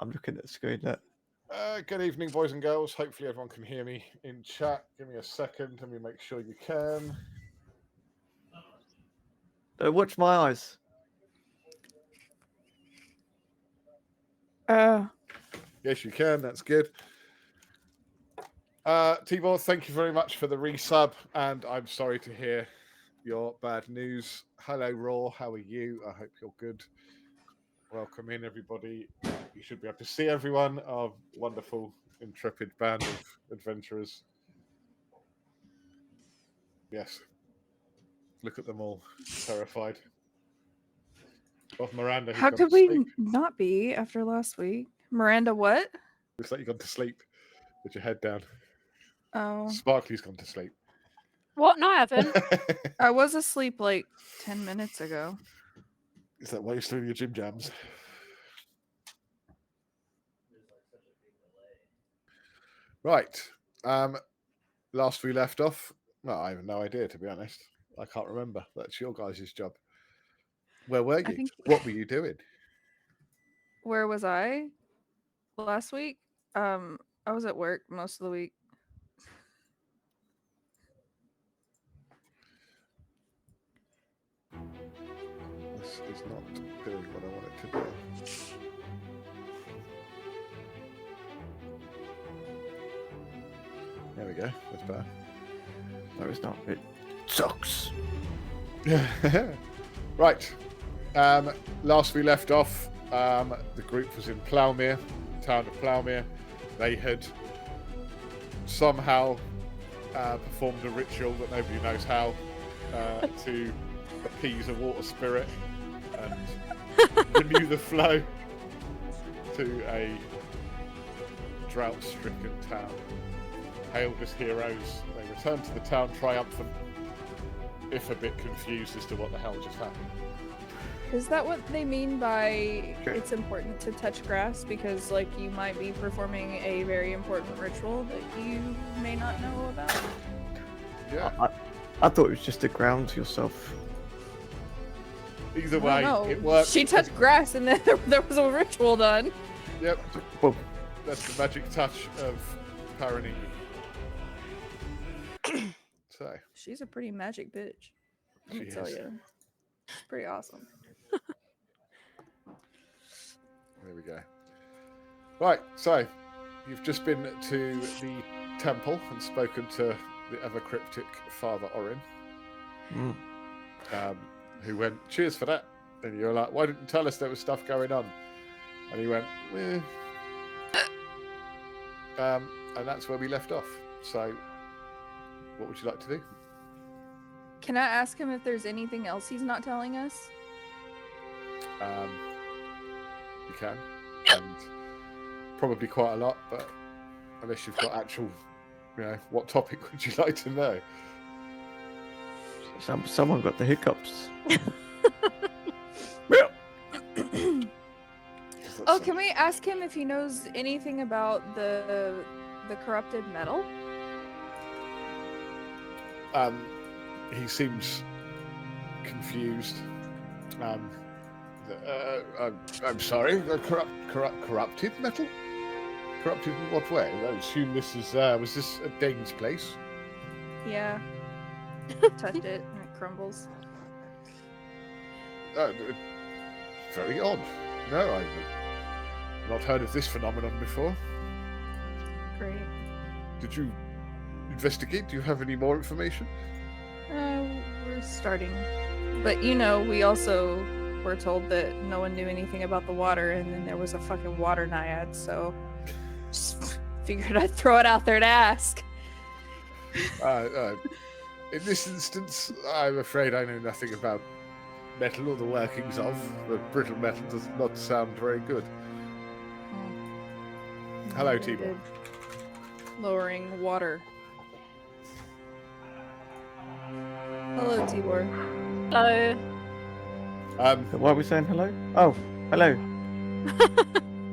I'm looking at the screen. Look. Good evening, boys and girls. Hopefully everyone can hear me in chat. Give me a second. Let me make sure you can. Watch my eyes. Yes, you can. That's good. Tibor, thank you very much for the resub, and I'm sorry to hear your bad news. Hello, Raw. How are you? I hope you're good. Welcome in, everybody. You should be able to see everyone. Our wonderful, intrepid band of adventurers. Yes. Look at them all, terrified. Of Miranda. How could we not be after last week? Miranda, what? Looks like you've gone to sleep with your head down. Oh. Sparkly's gone to sleep. What? No, I haven't. I was asleep like 10 minutes ago. Is that why you're still in your gym jams? Right. Last we left off. Well, I have no idea, to be honest. I can't remember. That's your guys' job. Where were you? What were you doing? Where was I last week? I was at work most of the week. This is not doing what I want it to do. There we go. That's better. No, it's not. It sucks. Right. Last we left off, the group was in Plougmere, town of Plougmere. They had somehow performed a ritual that nobody knows how to appease a water spirit and renew the flow to a drought-stricken town. Hailed as heroes, they returned to the town triumphant, if a bit confused as to what the hell just happened. Is that what they mean by it's important to touch grass? Because, like, you might be performing a very important ritual that you may not know about? Yeah. I thought it was just to ground yourself. Either way, it worked. She touched grass and then there was a ritual done. Yep. Well, that's the magic touch of Paranini. So. She's a pretty magic bitch. Let me tell you. It's pretty awesome. There we go. Right, so you've just been to the temple and spoken to the ever cryptic Father Orin, who went, "Cheers for that." And you're like, "Why didn't you tell us there was stuff going on?" And he went, "Eh." And that's where we left off. So, what would you like to do? Can I ask him if there's anything else he's not telling us? You can, and probably quite a lot, but unless you've got actual, what topic would you like to know? Someone got the hiccups. Oh, can we ask him if he knows anything about the corrupted metal? He seems confused. I'm sorry, corrupted metal? Corrupted in what way? I assume this is, was this a Dane's place? Yeah. Touch it and it crumbles. Very odd. No, I've not heard of this phenomenon before. Great. Did you investigate? Do you have any more information? We're starting. But we also were told that no one knew anything about the water, and then there was a fucking water naiad, so just figured I'd throw it out there to ask. In this instance, I'm afraid I know nothing about metal or the workings of, but brittle metal does not sound very good. Hello, Tibor. Lowering water. Hello, Tibor. Hello. Why are we saying hello? Oh, hello.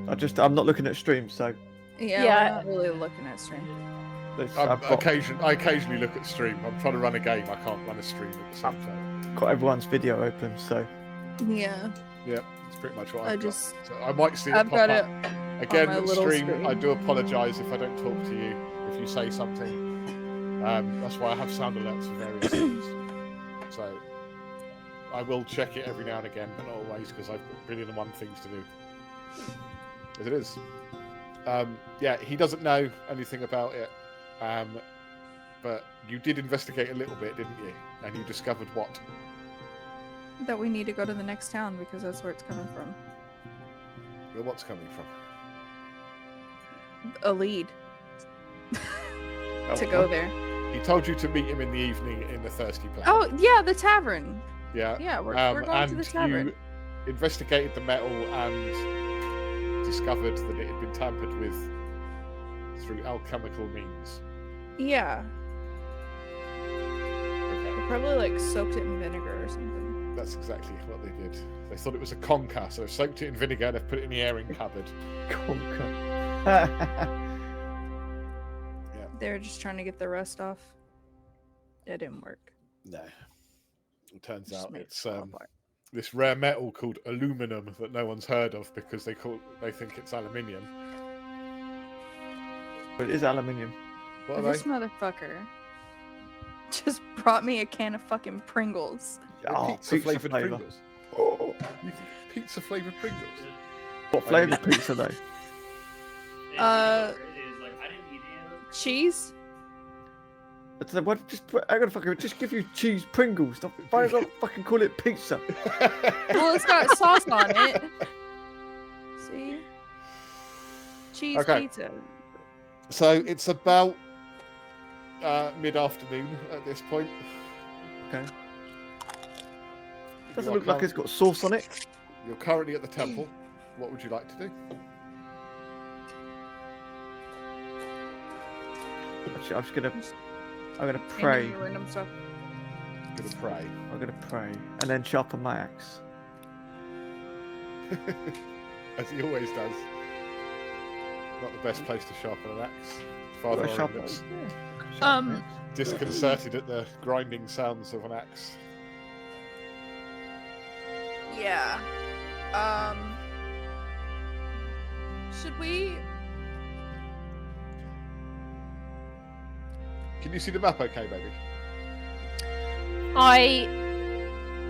I'm not looking at stream, so. Yeah. I'm not really looking at stream. I occasionally look at stream. I'm trying to run a game. I can't run a stream at the same time. Got everyone's video open, so. Yeah. Yeah, it's pretty much what I've got. So I might see it pop up. Again, my little stream, I screen. do apologise if I don't talk to you, if you say something. That's why I have sound alerts for various things. So, I will check it every now and again, but not always, because I've got 1,000,001 things to do. As it is. Yeah, he doesn't know anything about it. But you did investigate a little bit, didn't you? And you discovered what? That we need to go to the next town because that's where it's coming from. Well, what's coming from? A lead Oh, to go what? there. He told you to meet him in the evening in the Thirsty Place. Oh yeah, the tavern. Yeah. Yeah, we're going to the tavern. You investigated the metal and discovered that it had been tampered with through alchemical means. Yeah, Okay. probably like soaked it in vinegar or something. That's exactly what they did. They thought it was a conker, so they soaked it in vinegar and they've put it in the airing cupboard. Conker. They were just trying to get the rust off. It didn't work. No. It turns Just out made it it's fall apart. this rare metal called aluminum that no one's heard of because they think it's aluminium. But it is aluminium. What are This they? motherfucker just brought me a can of fucking Pringles. They're Oh, pizza flavoured flavour. Pringles. Oh. You think pizza flavoured Pringles? What flavour pizza though? Cheese? I don't know, what, I'm gonna fucking just give you cheese Pringles. Why not fucking call it pizza? Well, it's got sauce on it. See? Cheese Okay. pizza. So it's about mid-afternoon at this point. Okay. You Doesn't are look like curr- it's got sauce on it. You're currently at the temple. What would you like to do? Actually, I'm gonna Any pray. random stuff. Gonna pray. I'm gonna pray and then sharpen my axe. As he always does. Not the best place to sharpen an axe. Father Well, Orin sharpen- looks yeah, sharpen Um, my axe. disconcerted at the grinding sounds of an axe. Yeah. Should we? Can you see the map okay, baby?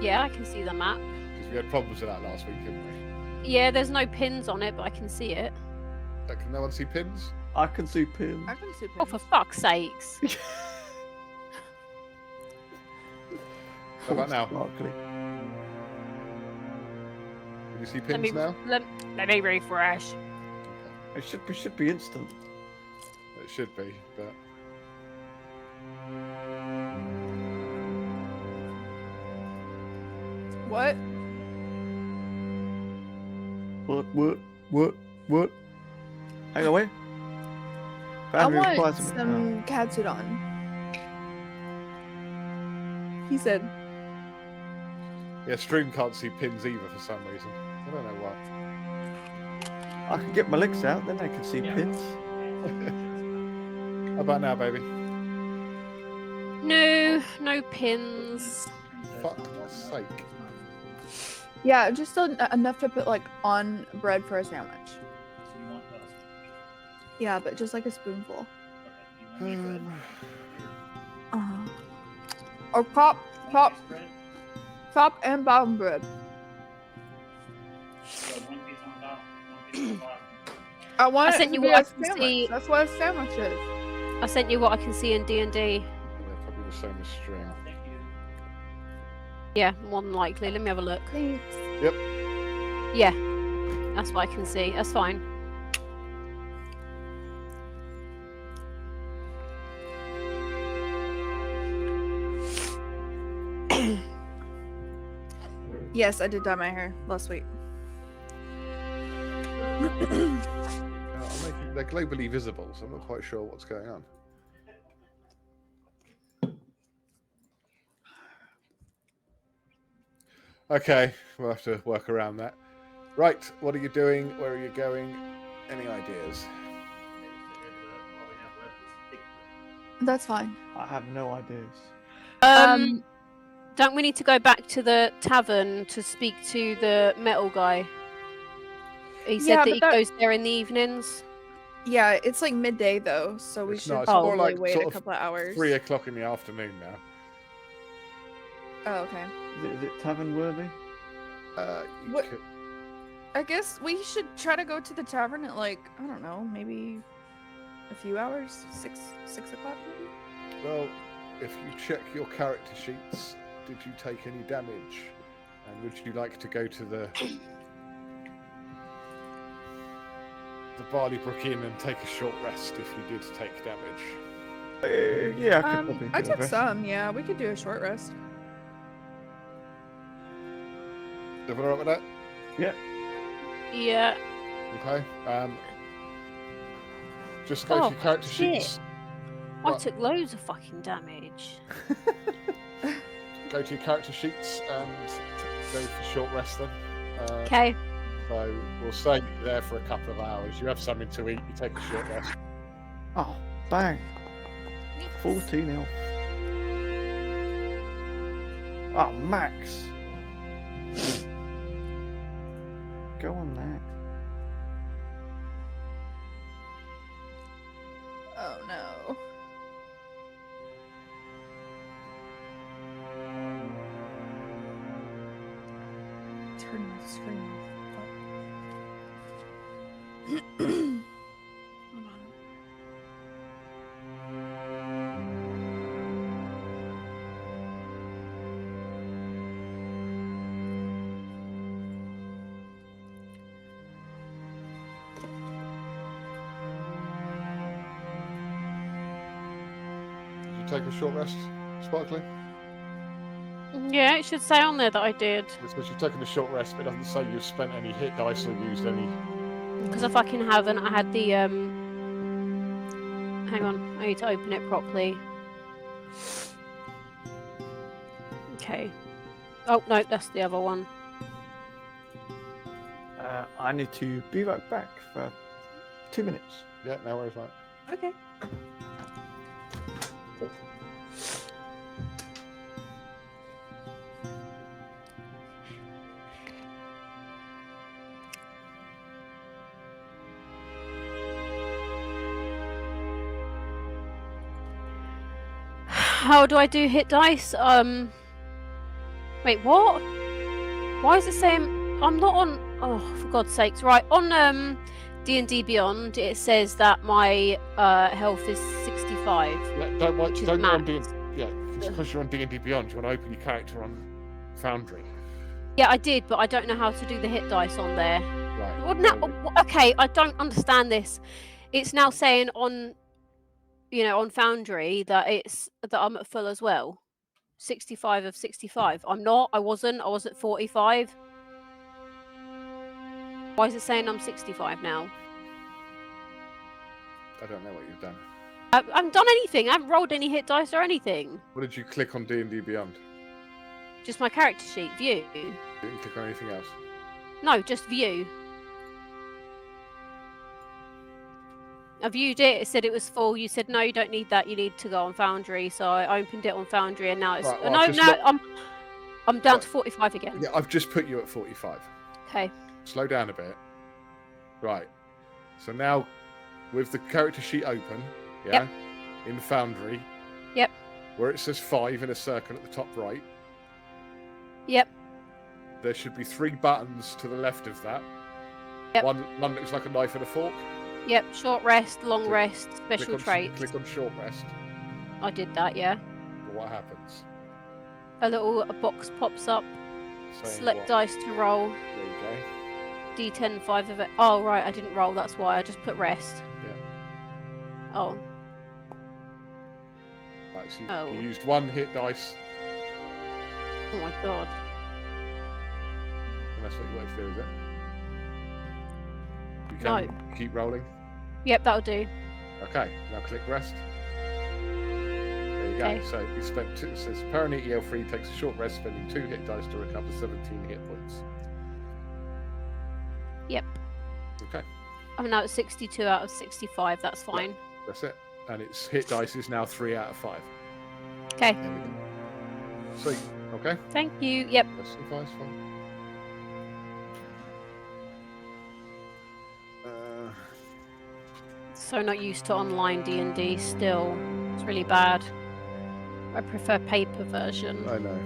Yeah, I can see the map. Because we had problems with that last week, didn't we? Yeah, there's no pins on it, but I can see it. Can no one see pins? I can see pins. I can see. Oh, for fuck's sakes. How about now? Sparkly. Can you see Let pins me, now? let me refresh. It should be instant. It should be, but What? What? Hang on, wait. I Family want requires them. some katsudon. He said, yeah, stream can't see pins either for some reason. I don't know why. I can get my legs out, then they can see pins. How about now, baby? No pins. Fuck's sake. yeah, just enough to put like on bread for a sandwich. Yeah, but just like a spoonful. Or top and bottom bread. I want I it sent to you be what I a can sandwich. see. That's what a sandwich is. I sent you what I can see in D&D. Yeah, probably the same as stream. Yeah, more than likely. Let me have a look. Thanks. Yeah, that's what I can see. That's fine. Yes, I did dye my hair last week. They're globally visible, so I'm not quite sure what's going on. Okay, we'll have to work around that. Right, what are you doing? Where are you going? Any ideas? That's fine. I have no ideas. Don't we need to go back to the tavern to speak to the metal guy? He said Yeah, that but he that- goes there in the evenings. Yeah, it's like midday though, so we It's should not, it's more probably like wait sort a of couple of hours. 3 o'clock in the afternoon now. Oh, okay. Is it tavern worthy? You What- could- I guess we should try to go to the tavern at like, I don't know, maybe a few hours, 6 o'clock maybe. Well, if you check your character sheets, did you take any damage? And would you like to go to the Barley Brook Inn and take a short rest if you did take damage? Yeah, I could probably I do took that. some. Yeah, we could do a short rest. Everyone alright with that? Yeah. Yeah. Okay. Just go Oh, to your character shit. sheets. I Right. took loads of fucking damage. Go to your character sheets and go for short rest then. Okay. So we'll say you're there for a couple of hours. You have something to eat. You take a short rest. Oh, bang. 14 health. Oh, max. Go on there. Oh no. Turn my screen off. Hold on. Did you take a short rest, Sparkly? Yeah, it should say on there that I did. It says you've taken a short rest, but it doesn't say you've spent any hit dice or used any. Because I fucking haven't. I had the Hang on, I need to open it properly. Okay. Oh no, that's the other one. I need to be right back for 2 minutes. Yeah, no worries, mate. Okay. How do I do hit dice? Wait, what? Why is it saying I'm not on? Oh, for God's sakes! Right on D&D Beyond, it says that my health is 65. Yeah, don't Which is go on D. max. Yeah, because you're on D&D Beyond, you want to open your character on Foundry. Yeah, I did, but I don't know how to do the hit dice on there. Right. Well, now, well, okay, I don't understand this. It's now saying on, on Foundry that I'm at full as well. 65 of 65. I'm not. I wasn't. I was at 45. Why is it saying I'm 65 now? I don't know what you've done. I haven't done anything. I haven't rolled any hit dice or anything. What did you click on D&D Beyond? Just my character sheet. View. You didn't click on anything else. No, just view. I viewed it. It said it was full. You said no, you don't need that. You need to go on Foundry. So I opened it on Foundry, and now it's Right, well, no, I've just looked- I'm down Right. to 45 again. Yeah, I've just put you at 45. Okay. Slow down a bit. Right. So now, with the character sheet open, yeah, in Foundry. Yep. Where it says 5 in a circle at the top right, Yep. there should be 3 buttons to the left of that. Yep. One looks like a knife and a fork. Yep. Short rest, long Click- rest, special click on, traits. Click on short rest. I did that. Yeah. Well, what happens? A little box pops up. Saying Select what? dice to roll. There you go. D10 5 of it. Oh right, I didn't roll. That's why I just put rest. Yeah. Oh. Right, so Oh. you used 1 hit dice, Oh my god. and that's what you want to do, is it? You No. can keep rolling. Yep, that'll do. Okay, now click rest. There you Okay. go. So you spent 2. It says Perrin EL3 takes a short rest, spending 2 hit dice to recover 17 hit points. Yep. Okay, I'm now at 62 out of 65. That's fine. that's it. And its hit dice is now 3 out of 5. Okay. There we go. Sweet. Okay. Thank you. Yep. That's fine. So not used to online D&D still. It's really bad. I prefer paper version. I know.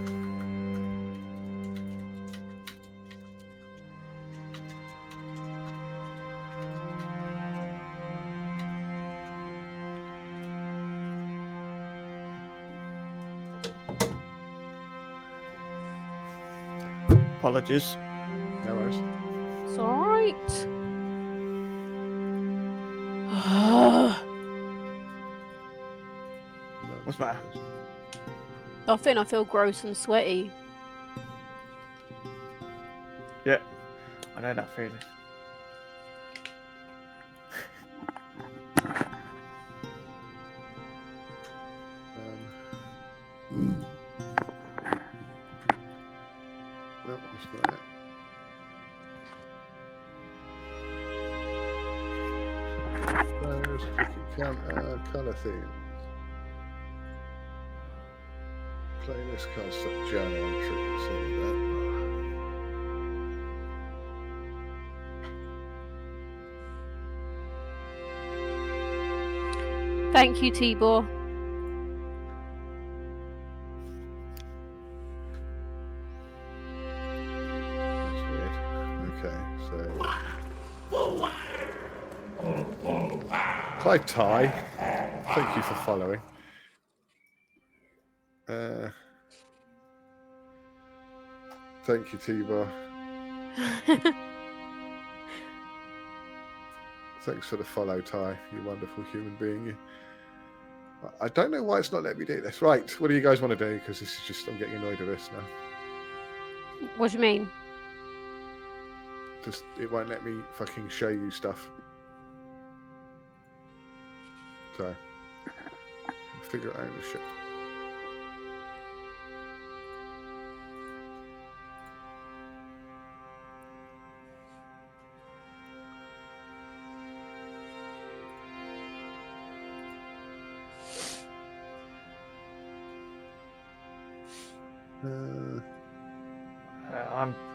Apologies. No worries. It's alright. What's the matter? I think I feel gross and sweaty. Yeah, I know that feeling. No, that's not it. There's cricket counter, colour theme. Playlist can't stop journal entry. So that. Thank you, Tibor. That's weird. Okay, so. Hi, Ty. Thank you for following. Thank you, Tibor. Thanks for the follow, Ty. You wonderful human being. You. I don't know why it's not letting me do this. Right, what do you guys want to do? Because this is just, I'm getting annoyed with this now. What do you mean? Just, it won't let me fucking show you stuff. So, figure out ownership.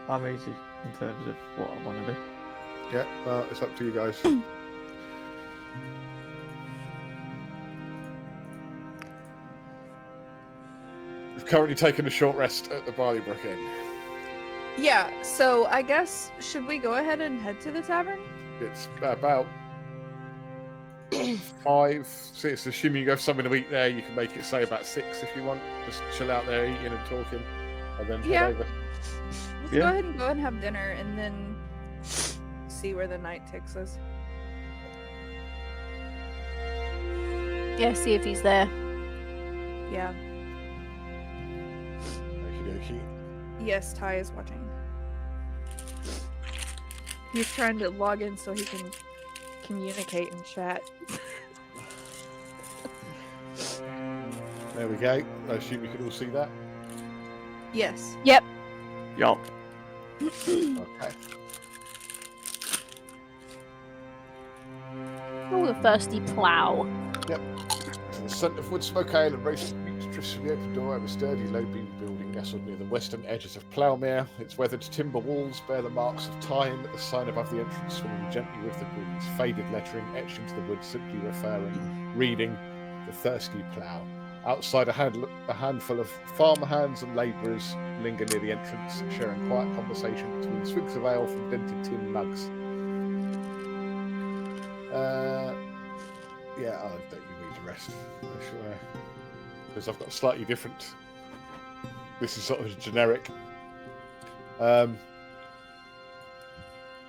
I'm easy in terms of what I want to do. Yeah, well, it's up to you guys. We've currently taken a short rest at the Barleybrook Inn. Yeah, so I guess, should we go ahead and head to the tavern? It's about 5, 6. Assuming you have something to eat there, you can make it say about 6 if you want. Just chill out there, eating and talking, and then Yeah. head over. Let's Yeah. go ahead and have dinner and then see where the night takes us. Yeah, see if he's there. Yeah. Okie dokie. Yes, Ty is watching. He's trying to log in so he can communicate and chat. There we go. I assume you can all see that. Yes. Yo. Okay. Oh, the thirsty plough. So the scent of wood smoke, ale, and roasted meat drifts from the open door of a sturdy low-beam building nestled near the western edges of Ploughmere. Its weathered timber walls bear the marks of time. The sign above the entrance swinging gently with the breeze. Faded lettering etched into the wood, simply reading, "The Thirsty Plough." Outside, a handful of farmer hands and labourers linger near the entrance, sharing quiet conversation between swigs of ale from dented tin mugs. Yeah, I'll let you read the rest. Because I've got a slightly different. This is sort of generic.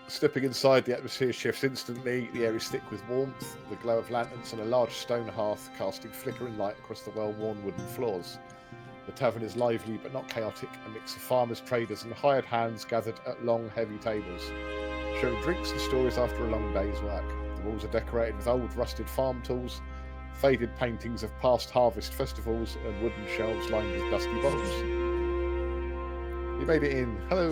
Stepping inside, the atmosphere shifts instantly. The air is thick with warmth, the glow of lanterns, and a large stone hearth casting flickering light across the well-worn wooden floors. The tavern is lively but not chaotic, a mix of farmers, traders, and hired hands gathered at long, heavy tables, sharing drinks and stories after a long day's work. The walls are decorated with old, rusted farm tools, faded paintings of past harvest festivals, and wooden shelves lined with dusty bottles. You made it in. Hello.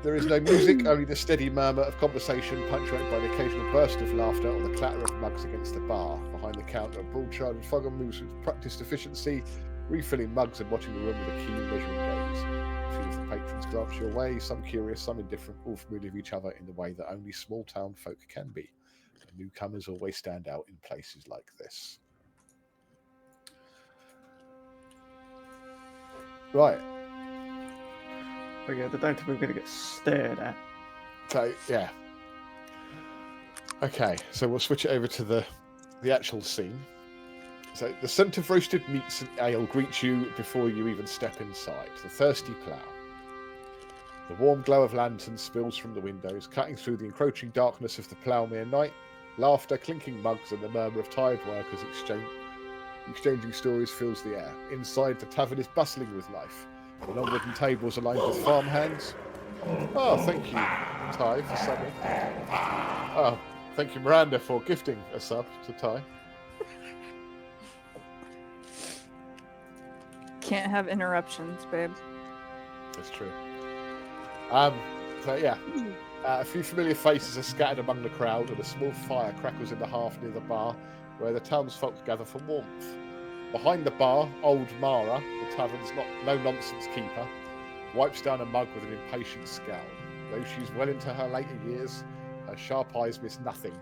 There is no music, only the steady murmur of conversation, punctuated by the occasional burst of laughter or the clatter of mugs against the bar. Behind the counter, a broad-shouldered Fogger moves with practiced efficiency, refilling mugs and watching the room with a keen, measuring gaze. A few of the patrons glance your way, some curious, some indifferent, all familiar with each other in the way that only small-town folk can be. Newcomers always stand out in places like this. Right. But yeah, they don't think we're going to get stared at. So, yeah. Okay, so we'll switch it over to the actual scene. So the scent of roasted meats and ale greets you before you even step inside. The thirsty plough. The warm glow of lanterns spills from the windows, cutting through the encroaching darkness of the ploughmere night. Laughter, clinking mugs, and the murmur of tired workers exchanging stories fills the air. Inside, the tavern is bustling with life. The long wooden tables are lined with farmhands. Oh, thank you, Ty, for subbing. Oh, thank you, Miranda, for gifting a sub to Ty. Can't have interruptions, babe. That's true. So yeah, a few familiar faces are scattered among the crowd, and a small fire crackles in the hearth near the bar, where the townsfolk gather for warmth. Behind the bar, old Mara, the tavern's no-nonsense keeper, wipes down a mug with an impatient scowl. Though she's well into her later years, her sharp eyes miss nothing,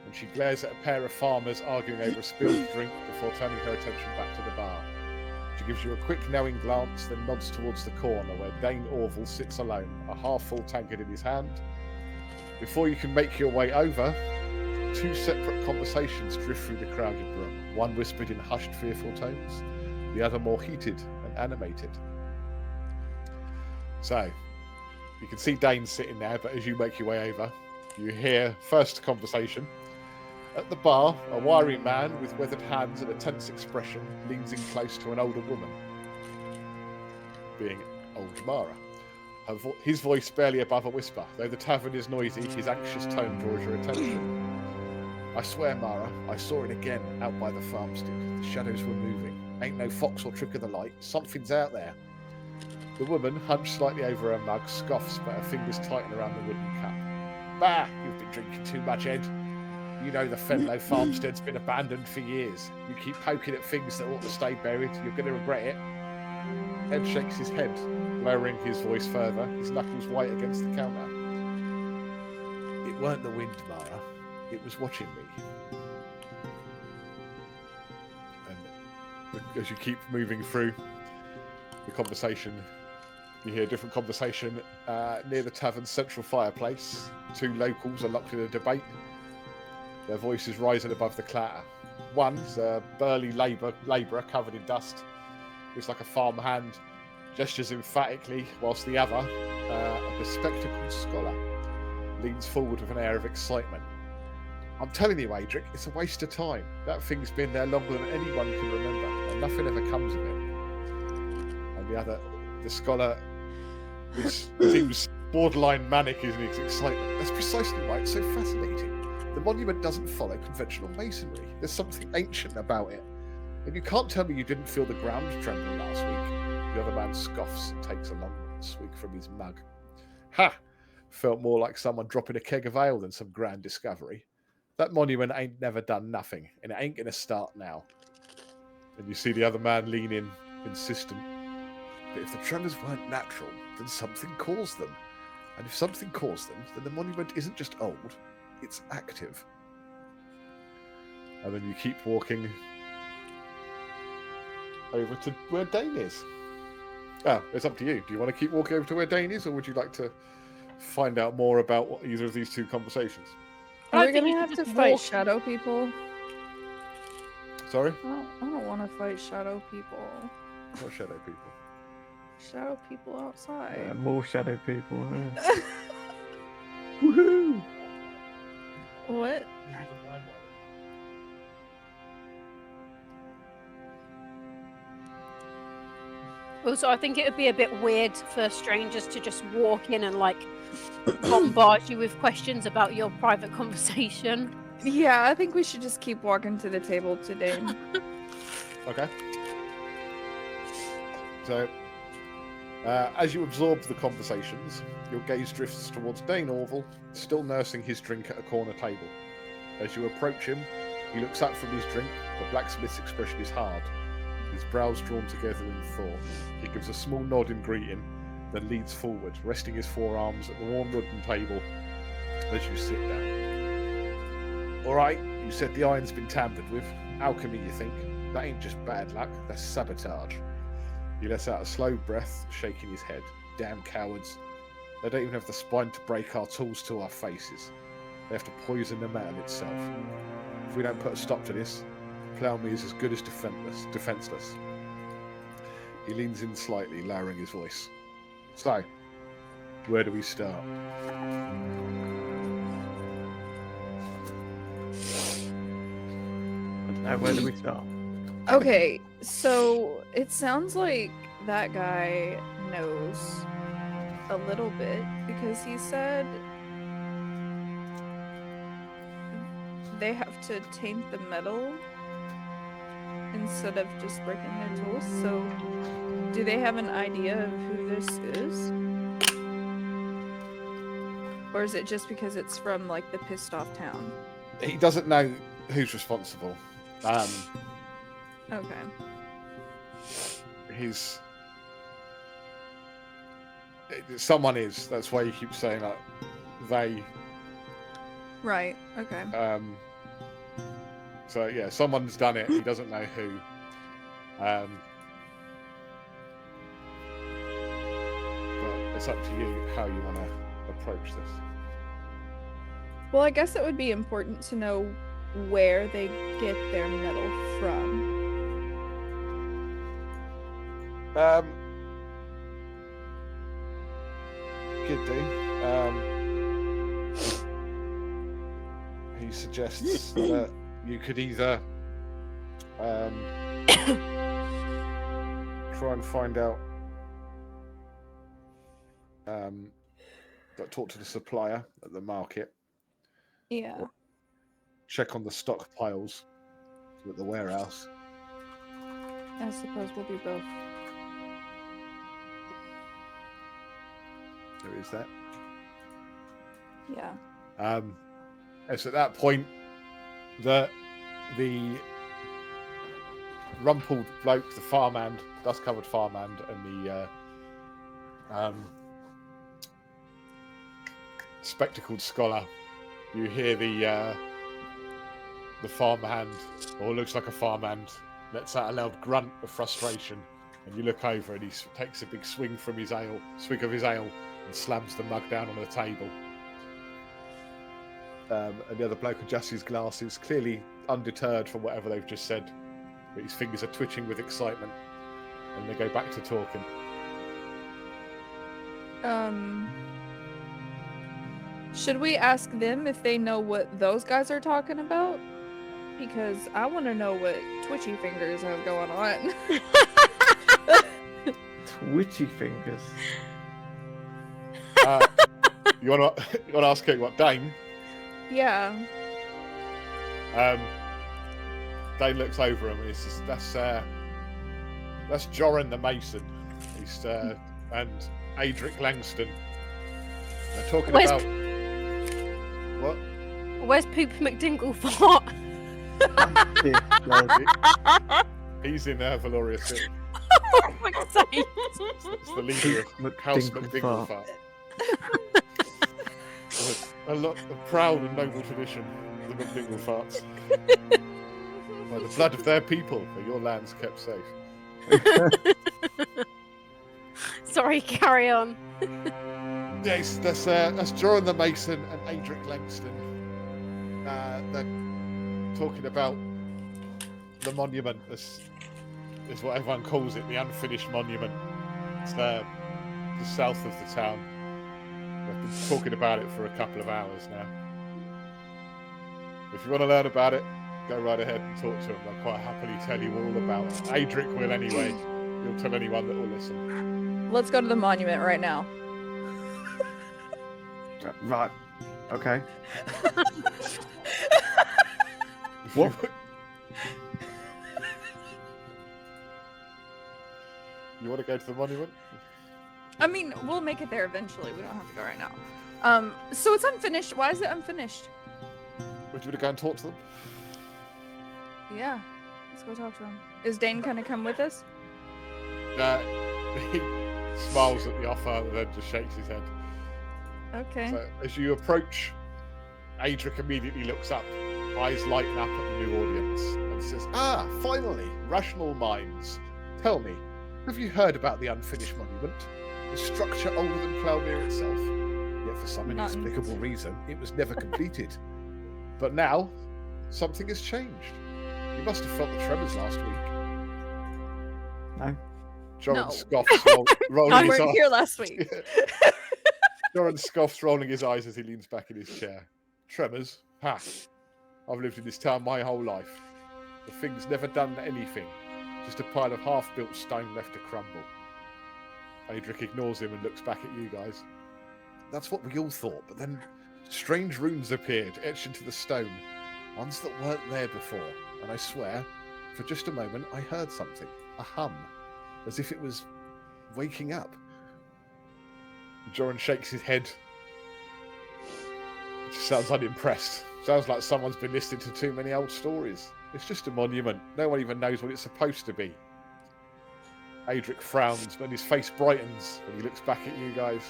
and she glares at a pair of farmers arguing over a spilled drink before turning her attention back to the bar. She gives you a quick knowing glance, then nods towards the corner where Dane Orville sits alone, a half-full tankard in his hand. Before you can make your way over, two separate conversations drift through the crowded room, one whispered in hushed, fearful tones, the other more heated and animated. So, you can see Dane sitting there, but as you make your way over, you hear first conversation. At the bar, a wiry man with weathered hands and a tense expression leans in close to an older woman, being old Mara. His voice barely above a whisper. Though the tavern is noisy, his anxious tone draws your attention. I swear, Mara, I saw it again out by the farmstead. The shadows were moving. Ain't no fox or trick of the light. Something's out there. The woman, hunched slightly over her mug, scoffs, but her fingers tighten around the wooden cup. Bah, you've been drinking too much, Ed. You know the Fenlow farmstead's been abandoned for years. You keep poking at things that ought to stay buried, you're going to regret it. Ed shakes his head, lowering his voice further, his knuckles white against the counter. It weren't the wind, Mara. It was watching me. And as you keep moving through the conversation, you hear a different conversation near the tavern's central fireplace. Two locals are locked in a debate. Their voices rising above the clatter. One's a burly labourer covered in dust. Looks like a farmhand, gestures emphatically, whilst the other, a bespectacled scholar, leans forward with an air of excitement. I'm telling you, Adric, it's a waste of time. That thing's been there longer than anyone can remember, and nothing ever comes of it. And the other, the scholar, seems borderline manic in his excitement. That's precisely why it's so fascinating. The monument doesn't follow conventional masonry. There's something ancient about it. And you can't tell me you didn't feel the ground tremble last week. The other man scoffs and takes a long swig from his mug. Ha! Felt more like someone dropping a keg of ale than some grand discovery. That monument ain't never done nothing, and it ain't going to start now. And you see the other man lean in, insistent. But if the tremors weren't natural, then something caused them. And if something caused them, then the monument isn't just old, it's active. And then you keep walking over to where Dane is. It's up to you. Do you want to keep walking over to where Dane is, or would you like to find out more about either of these two conversations? Are we gonna have to fight shadow people? Sorry? I don't want to fight shadow people. What shadow people? Shadow people outside. More shadow people. Huh? Woohoo! What? Also, I think it would be a bit weird for strangers to just walk in and like bombard you with questions about your private conversation. Yeah, I think we should just keep walking to the table today. Okay. So, as you absorb the conversations, your gaze drifts towards Dane Orville, still nursing his drink at a corner table. As you approach him, he looks up from his drink. The blacksmith's expression is hard, his brows drawn together in thought. He gives a small nod in greeting, then leans forward, resting his forearms at the warm wooden table as you sit down. All right, you said the iron's been tampered with. Alchemy, you think? That ain't just bad luck. That's sabotage. He lets out a slow breath, shaking his head. Damn cowards. They don't even have the spine to break our tools to our faces. They have to poison the metal itself. If we don't put a stop to this, Plough is as good as defenseless. He leans in slightly, lowering his voice. So, where do we start? Where do we start? Okay, so it sounds like that guy knows a little bit because he said they have to taint the metal instead of just breaking their tools. So, do they have an idea of who this is? Or is it just because it's from like the pissed off town? He doesn't know who's responsible. Okay. Someone is. That's why you keep saying like they. Right. Okay. So yeah, someone's done it. He doesn't know who. But it's up to you how you want to approach this. Well, I guess it would be important to know where they get their metal from. Could do. He suggests that you could either try and find out, talk to the supplier at the market, Yeah. check on the stockpiles at the warehouse. I suppose we'll do both. There is that. Yeah. It's at that point that the rumpled bloke, the farmhand, dust-covered farmhand, and the spectacled scholar, you hear the farmhand, or looks like a farmhand, lets out a loud grunt of frustration, and you look over and he takes a big swig of his ale, and slams the mug down on the table. And the other bloke adjusts his glasses, clearly undeterred from whatever they've just said, but his fingers are twitching with excitement, and they go back to talking. Should we ask them if they know what those guys are talking about? Because I want to know what twitchy fingers have going on. Twitchy fingers. You want to ask him what, Dane? Yeah. Dane looks over him and he says, that's Joran the Mason. He's and Adric Langston. They're talking Where's- about what? Where's Poop McDinglefart? He's in Valoria City. Oh my sake. It's the leader of House McDinglefart. A proud and noble tradition, the McDinglefarts. By the blood of their people, may your lands kept safe. Sorry, carry on. Yes, that's Joran the Mason and Adric Langston. They're talking about the monument, is what everyone calls it, the unfinished monument. It's the south of the town. They've been talking about it for a couple of hours now. If you want to learn about it, go right ahead and talk to them. They'll quite happily tell you all about it. Adric will anyway. He'll tell anyone that will listen. Let's go to the monument right now. Right. Okay. What? You want to go to the monument? I mean, we'll make it there eventually. We don't have to go right now. So it's unfinished. Why is it unfinished? Would you want to go and talk to them? Yeah. Let's go talk to him. Is Dane gonna come with us? He smiles at the offer and then just shakes his head. Okay. So as you approach, Adric immediately looks up eyes lighten up at the new audience, and says, "Ah, finally, rational minds. Tell me, have you heard about the unfinished monument? The structure older than Plougmere itself. Yet for some Not- inexplicable reason, it was never completed. But now, something has changed. You must have felt the tremors last week." No. Joran No. scoffs, rolling I his weren't eyes. here last week. Joran scoffs, rolling his eyes as he leans back in his chair. Tremors? Ha! I've lived in this town my whole life. The thing's never done anything. Just a pile of half-built stone left to crumble. Adric ignores him and looks back at you guys. That's what we all thought, but then strange runes appeared, etched into the stone. Ones that weren't there before. And I swear, for just a moment, I heard something. A hum. As if it was waking up. Joran shakes his head. Just sounds unimpressed. Sounds like someone's been listening to too many old stories. It's just a monument. No one even knows what it's supposed to be. Adric frowns, but his face brightens when he looks back at you guys.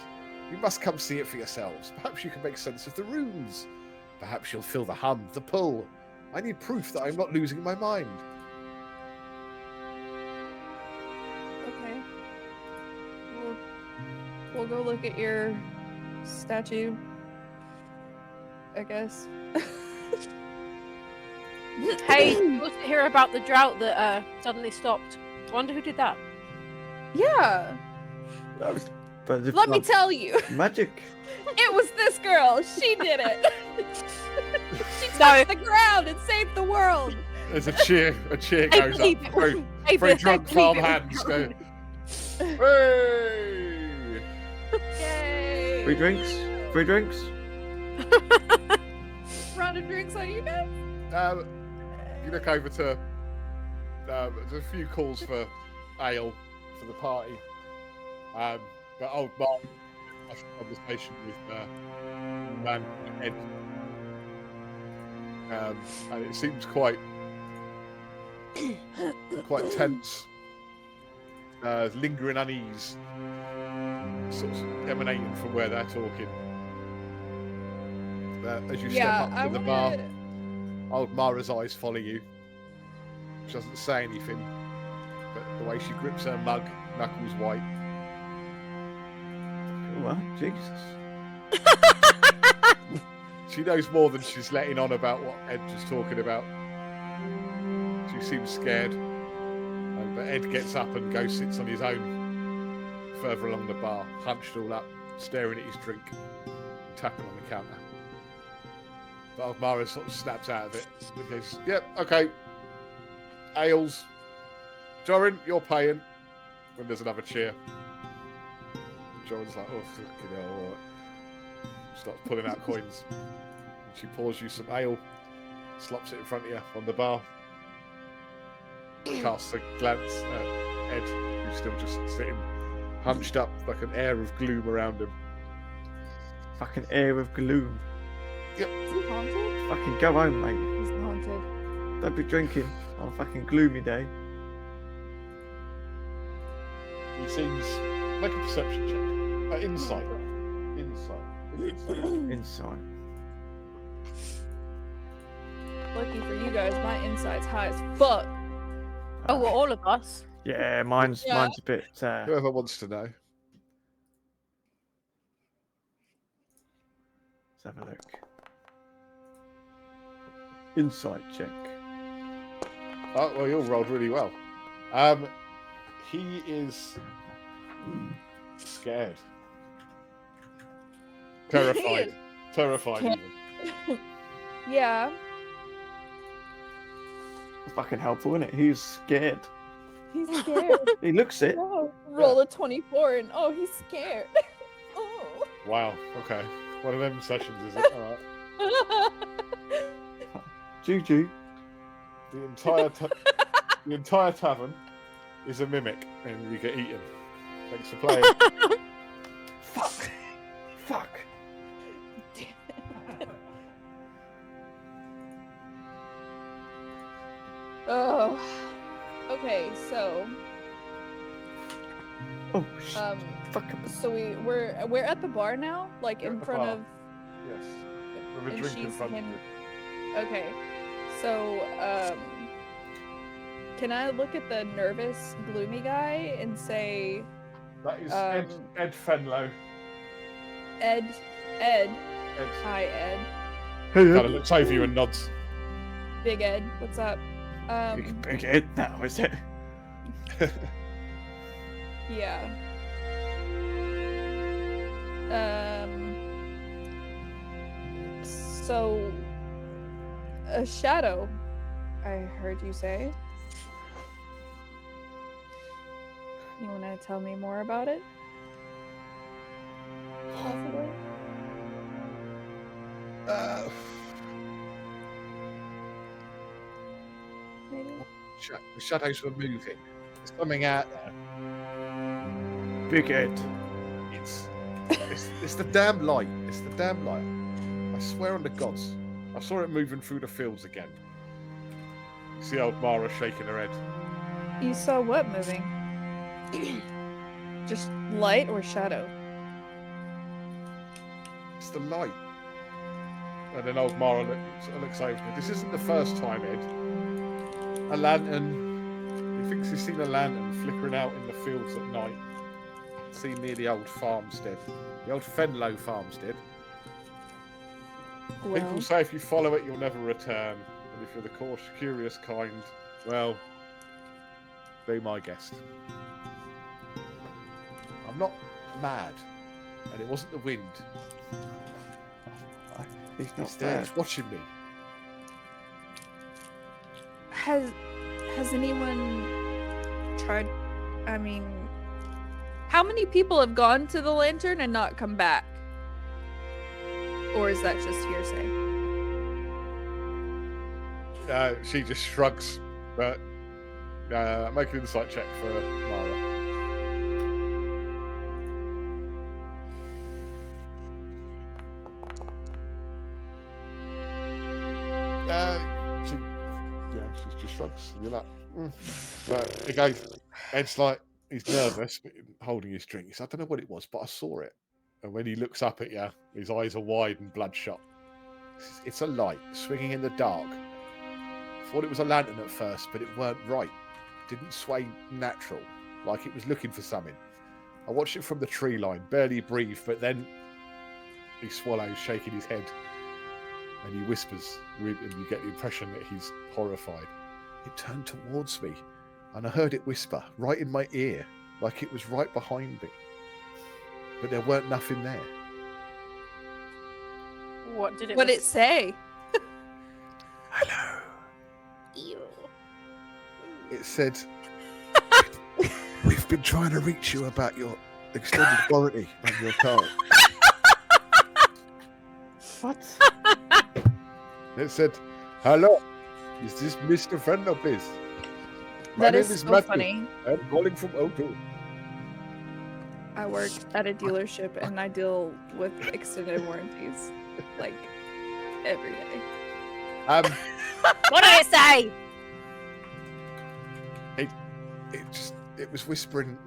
You must come see it for yourselves. Perhaps you can make sense of the runes. Perhaps you'll feel the hum, the pull. I need proof that I'm not losing my mind. Okay. We'll go look at your statue, I guess. Hey, you also hear about the drought that suddenly stopped. I wonder who did that. Yeah. That was, but it's Let me like tell you, magic. it was this girl. She did it. She No. touched the ground and saved the world. There's a cheer I goes believe up. it. Very, I very believe drunk it farm was hands go, Joran. hey! Yay! Free drinks. Free drinks. Round of drinks on you guys. You look over to, there's a few calls for ale for the party. But old Mark has a conversation with Man Ed. And it seems quite tense. Lingering unease sort of emanating from where they're talking. As you step up to the bar, old Mara's eyes follow you. She doesn't say anything, but the way she grips her mug, knuckles white. What? Jesus. She knows more than she's letting on about what Ed was talking about. She seems scared. But Ed gets up and goes sits on his own further along the bar, hunched all up, staring at his drink, tapping on the counter. But old Mara sort of snaps out of it and goes, "Yep, okay. Ales. Joran, you're paying." When there's another cheer. Joran's like, "Oh, fucking hell, all right." Starts pulling out coins. She pours you some ale, slops it in front of you on the bar. Casts a glance at Ed, who's still just sitting hunched up, like an air of gloom around him. Fucking air of gloom. Is he haunted? Fucking go home, mate. He's haunted. Don't be drinking on a fucking gloomy day. He seems like a perception check. Insight. Inside. Lucky for you guys, my inside's high as fuck. Oh, well, all of us. Yeah, mine's Yeah. mine's a bit. Whoever wants to know. Let's have a look. Insight check. Oh, well, you all rolled really well. He is scared. Terrified. Terrified even. Yeah. Fucking helpful, isn't it? He's scared. He's scared. He looks it. Oh, roll a 24 and oh, he's scared. Oh. Wow, okay. One of them sessions, is it? Alright. Juju. The entire tavern is a mimic, and you get eaten. Thanks for playing. Fuck. Fuck. Oh. Okay, so Oh shit. Fuck. so we're at the bar now, like You're in at the front bar. of Yes. With a and drink in she's front of hand- you. Okay. So, can I look at the nervous, gloomy guy and say, That is Ed Fenlow. Ed, Ed hi Ed, kind of looks over you and nods. Big Ed, what's up? Big Ed now, is it? Yeah. So, a shadow, I heard you say. You want to tell me more about it? Possibly? Maybe? The shadows were moving. There's something out there. Big Ed. It's the damn light. It's the damn light. I swear on the gods. I saw it moving through the fields again. You see old Mara shaking her head. You saw what moving? Just light or shadow? It's the light. And then old Mara looks over to me. This isn't the first time, Ed. A lantern. He thinks he's seen a lantern flickering out in the fields at night. Seen near the old farmstead. The old Fenlow farmstead. Well, People say if you follow it, you'll never return. And if you're the curious kind, well, be my guest. I'm not mad. And it wasn't the wind. He's not He's there. bad. He's watching me. has anyone tried? I mean, how many people have gone to the lantern and not come back? Or is that just hearsay? She just shrugs. But make an insight check for Mara. She just shrugs. You're like, But again, Ed's like, he's nervous, but holding his drink. He said, I don't know what it was, but I saw it. And when he looks up at you, his eyes are wide and bloodshot. It's a light swinging in the dark. Thought it was a lantern at first, but it weren't right. Didn't sway natural, like it was looking for something. I watched it from the tree line, barely breathe, but then he swallows, shaking his head, and he whispers, and you get the impression that he's horrified. It turned towards me, and I heard it whisper right in my ear, like it was right behind me. But there weren't nothing there. What did it? What did it say? Hello. Ew. It said, we've been trying to reach you about your extended warranty on your car. What? It said, hello, is this Mr. Fenlow, please? My That name is so Matthew. funny. I'm calling from O2. I work at a dealership and I deal with extended warranties like every day. What did it say? It was whispering.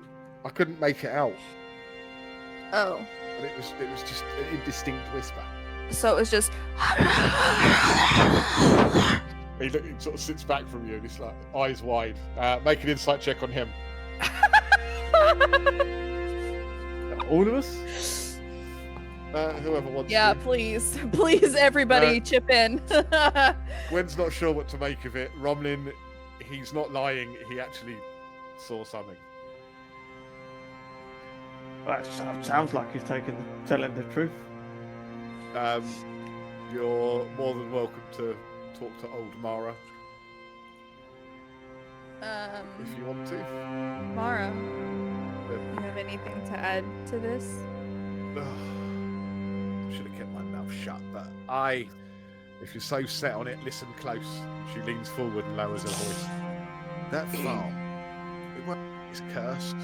I couldn't make it out, Oh, but it was just an indistinct whisper. so it was just. He sort of sits back from you and he's like, eyes wide. Make an insight check on him. All of us? Whoever wants Yeah, to. please, everybody chip in. Gwen's not sure what to make of it. Romlin, he's not lying. He actually saw something. Well, that sounds like he's telling the truth. You're more than welcome to talk to old Mara if you want to. Mara, you have anything to add to this? Should have kept my mouth shut, but if you're so set on it, listen close. She leans forward and lowers her voice. That farm, it's cursed.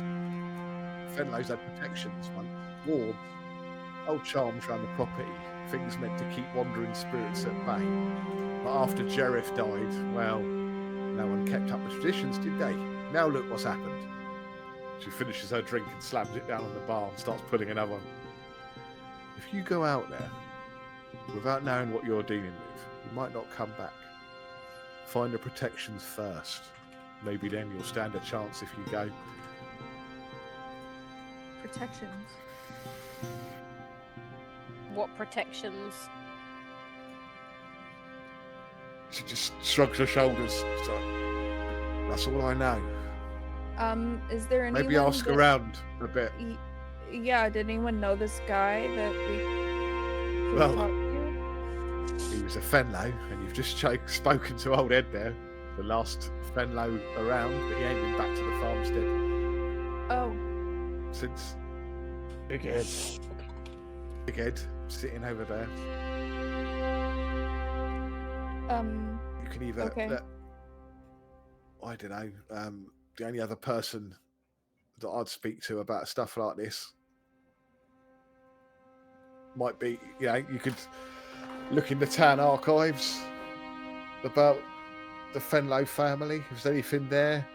Fenlow's had protection this month. Warm. Old charms around the property. Things meant to keep wandering spirits at bay. But after Jerif died, well, no one kept up the traditions, did they? Now look what's happened. She finishes her drink and slams it down on the bar and starts putting another one. If you go out there without knowing what you're dealing with, you might not come back. find the protections first. Maybe then you'll stand a chance if you go. Protections. What protections? She just shrugs her shoulders. So, that's all I know. Is there anyone Maybe ask that- around a bit. Yeah, did anyone know this guy that we Well, talked to? he was a Fenlow, and you've just spoken to old Ed there, the last Fenlow around, but he ain't been back to the farmstead Oh, since. Big Ed. Big Ed sitting over there. You can either Okay. I don't know. The only other person that I'd speak to about stuff like this might be, you could look in the town archives about the Fenlow family. If there's anything there,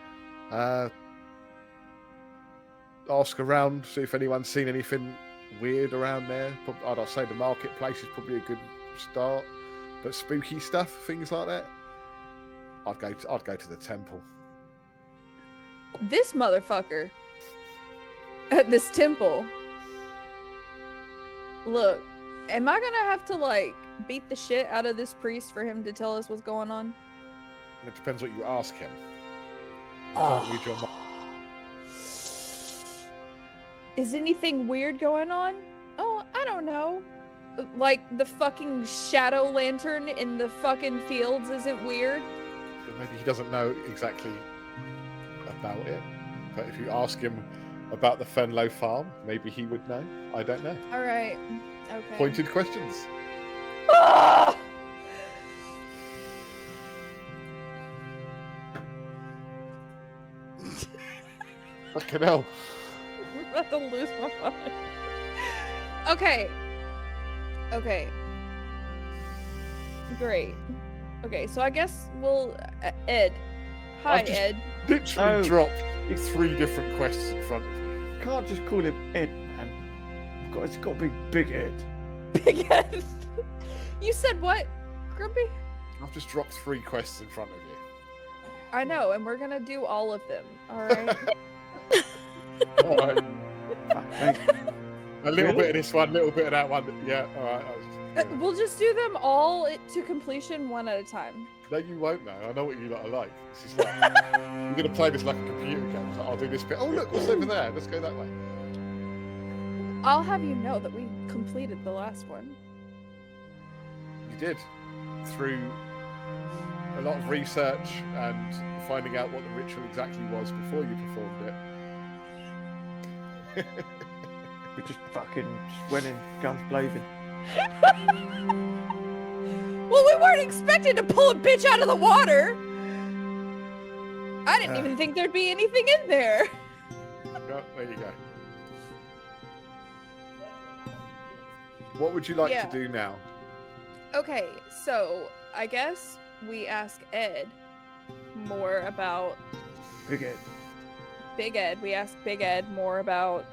ask around, see if anyone's seen anything weird around there. I'd say the marketplace is probably a good start, but spooky stuff, things like that, I'd go to the temple. this motherfucker at this temple. Look, am I gonna have to like beat the shit out of this priest for him to tell us what's going on? It depends what you ask him. I can't read your mind. Is anything weird going on? Oh, I don't know. Like the fucking shadow lantern in the fucking fields isn't weird? Maybe he doesn't know exactly about it, but if you ask him about the Fenlow farm, maybe he would know. I don't know. All right. Okay. Pointed questions. Ah! Fucking hell. I'm about to lose my mind. Okay. Okay. Great. Okay, so I guess we'll Ed. Hi, I've just- Ed. Literally Oh. dropped 3 different questions in front of you. You can't just call him Ed, man. It's got to be Big Ed. Big Ed. You said what, Grumpy? I've just dropped 3 questions in front of you. I know, and we're gonna do all of them. All right. All right. Fuck, thank- A little Really? bit of this one, a little bit of that one. Yeah, all right. We'll just do them all to completion one at a time. No, you won't know. I know what you lot are like. This is like you're gonna play this like a computer game. So I'll do this bit. Oh look, what's over there? Let's go that way. I'll have you know that we completed the last one. You did through a lot of research and finding out what the ritual exactly was before you performed it. We just went in guns blazing. Well, we weren't expecting to pull a bitch out of the water. I didn't even think there'd be anything in there. Oh, there you go. What would you like Yeah. to do now? Okay, so I guess we ask Ed more about Big Ed. Big Ed. We ask Big Ed more about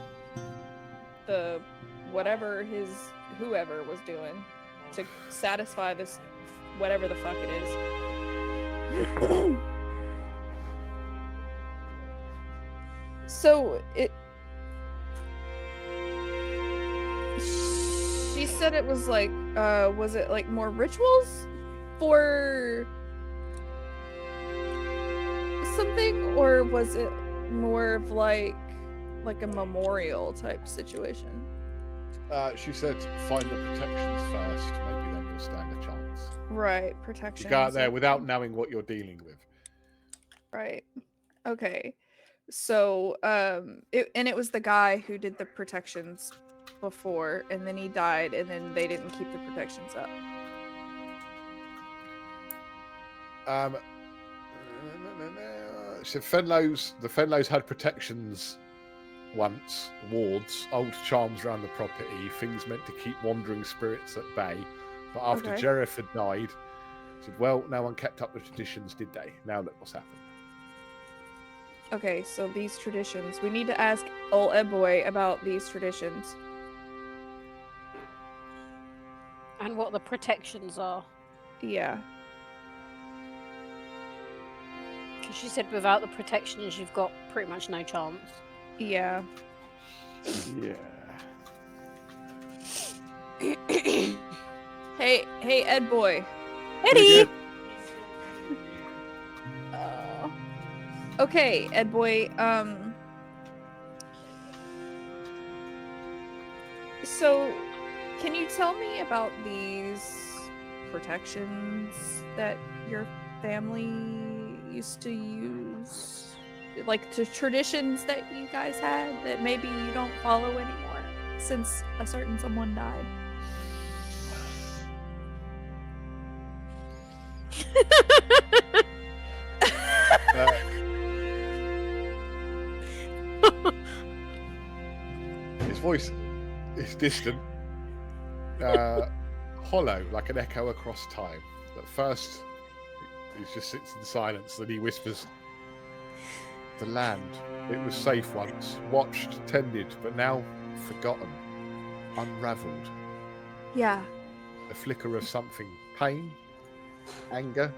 the whatever whoever was doing to satisfy this whatever the fuck it is. So she said it was like was it like more rituals for something, or was it more of like a memorial type situation? She said, find the protections first. Maybe then you'll stand a chance. Right, protection. You go out there without knowing what you're dealing with. Right. Okay. So, it was the guy who did the protections before, and then he died, and then they didn't keep the protections up. So the Fenlows had protections once, wards, old charms around the property, things meant to keep wandering spirits at bay. But after Okay. Jereth had died, said, well, no one kept up the traditions, did they? Now look what's happened. Okay, so these traditions. We need to ask old Ed Boy about these traditions. And what the protections are. Yeah. Because she said without the protections, you've got pretty much no chance. Yeah. Yeah. Hey, Ed boy. Eddie! Okay, Ed boy. So, can you tell me about these protections that your family used to use? Like the traditions that you guys had that maybe you don't follow anymore since a certain someone died? His voice is distant, hollow, like an echo across time. At first, he just sits in silence, then he whispers, "The land, it was safe once, watched, tended, but now forgotten, unravelled. Yeah. A flicker of something, pain, anger."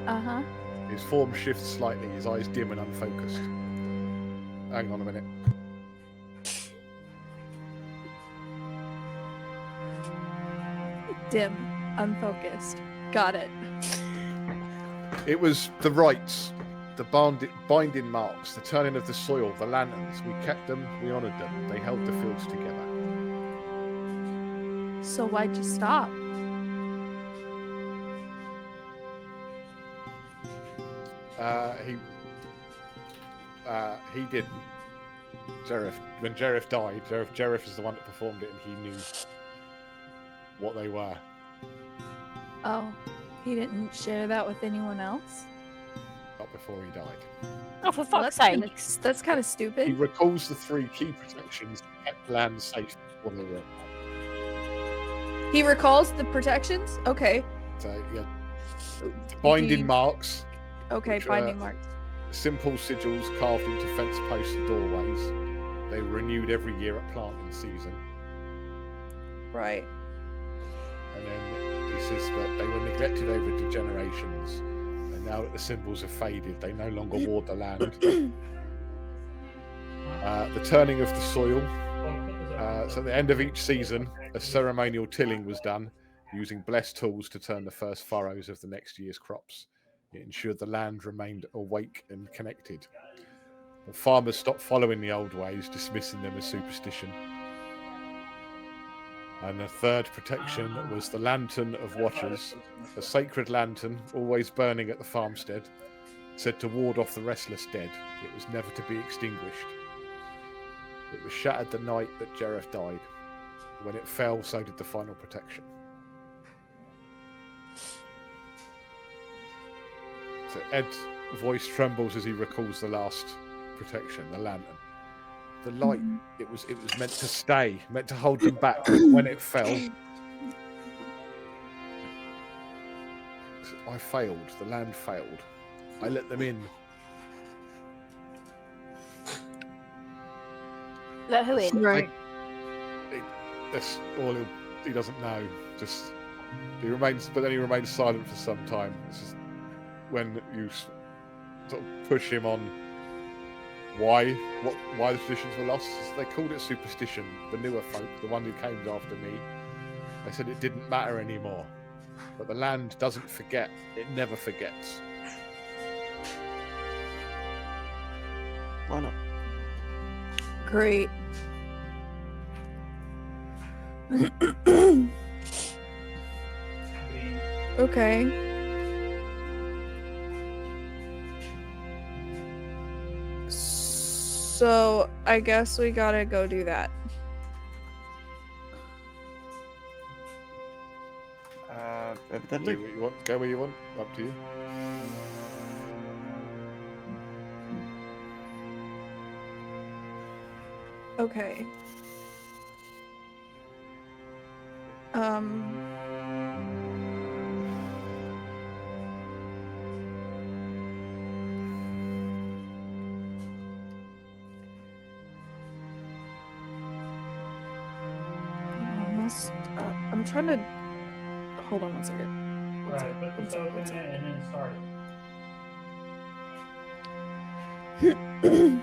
Uh-huh. His form shifts slightly, his eyes dim and unfocused. Hang on a minute. Dim, unfocused. Got it. It was the rites, the binding marks, the turning of the soil, the lanterns. We kept them, we honoured them. They held the fields together. So why'd you stop? He didn't. When Jerif died, Jerif is the one that performed it, and he knew what they were. Oh, he didn't share that with anyone else? Not before he died. Oh, for Well, fuck's sake. That's kind of He stupid. recalls the 3 key protections that kept land safe before they were. He recalls the protections? Okay. So, yeah, the binding He- marks, Okay, Which, binding marks. simple sigils carved into fence posts and doorways. They were renewed every year at planting season. Right. And then he says that they were neglected over the generations, and now that the symbols have faded, they no longer ward the land. The turning of the soil. So at the end of each season, a ceremonial tilling was done using blessed tools to turn the first furrows of the next year's crops. It ensured the land remained awake and connected. But farmers stopped following the old ways, dismissing them as superstition. And the third protection was the Lantern of Watchers, a sacred lantern always burning at the farmstead, said to ward off the restless dead. It was never to be extinguished. It was shattered the night that Jerif died. When it fell, so did the final protection. So Ed's voice trembles as he recalls the last protection, the lantern. The light, it was meant to stay, meant to hold them back. When it fell, I failed. The land failed. I let them in. Let who in? Right. That's all he doesn't know. Just he remains, but then he remains silent for some time. This is when you sort of push him on why the traditions were lost. They called it superstition. The newer folk, the one who came after me, they said it didn't matter anymore. But the land doesn't forget. It never forgets. Why not? Great. Okay. So I guess we gotta go do that. Do Evidently. what you want. Go where you want. Up to you. Okay. I'm trying to hold on one second. Right, put the What's up, soap what's in up? it and then start it.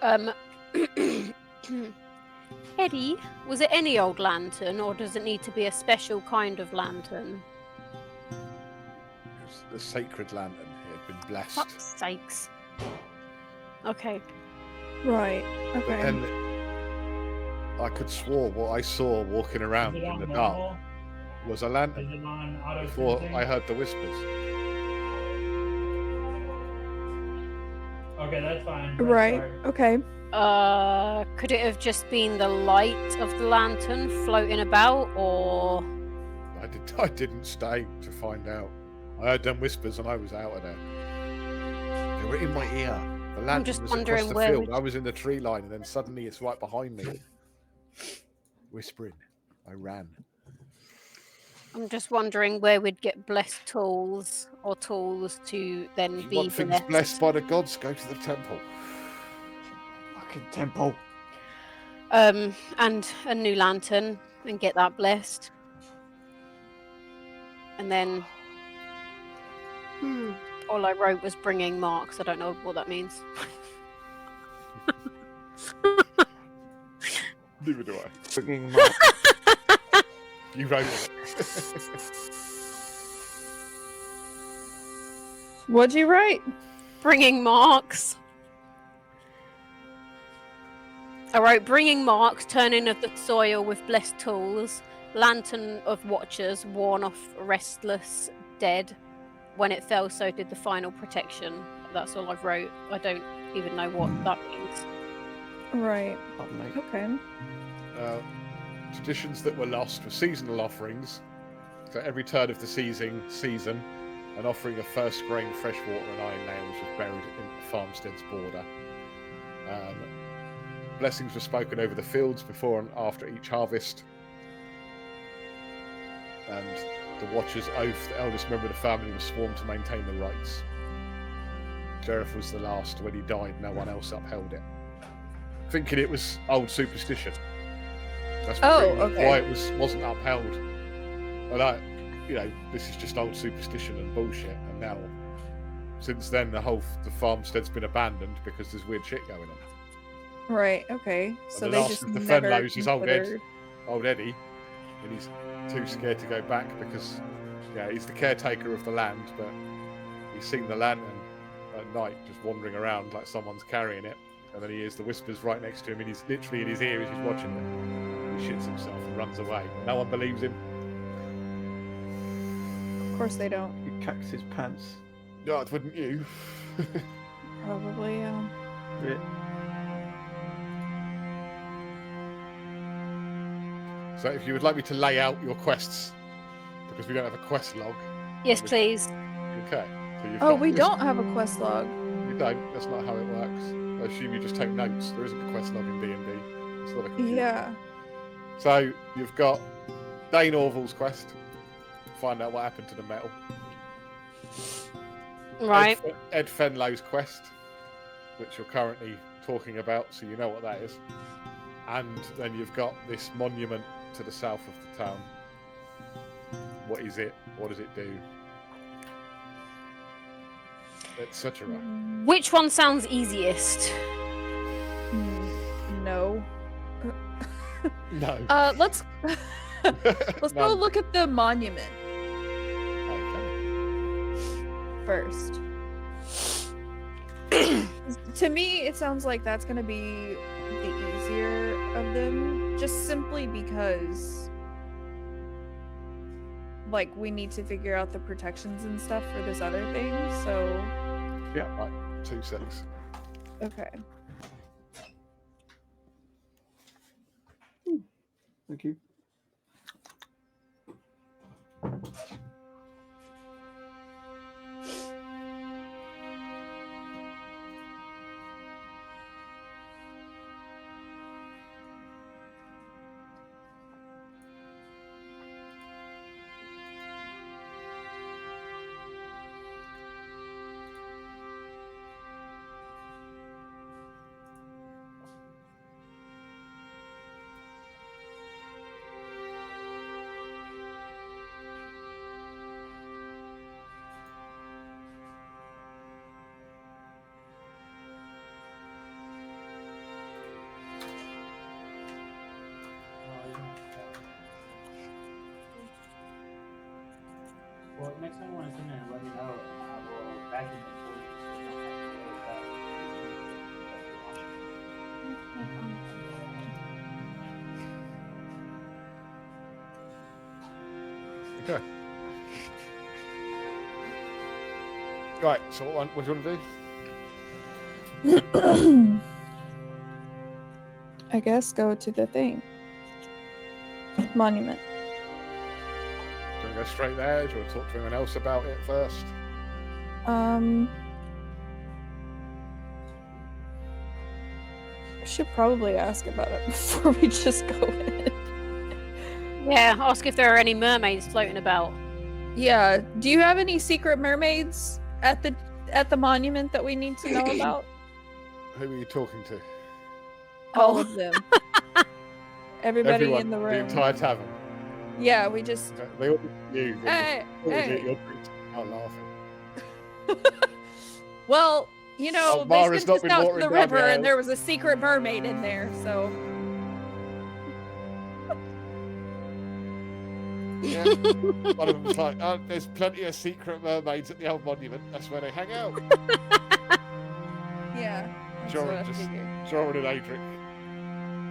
Um, Eddie, was it any old lantern, or does it need to be a special kind of lantern? It's the sacred lantern. It had been blessed. Fuck's sakes. Okay. Right. But Okay. then I could swore what I saw walking around Is it in on the dark normal? was a Is lantern it on auto before sensing? I heard the whispers. Okay, that's fine. Press Right. start. Okay. Could it have just been the light of the lantern floating about, or I didn't stay to find out. I heard them whispers and I was out of there. They were in my ear. The lantern just was wondering across the where field. we- I was in the tree line and then suddenly it's right behind me. Whispering. I ran. I'm just wondering where we'd get blessed tools or tools to then If you be want things blessed by the gods, go to the temple. Fucking temple. and a new lantern and get that blessed, and then all I wrote was bringing marks. I don't know what that means. Neither do I. Fucking mark. You wrote it. What'd you write? Bringing marks. I wrote bringing marks, turning of the soil with blessed tools, lantern of watchers, worn off, restless, dead. When it fell, so did the final protection. That's all I've wrote. I don't even know what that means. Right. Pardon me. Okay. Traditions that were lost were seasonal offerings. So every turn of the season, an offering of first grain, fresh water, and iron nails was buried in the farmstead's border. Blessings were spoken over the fields before and after each harvest. And the Watcher's oath, the eldest member of the family, was sworn to maintain the rights. Sheriff was the last. When he died, no one else upheld it, thinking it was old superstition. That's Oh, pretty much okay. why it wasn't upheld. But this is just old superstition and bullshit. And now, since then, the farmstead's been abandoned because there's weird shit going on. Right. Okay. So the they last just of the never Fenlows is old Ed. considered- Old Eddie, and he's too scared to go back because, he's the caretaker of the land, but he's seen the lantern at night just wandering around like someone's carrying it, and then he hears the whispers right next to him, and he's literally in his ear as he's watching it. He shits himself and runs away. No one believes him. Of course they don't. He cacks his pants. No, wouldn't you? Probably. Bit. So if you would like me to lay out your quests, because we don't have a quest log. Yes, please. Okay. So you've Oh, got we this- don't have a quest log. You don't. That's not how it works. I assume you just take notes. There isn't a quest log in D&D. It's not a computer. Yeah. So you've got Dane Orville's quest. Find out what happened to the metal. Right. Ed Fenlow's quest, which you're currently talking about, so you know what that is. And then you've got this monument to the south of the town. What is it? What does it do? Etc. Which one sounds easiest? No. No. Let's go None. look at the monument Okay. first. To me, it sounds like that's gonna be the easier of them, just simply because, like, we need to figure out the protections and stuff for this other thing. So, Yeah, right. 2 seconds. okay. Thank you. next time when I send it, let me know, and I will vacuum it for you. So you don't have to deal with that. Okay. Right. So what do you want to do? I guess go to the thing. Monument. Do you want to go straight there? Do you want to talk to anyone else about it first? I should probably ask about it before we just go in. Yeah, ask if there are any mermaids floating about. Yeah. Do you have any secret mermaids at the monument that we need to know about? Who are you talking to? All of them. Everybody Everyone, in the the room. entire tavern. Yeah, we just. Okay, they all knew. Hey, hey. You're out laughing. Well, you know, Oh, they Mara's sent not us been out to watering the down river, the and there was a secret mermaid in there. So. Yeah. One of them was like, oh, there's plenty of secret mermaids at the old monument. That's where they hang out. Yeah. That's Joran what I just- figured. Joran and Adric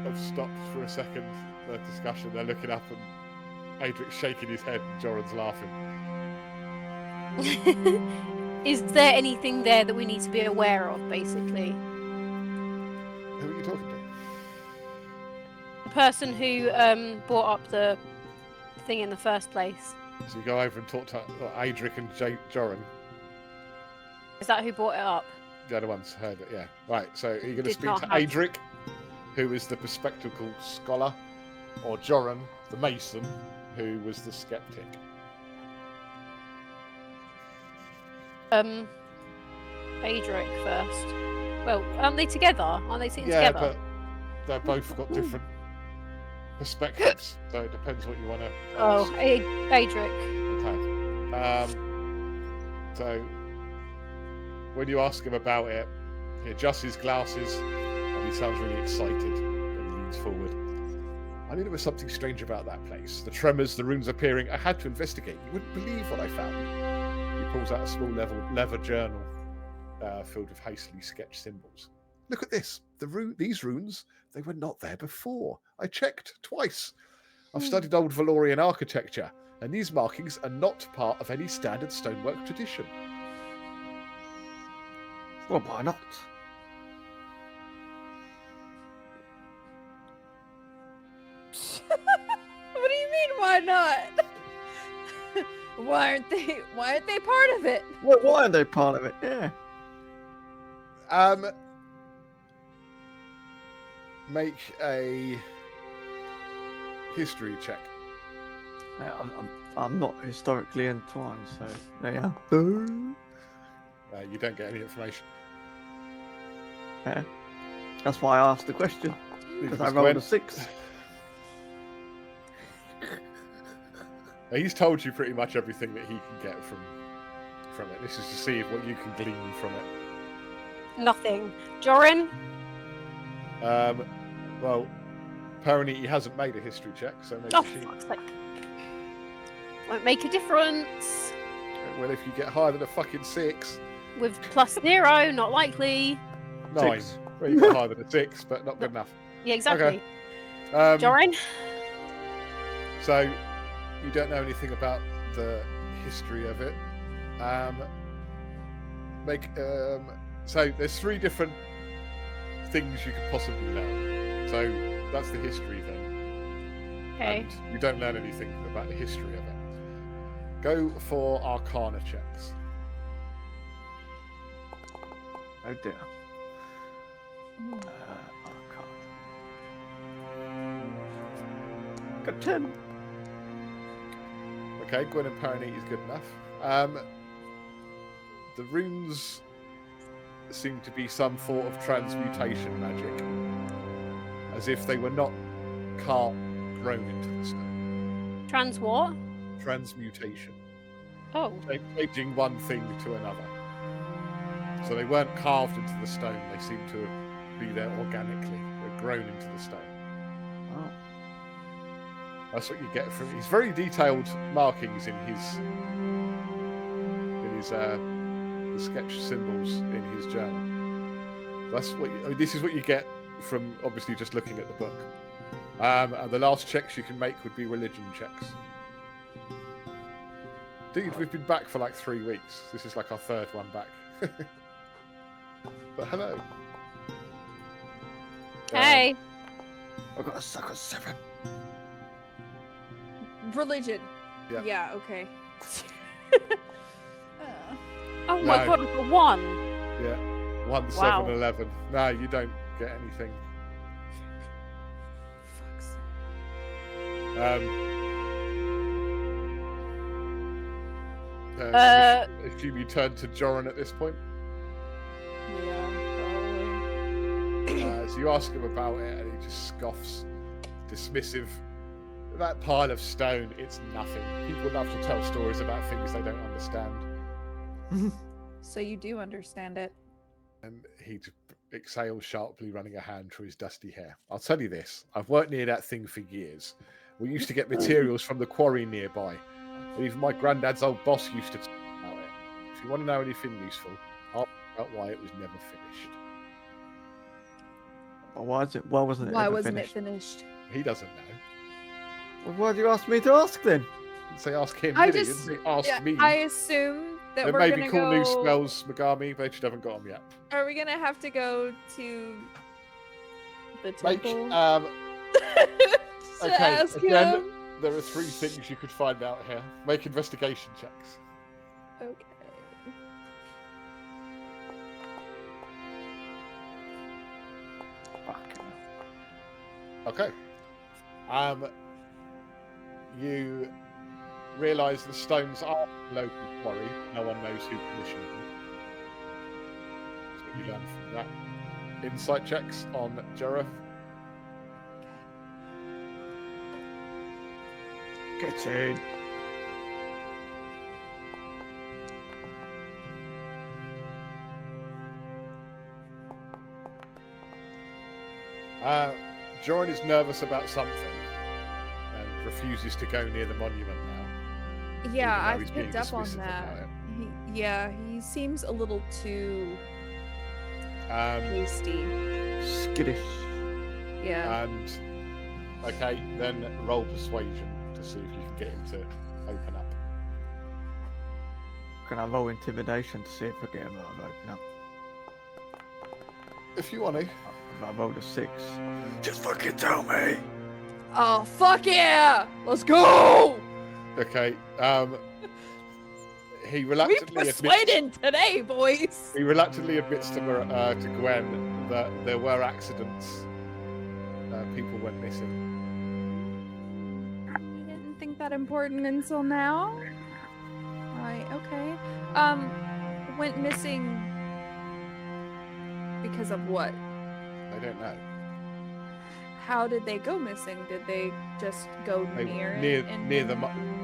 have stopped for a second. Their discussion. They're looking up, and Adric's shaking his head, and Joran's laughing. Is there anything there that we need to be aware of, basically? Who are you talking to? The person who brought up the thing in the first place. So you go over and talk to Adric and Joran. Is that who brought it up? The other ones heard it, yeah. Right, so are you going to Did speak not to have- Adric, who is the bespectacled scholar, or Joran, the mason, who was the skeptic? Adric first. Well, aren't they together? Aren't they sitting Yeah, together? but they've both got different perspectives, so it depends what you want to Oh, ask. Adric. Okay. So when you ask him about it, he adjusts his glasses and he sounds really excited and he leans forward. I knew there was something strange about that place. The tremors, the runes appearing. I had to investigate. You wouldn't believe what I found. He pulls out a small leather journal filled with hastily sketched symbols. Look at this. These runes, they were not there before. I checked twice. I've studied old Valorian architecture, and these markings are not part of any standard stonework tradition. Well, why not? What do you mean? Why not? Why aren't they part of it? Well, why aren't they part of it? Yeah. Make a history check. Yeah, I'm not historically entwined, so yeah. You don't get any information. Yeah. That's why I asked the question, because I Because rolled Gwen- a 6. He's told you pretty much everything that he can get from it. This is to see what you can glean from it. Nothing. Joran? Well, apparently he hasn't made a history check, so maybe Oh, she. fuck's sake. Won't make a difference. Well, if you get higher than a fucking 6, With +0, not likely. 9. 6. Well, you got higher than a 6, but not good enough. Yeah, exactly. Um, Joran? So, you don't know anything about the history of it. So there's 3 different things you could possibly learn. So that's the history then. Okay. And you don't learn anything about the history of it. Go for Arcana checks. Oh dear. Got 10. Okay, Gwen and Paranite is good enough. The runes seem to be some form of transmutation magic, as if they were not carved, grown into the stone. Trans what? Transmutation, Oh. changing one thing to another. So they weren't carved into the stone; they seem to be there organically. They're grown into the stone. Oh. That's what you get from. He's very detailed markings in his his the sketch symbols in his journal. That's what. This is what you get from obviously just looking at the book. And the last checks you can make would be religion checks. Dude, we've been back for like 3 weeks. This is like our 3rd one back. But hello. Hey. I got a sucker 7. Religion. Yeah. Yeah. Okay. Oh my No. god, I got 1. Yeah. 1, 7, Wow. 11. No, you don't get anything. Fuck's sake. Assume you turn to Joran at this point. Yeah, So you ask him about it, and he just scoffs, dismissive. That pile of stone, it's nothing. People love to tell stories about things they don't understand. So you do understand it. And he just exhales sharply, running a hand through his dusty hair. I'll tell you this, I've worked near that thing for years. We used to get materials from the quarry nearby. And even my granddad's old boss used to talk about it. If you want to know anything useful, I'll find out why it was never finished. Why wasn't it Why ever wasn't finished? it finished? He doesn't know. Well, why do you ask me to ask then? Didn't say ask him, I did he? just- Didn't say ask Yeah, me. I assume that There we're may gonna be cool new go. spells, Megami, they just haven't got them yet. Are we gonna have to go to the Make, temple um, to okay, ask again, him? there are 3 things you could find out here. Make investigation checks. Okay. Fucking hell. Okay. You realise the stones are a local quarry. No one knows who commissioned them. That's what you learn from that. Insight checks on Jera. Get in. Joran is nervous about something and refuses to go near the monument now. Yeah, even though he's I've being picked up on dismissive that. about it. Yeah, he seems a little too hasty. Skittish. Yeah. And okay, then roll persuasion to see if you can get him to open up. Can I roll intimidation to see if I get him to open up? If you want to. I rolled a 6. Just fucking tell me. Oh fuck yeah! Let's go! Okay. He We reluctantly admits. persuading today, boys. He reluctantly admits to Gwen that there were accidents. People went missing. We didn't think that important until now. Right, okay. Went missing because of what? I don't know. How did they go missing? Did they just go They near it? near and- near the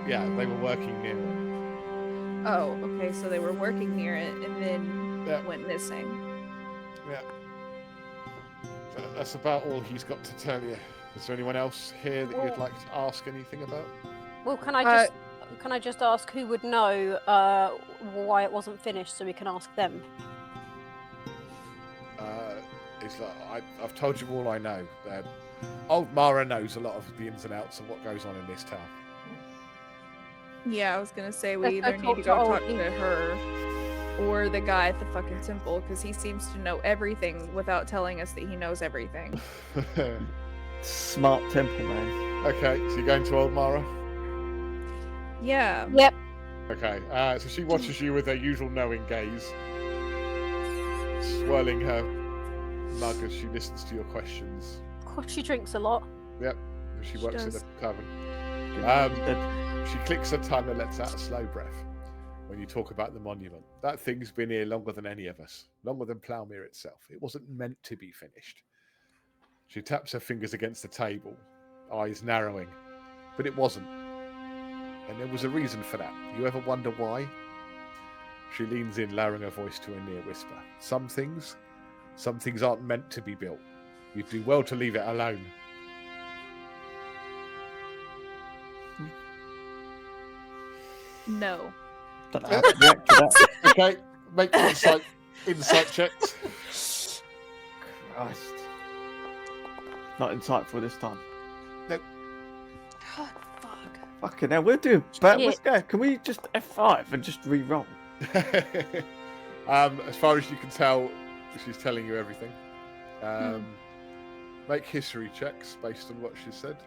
yeah, they were working near it. Oh, okay. So they were working near it and then Yeah. went missing. Yeah. But that's about all he's got to tell you. Is there anyone else here that you'd like to ask anything about? Well, can I just ask who would know why it wasn't finished, so we can ask them? It's like I've told you all I know. Old Mara knows a lot of the ins and outs of what goes on in this town. Yeah, I was gonna say we I either need talked to to go all talk of you. to her or the guy at the fucking temple because he seems to know everything without telling us that he knows everything. Smart temple man. Okay, so you're going to Old Mara? Yeah. Yep. Okay, so she watches you with her usual knowing gaze, swirling her mug as she listens to your questions. God, she drinks a lot. Yep, she She works in does. the tavern. Dead. She clicks her tongue and lets out a slow breath when you talk about the monument. That thing's been here longer than any of us, longer than Plougmere itself. It wasn't meant to be finished. She taps her fingers against the table, eyes narrowing, but it wasn't. And there was a reason for that. You ever wonder why? She leans in, lowering her voice to a near whisper. Some things aren't meant to be built. You'd do well to leave it alone. No. Don't know how to react to that. Okay, make insight checks. Christ. Not insightful this time. Oh, fuck. Fucking hell, we're doing bad. Let's Shit. go. Can we just F5 and just re-roll? As far as you can tell, she's telling you everything. Make history checks based on what she said.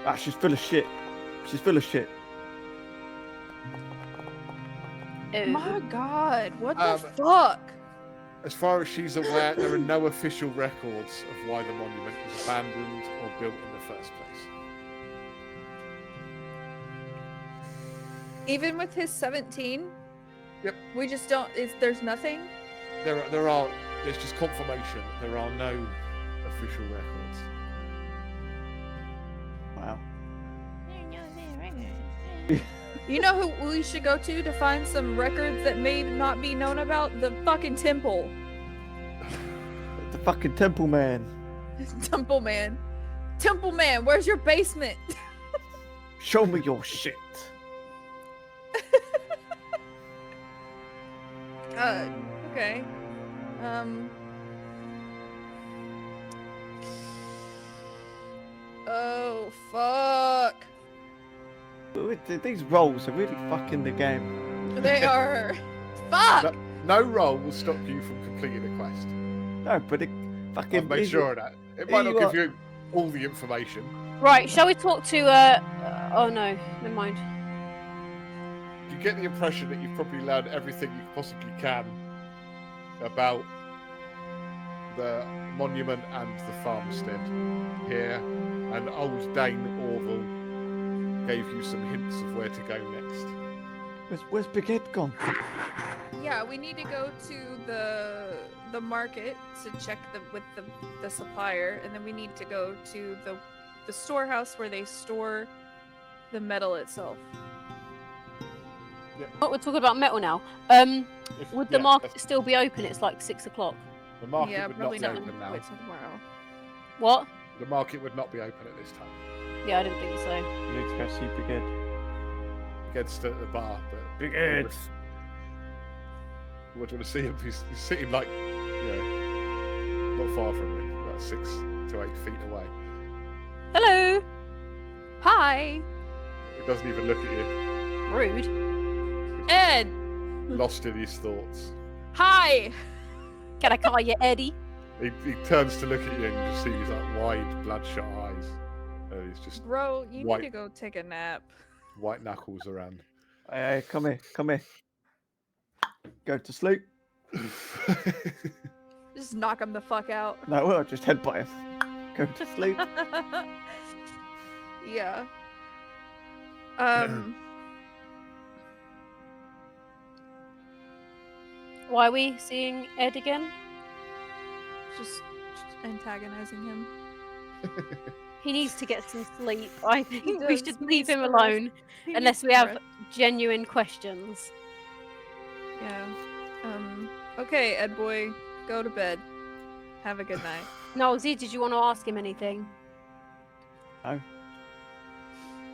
Ah, she's full of shit. She's full of shit. Ew. My god, what the Um, fuck? As far as she's aware, there are no official records of why the monument was abandoned or built in the first place. Even with his 17? Yep. We just don't, there's nothing? There's just confirmation. There are no official records. Wow. You know who we should go to find some records that may not be known about? The fucking temple. The fucking temple man. Temple man. Temple man, where's your basement? Show me your shit. Okay. Oh, fuck. These rolls are really fucking the game. They are. Fuck! No roll will stop you from completing a quest. No, but it fucking. I've made these sure are- of that. It might you not give are- you all the information. Right, shall we talk to oh no, never mind. You get the impression that you've probably learned everything you possibly can about the monument and the farmstead here, and old Dane Orville gave you some hints of where to go next. Where's Big Ed gone? Yeah, we need to go to the market to check with the supplier, and then we need to go to the storehouse where they store the metal itself. Oh, we're talking about metal now. Would the Yeah, market that's- still be open? It's like 6 o'clock. The market Yeah, would not probably be not. open now. Wait till tomorrow. What? The market would not be open at this time. Yeah, I didn't think so. You need to go see Big Ed. Against at the bar, but Big Ed. what do you want to see him? He's sitting like, not far from me, about 6 to 8 feet away. Hello. Hi, He doesn't even look at you, Rude. Ed. lost in his thoughts. Hi. Can I call you Eddie? He turns to look at you and you just see his like wide, bloodshot eyes. And he's just Bro, you White. need to go take a nap. white knuckles around. Hey, come here, come here. Go to sleep. Just knock him the fuck out. No, well, just headbutt him. Go to sleep. Yeah. Why are we seeing Ed again? Just antagonizing him. He needs to get some sleep. I think we does. should He leave needs him to rest. alone He unless needs we to have rest. genuine questions. Yeah. Okay, Ed boy, go to bed. Have a good night. Nosy, did you want to ask him anything? No.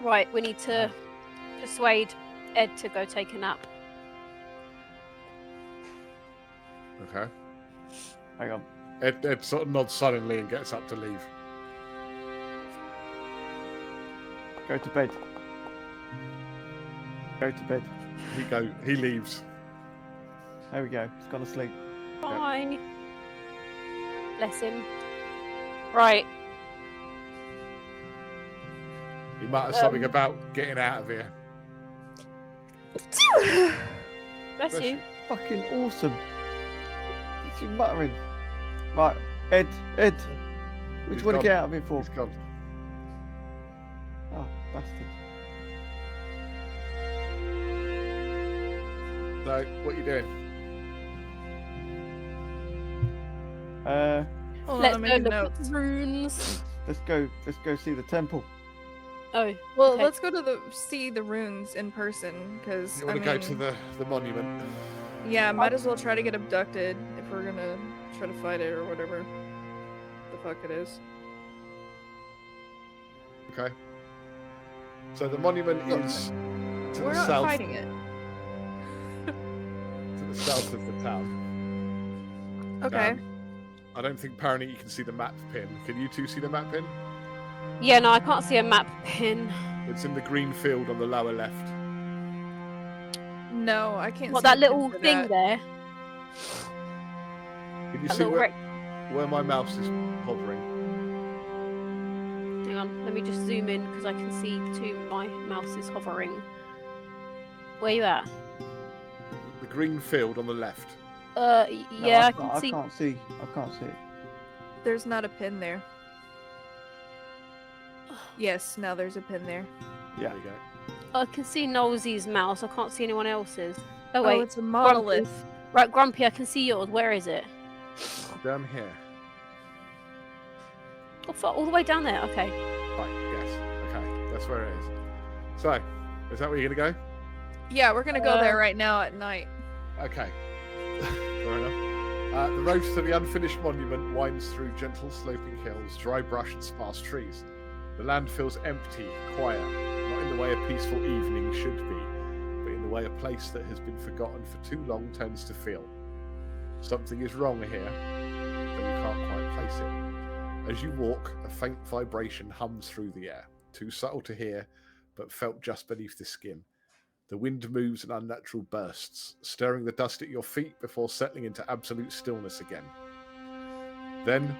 Right, we need to persuade Ed to go take a nap. Okay. Hang on. Ed sort of nods suddenly and gets up to leave. Go to bed. Go to bed. He leaves. There we go. He's gone to sleep. Fine. Bless him. Right. He mutters something about getting out of here. Bless Bless you. you. Fucking awesome. What's he muttering? Right, Ed. What do He's you want gone. to get out of here for? He's gone. Oh, bastard. So, what are you doing? Hold Let's on, go make a look note. at the runes. Let's go see the temple. Oh, Well, okay. let's go to see the runes in person, because You want to go to the monument? Yeah, might as well try to get abducted if we're gonna try to fight it or whatever the fuck it is. Okay. So the monument is to We're the not south. fighting it. To the south of the town. Okay. I don't think apparently you can see the map pin. Can you two see the map pin? Yeah, no, I can't see a map pin. It's in the green field on the lower left. No, I can't. What, see that the pin little for thing that. there? Can you That see little where my mouse is hovering? Hang on, let me just zoom in because I can see my mouse is hovering. Where you at? The green field on the left. No, Yeah, I can't- can see. I can't see it. There's not a pin there. Yes, now there's a pin there. Yeah. There you go. I can see Nosey's mouse. I can't see anyone else's. Oh Oh, wait, it's a monolith. right, Grumpy. I can see yours. Where is it? Down here. Oh, fuck, all the way down there. Okay. Right, yes. Okay, that's where it is. So, is that where you're going to Yeah, we're gonna go there right now at night. go? Okay. Fair enough. The road to the unfinished monument winds through gentle sloping hills, dry brush and sparse trees. The land feels empty, quiet, not in the way a peaceful evening should be, but in the way a place that has been forgotten for too long tends to feel. Something is wrong here, but you can't quite place it. As you walk, a faint vibration hums through the air, too subtle to hear, but felt just beneath the skin. The wind moves in unnatural bursts, stirring the dust at your feet before settling into absolute stillness again. Then,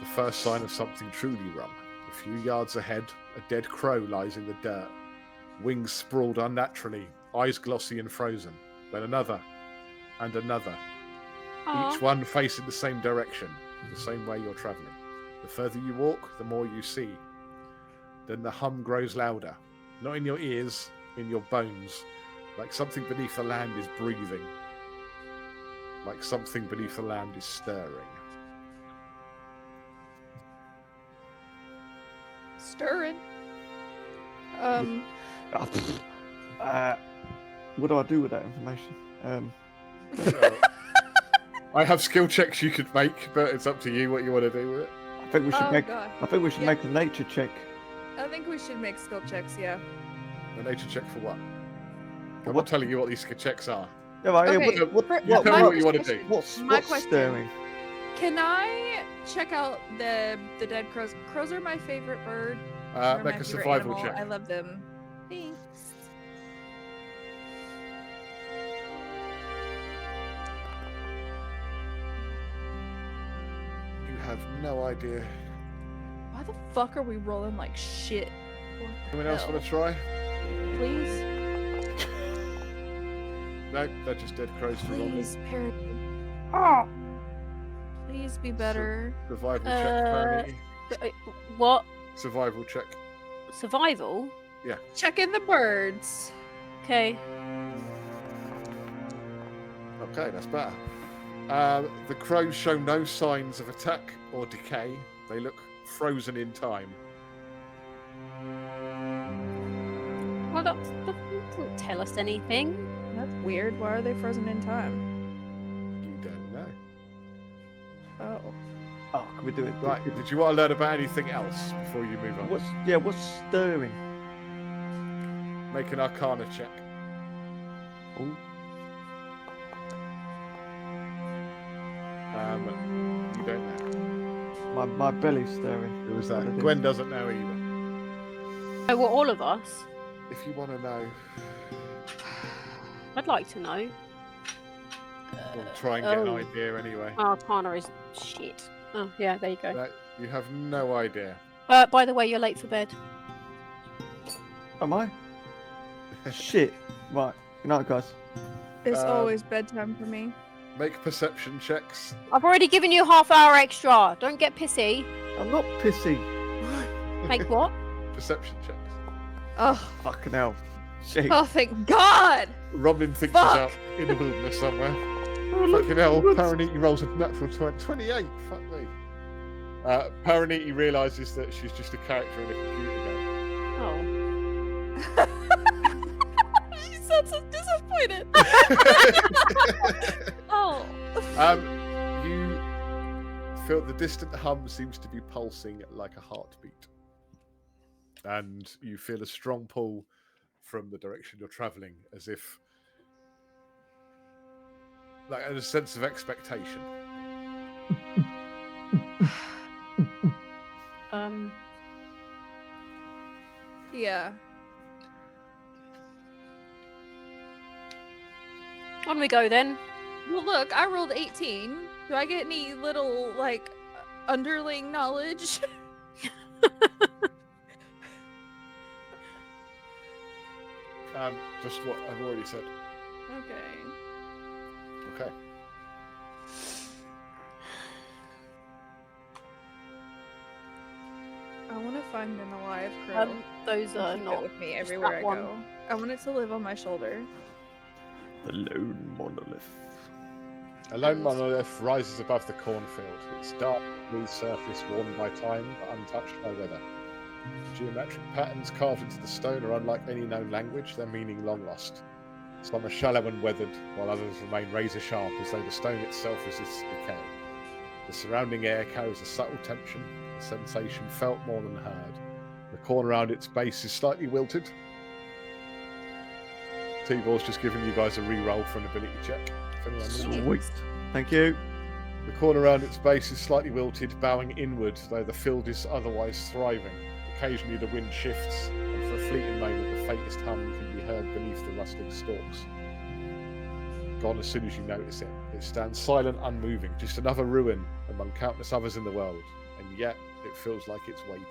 the first sign of something truly wrong. A few yards ahead, a dead crow lies in the dirt, wings sprawled unnaturally, eyes glossy and frozen. Then another, and another, Aw. each one facing the same direction, the same way you're travelling. The further you walk, the more you see. Then the hum grows louder, not in your ears, in your bones, like something beneath the land is breathing, like something beneath the land is stirring. Stirring. What do I do with that information? I have skill checks you could make, but it's up to you what you want to do with it. I think we should Oh make. god. I think we should Yeah. make a nature check. I think we should make skill checks. Yeah. A nature check for what? I'm What? not telling you what these checks are. Yeah, right, Okay, yeah, what, for- You what, tell me my what you want to question- do. what's My question. stirring? Can I check out the dead crows? Crows are my favorite bird. They're my Make a favorite survival animal. check. I love them. Thanks. You have no idea. Why the fuck are we rolling like shit? What the Anyone else hell? want to try? Please. No, they're just dead crows to roll in. Please, Parrot. Please be better. Survival check, apparently. What? Survival check. Survival? Check in the birds. Okay. Okay, that's better. The crows show no signs of attack or decay. They look frozen in time. Well, that doesn't tell us anything. That's weird. Why are they frozen in time? You don't know. Oh. Oh, can we do it? Right, did you want to learn about anything else before you move on? What's stirring? Make an Arcana check. Oh, You don't know. my belly's stirring. Who was What do I that? do? Gwen doesn't know either. Oh, well, all of us. If you want to know, I'd like to know. we'll try and get an Oh. idea anyway. Arcana is shit. Oh, yeah, there you go. No, you have no idea. By the way, you're late for bed. Am I? Shit. Right. Good night, guys. It's Um, always bedtime for me. Make perception checks. I've already given you half hour extra. Don't get pissy. I'm not pissy. Make what? Perception checks. Oh, Fucking hell. Shit. oh, thank God! Robin thinks Fuck. he's out in the wilderness somewhere. Fucking hell, Paraniti rolls a natural 28. Fuck me. Paraniti realises that she's just a character in a computer game. Oh. She sounds so disappointed. Oh. You feel the distant hum seems to be pulsing like a heartbeat. and you feel a strong pull from the direction you're travelling, as if like a sense of expectation. Yeah. On we go then. Well, look, I rolled 18. Do I get any little like underling knowledge? Just what I've already said. Okay. Okay. I want to find an alive crow. Those are Keep it not. with me just everywhere I that one. go. I want it to live on my shoulder. The lone monolith. A lone monolith rises above the cornfield, its dark blue surface worn by time but untouched by weather. Geometric patterns carved into the stone are unlike any known language, their meaning long lost. Some are shallow and weathered, while others remain razor sharp as though the stone itself resists decay. The surrounding air carries a subtle tension, a sensation felt more than heard. The corn around its base is slightly wilted. T-Ball's just giving you guys a re-roll for an ability check. If anyone needs it. Sweet. Thank you. The corn around its base is slightly wilted, bowing inward, though the field is otherwise thriving. Occasionally the wind shifts, and for a fleeting moment the faintest hum can be heard beneath the rustling stalks. Gone as soon as you notice it. It stands silent, unmoving, just another ruin among countless others in the world, and yet it feels like it's waiting.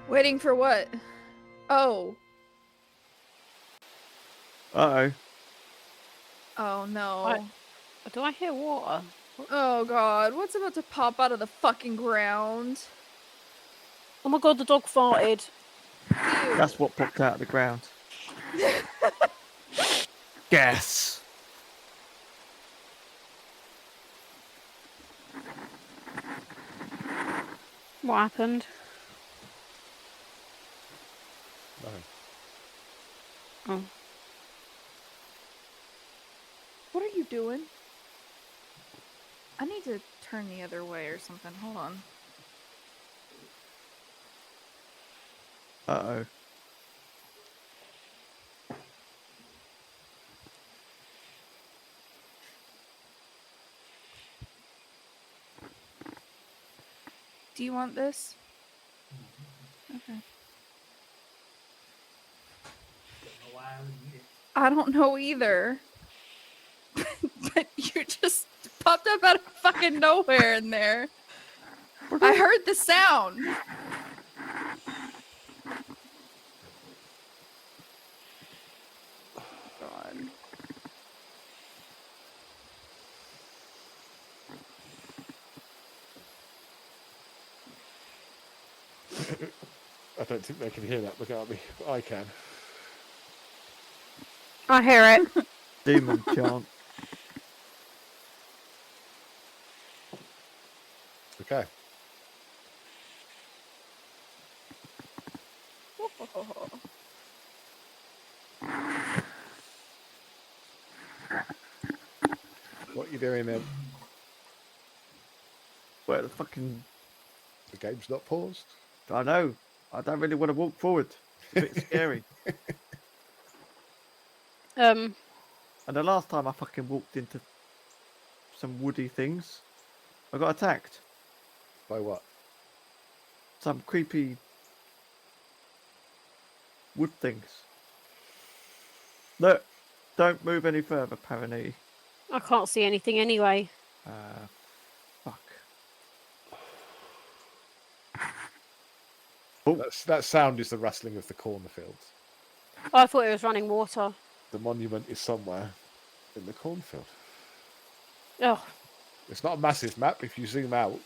Waiting for what? Oh. Uh-oh. Oh no. What? Do I hear water? Oh god, what's about to pop out of the fucking ground? Oh my god, the dog farted. Ew. That's what popped out of the ground. Gas. What happened? Nothing. Oh. What are you doing? I need to turn the other way or something. Hold on. Uh-oh. Do you want this? Okay. Don't know why I would need it. I don't know either. But you just popped up out of fucking nowhere in there. I heard the sound. God. I don't think they can hear that without me, but I can. I hear it. Demon chant. Okay. What are you doing then? Where the fucking... The game's not paused? I know. I don't really want to walk forward. It's a bit scary. And the last time I fucking walked into some woody things, I got attacked. By what? Some creepy wood things. Look, don't move any further, Paranee. I can't see anything anyway. Fuck. That sound is the rustling of the cornfields. Oh, I thought it was running water. The monument is somewhere in the cornfield. Oh, It's not a massive map. If you zoom out,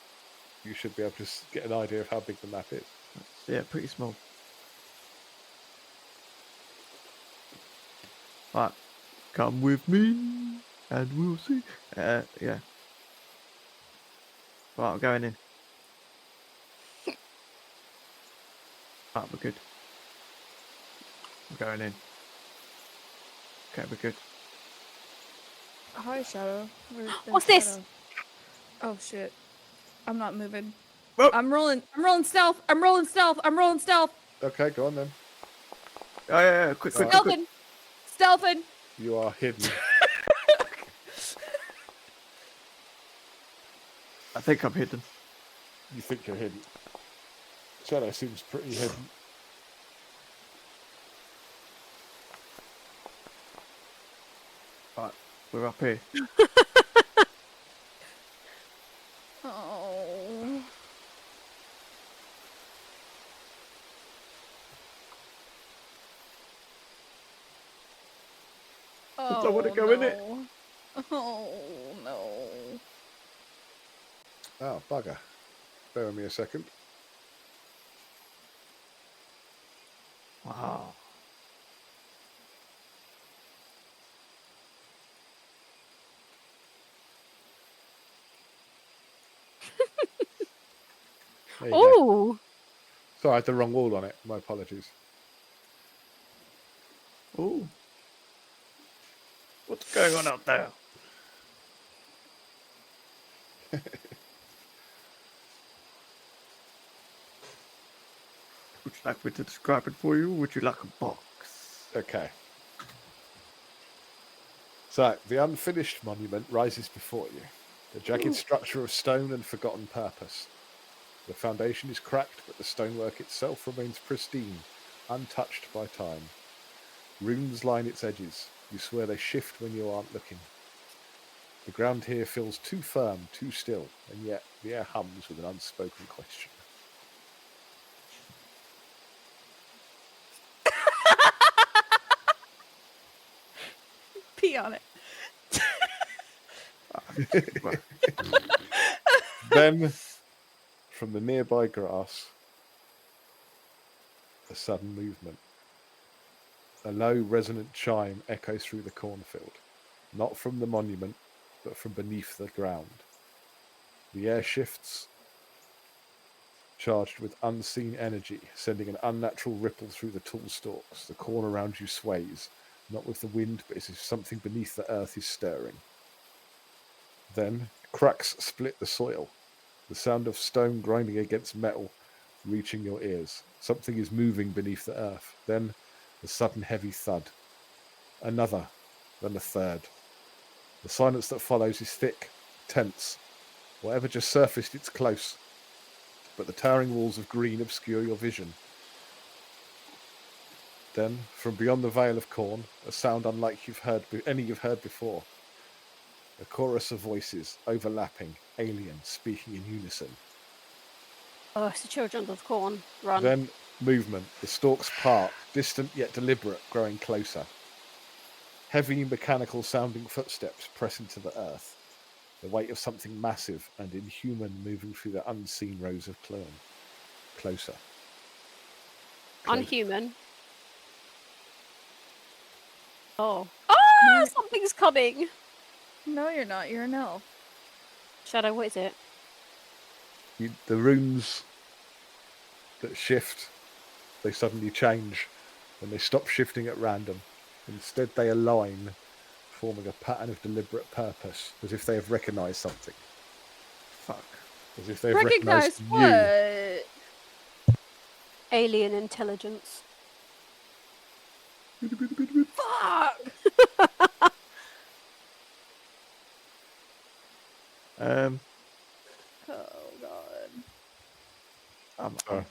you should be able to get an idea of how big the map is. Yeah, pretty small. Right, come with me, and we'll see. Yeah. Right, I'm going in. Right, we're good. I'm going in. Okay, we're good. Hi, Shadow. There's What's this? Shadow. Oh shit! I'm not moving. Oh. I'm rolling. I'm rolling stealth. I'm rolling stealth. I'm rolling stealth. Okay, go on then. Oh, yeah, quick. Stealthing. Stealthing. You are hidden. I think I'm hidden. You think you're hidden. Shadow seems pretty hidden. Right, we're up here. Oh. I wanna go in it. no. Oh no. Oh, bugger. Bear with me a second. Wow. There you go. Oh, Sorry, I had the wrong wall on it. My apologies. Ooh. What's going on out there? Would you like me to describe it for you, or would you like a box? Okay. So, the unfinished monument rises before you. A jagged structure of stone and forgotten purpose. The foundation is cracked, but the stonework itself remains pristine, untouched by time. Runes line its edges. You swear they shift when you aren't looking. The ground here feels too firm, too still, and yet the air hums with an unspoken question. Pee on it. Then, from the nearby grass, a sudden movement. A low, resonant chime echoes through the cornfield, not from the monument, but from beneath the ground. The air shifts, charged with unseen energy, sending an unnatural ripple through the tall stalks. The corn around you sways, not with the wind, but as if something beneath the earth is stirring. Then, cracks split the soil, the sound of stone grinding against metal reaching your ears. Something is moving beneath the earth. Then, a sudden heavy thud. Another, then a third. The silence that follows is thick, tense. Whatever just surfaced, it's close. But the towering walls of green obscure your vision. Then, from beyond the veil of corn, a sound unlike any you've heard before. A chorus of voices, overlapping, alien, speaking in unison. oh, it's the children of corn. Run. Then, movement. The stalks part, distant yet deliberate, growing closer. Heavy, mechanical sounding footsteps press into the earth. The weight of something massive and inhuman moving through the unseen rows of clone. Closer. Unhuman. Oh. Ah, something's coming. No, you're not. You're an elf. Shadow, what is it? The runes that shift, they suddenly change, and they stop shifting at random. Instead, they align, forming a pattern of deliberate purpose, as if they have recognised something. Fuck. As if they've Recognize recognised what? Alien intelligence. Fuck! Um, Oh god.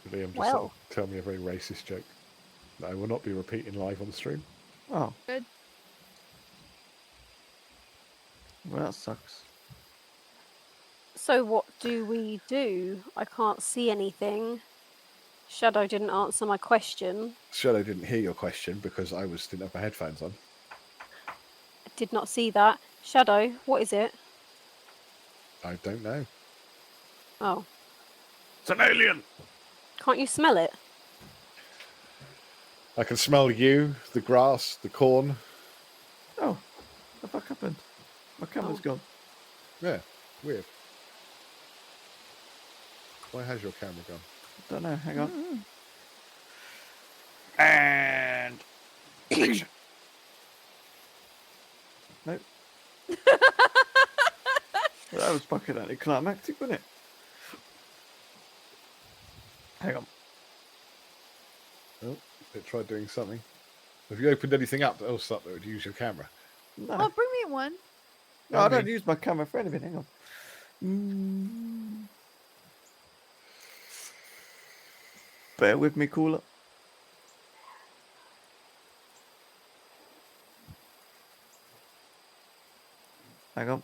you. Liam just Well. tell me a very racist joke that I will not be repeating live on stream. oh. Good. Well, that sucks. So what do we do? I can't see anything. Shadow didn't answer my question. Shadow didn't hear your question because didn't have my headphones on. I did not see that. Shadow, what is it? I don't know. Oh, It's an alien! can't you smell it? I can smell you, the grass, the corn. Oh, what the fuck happened? My camera's gone. Yeah, weird. Why has your camera gone? Don't know, hang on. And... Nope. That was fucking anticlimactic, wasn't it? Hang on. Oh, it tried doing something. Have you opened anything up else up that would use your camera? No, Oh, bring me one. no I don't me. use my camera for anything. Hang on. Bear with me, caller. Hang on.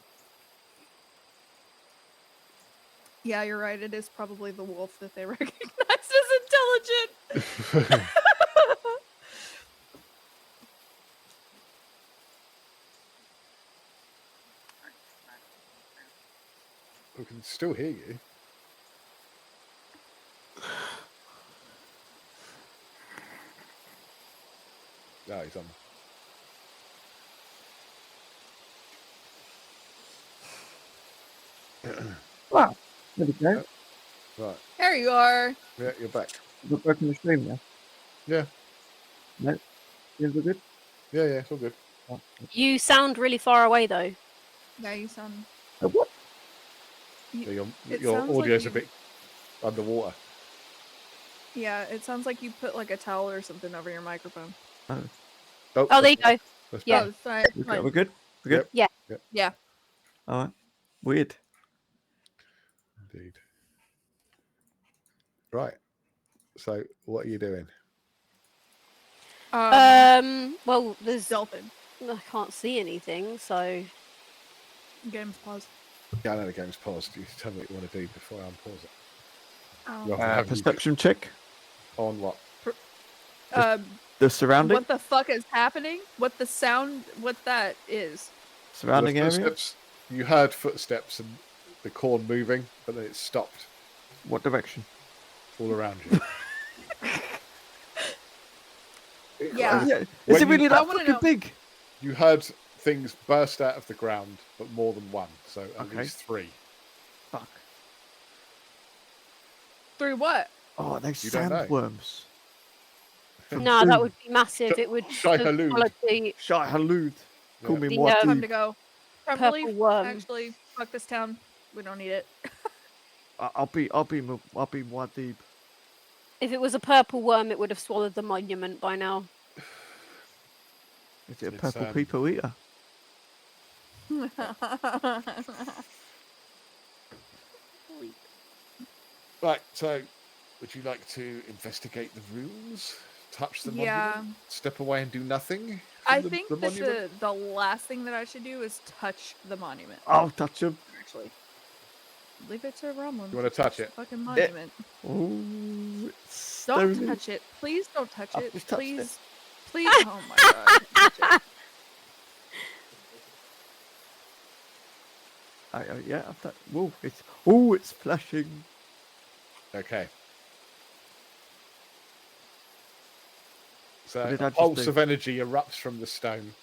Yeah, you're right. It is probably the wolf that they recognize as intelligent. We can still hear you. No, he's on. Wow. There we go. Right. There you are. Yeah, you're back. We're working the stream now. Yeah. No. Is it good? Yeah, it's all good. Oh, You sound really far away though. Yeah, you sound. what? So your It your sounds like audio's you- a bit underwater. Yeah, it sounds like you put like a towel or something over your microphone. Oh, there you go. That's Yeah. better. Oh, sorry. We're good? We're good? Yep. Yeah. All right. Weird. Indeed. Right. So, what are you doing? Well, there's Delphin. I can't see anything, so Game's paused. Yeah, I know the game's paused. You tell me what you want to do before I unpause it. Oh. Well, have you- Perception check. On what? The surrounding. What the fuck is happening? What the sound? What that is? Surrounding The area. footsteps. You heard footsteps and the corn moving, but then it stopped What direction? all around you. Yeah. Is it When really you- I that wanna fucking know- big? You heard things burst out of the ground, but more than one. So at Okay. least three. Fuck. Through what? Oh, those You don't know. sandworms. From no, that Doom. would be massive. It would Shai have Halud. followed the Shai Halud. Call Yeah. me The, Muad'Dib. Time to go. Time to leave. purple worm. Actually, fuck this town. We don't need it. I'll be Muad'Dib. If it was a purple worm, it would have swallowed the monument by now. Is it a It's, purple people eater? Right. So, would you like to investigate the rooms? Touch the Yeah. monument? Step away and do nothing? I from think the that monument? the last thing that I should do is touch the monument. I'll touch him. Actually, leave it to Romlin. You wanna touch the it? Fucking monument. Oh, it's Don't stony. touch it. Please don't touch I've it. just touched it. Please. Please. Oh my god. Touch it. Yeah, I've touched. Whoa, it's flashing. Okay. What So did I a just pulse do? of energy erupts from the stone,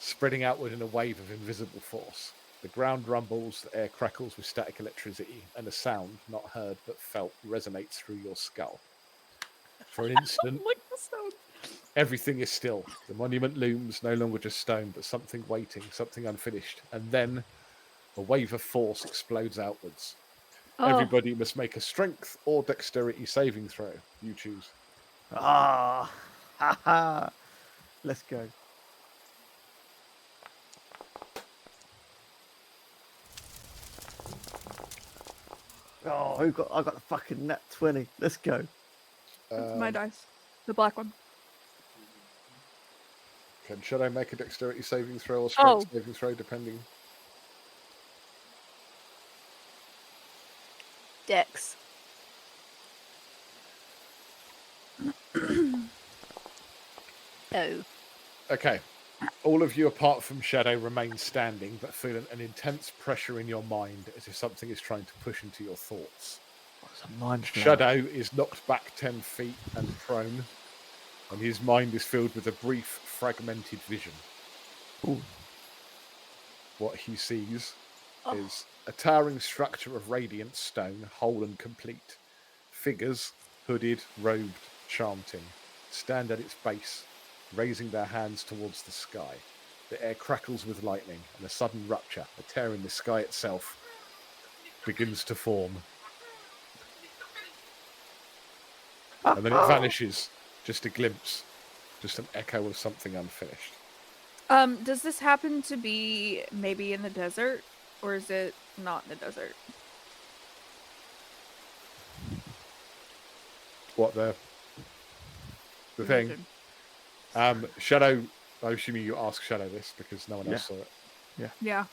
spreading outward in a wave of invisible force. The ground rumbles, the air crackles with static electricity, and a sound, not heard but felt, resonates through your skull. For an instant, Like the stone. everything is still. The monument looms, no longer just stone, but something waiting, something unfinished. And then a wave of force explodes outwards. Oh, Everybody must make a strength or dexterity saving throw. You choose. Ah, haha. Let's go. Oh, I got the fucking nat 20. Let's go. That's my Um, dice. The black one. Should I make a dexterity saving throw or strength Oh. saving throw, depending? Dex. Oh. Okay. All of you, apart from Shadow, remain standing, but feel an intense pressure in your mind as if something is trying to push into your thoughts. What's a mind blow? Shadow is knocked back 10 feet and prone, and his mind is filled with a brief, fragmented vision. Ooh. What he sees Oh. is a towering structure of radiant stone, whole and complete. Figures, hooded, robed, chanting, stand at its base, raising their hands towards the sky. The air crackles with lightning, and a sudden rupture, a tear in the sky itself, begins to form. And then it vanishes. Just a glimpse. Just an echo of something unfinished. Does this happen to be maybe in the desert, or is it not in the desert? What the thing? Imagine. Shadow, I'm assuming you ask Shadow this because no one else saw it. Yeah.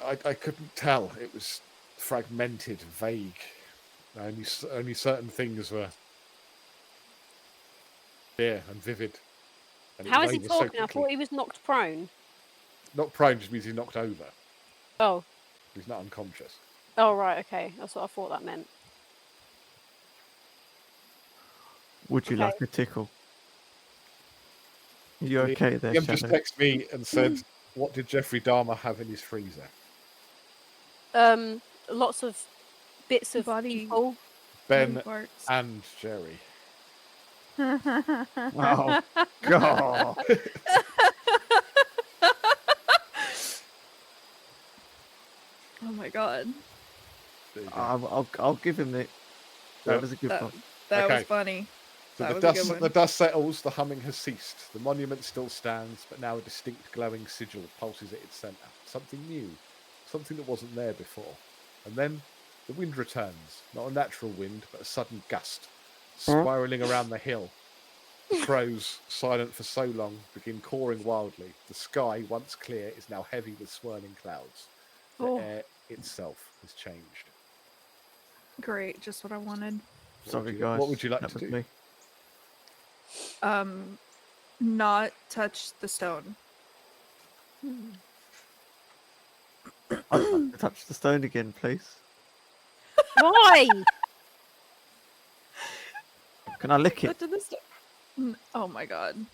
I couldn't tell. It was fragmented, vague. Only certain things were clear and vivid. And it How was is he over so talking? I quickly. thought he was knocked prone. Not prone just means he's knocked over. Oh. He's not unconscious. Oh, right, okay. That's what I thought that meant. Would you Okay. like a tickle? Are you The- okay there, Jim just Shadow? texted me and said, "What did Jeffrey Dahmer have in his freezer?" Lots of bits of Body- people. Ben Body parts. and Jerry. Oh, God. Oh my god. There you go. I'll give him it. That Yeah. was a good That, one. that was Okay. funny. So That the was a good dust, one. the dust settles, the humming has ceased. The monument still stands, but now a distinct glowing sigil pulses at its centre. Something new, something that wasn't there before. And then the wind returns. Not a natural wind, but a sudden gust, spiralling around the hill. The crows, silent for so long, begin cawing wildly. The sky, once clear, is now heavy with swirling clouds. The Oh. air itself has changed. Great, just what I wanted. Sorry, you- guys. what would you like that to was do? Me. Not touch the stone. I'd like to touch the stone again, please. Why? Can I lick it? Touch the stone. Oh my god.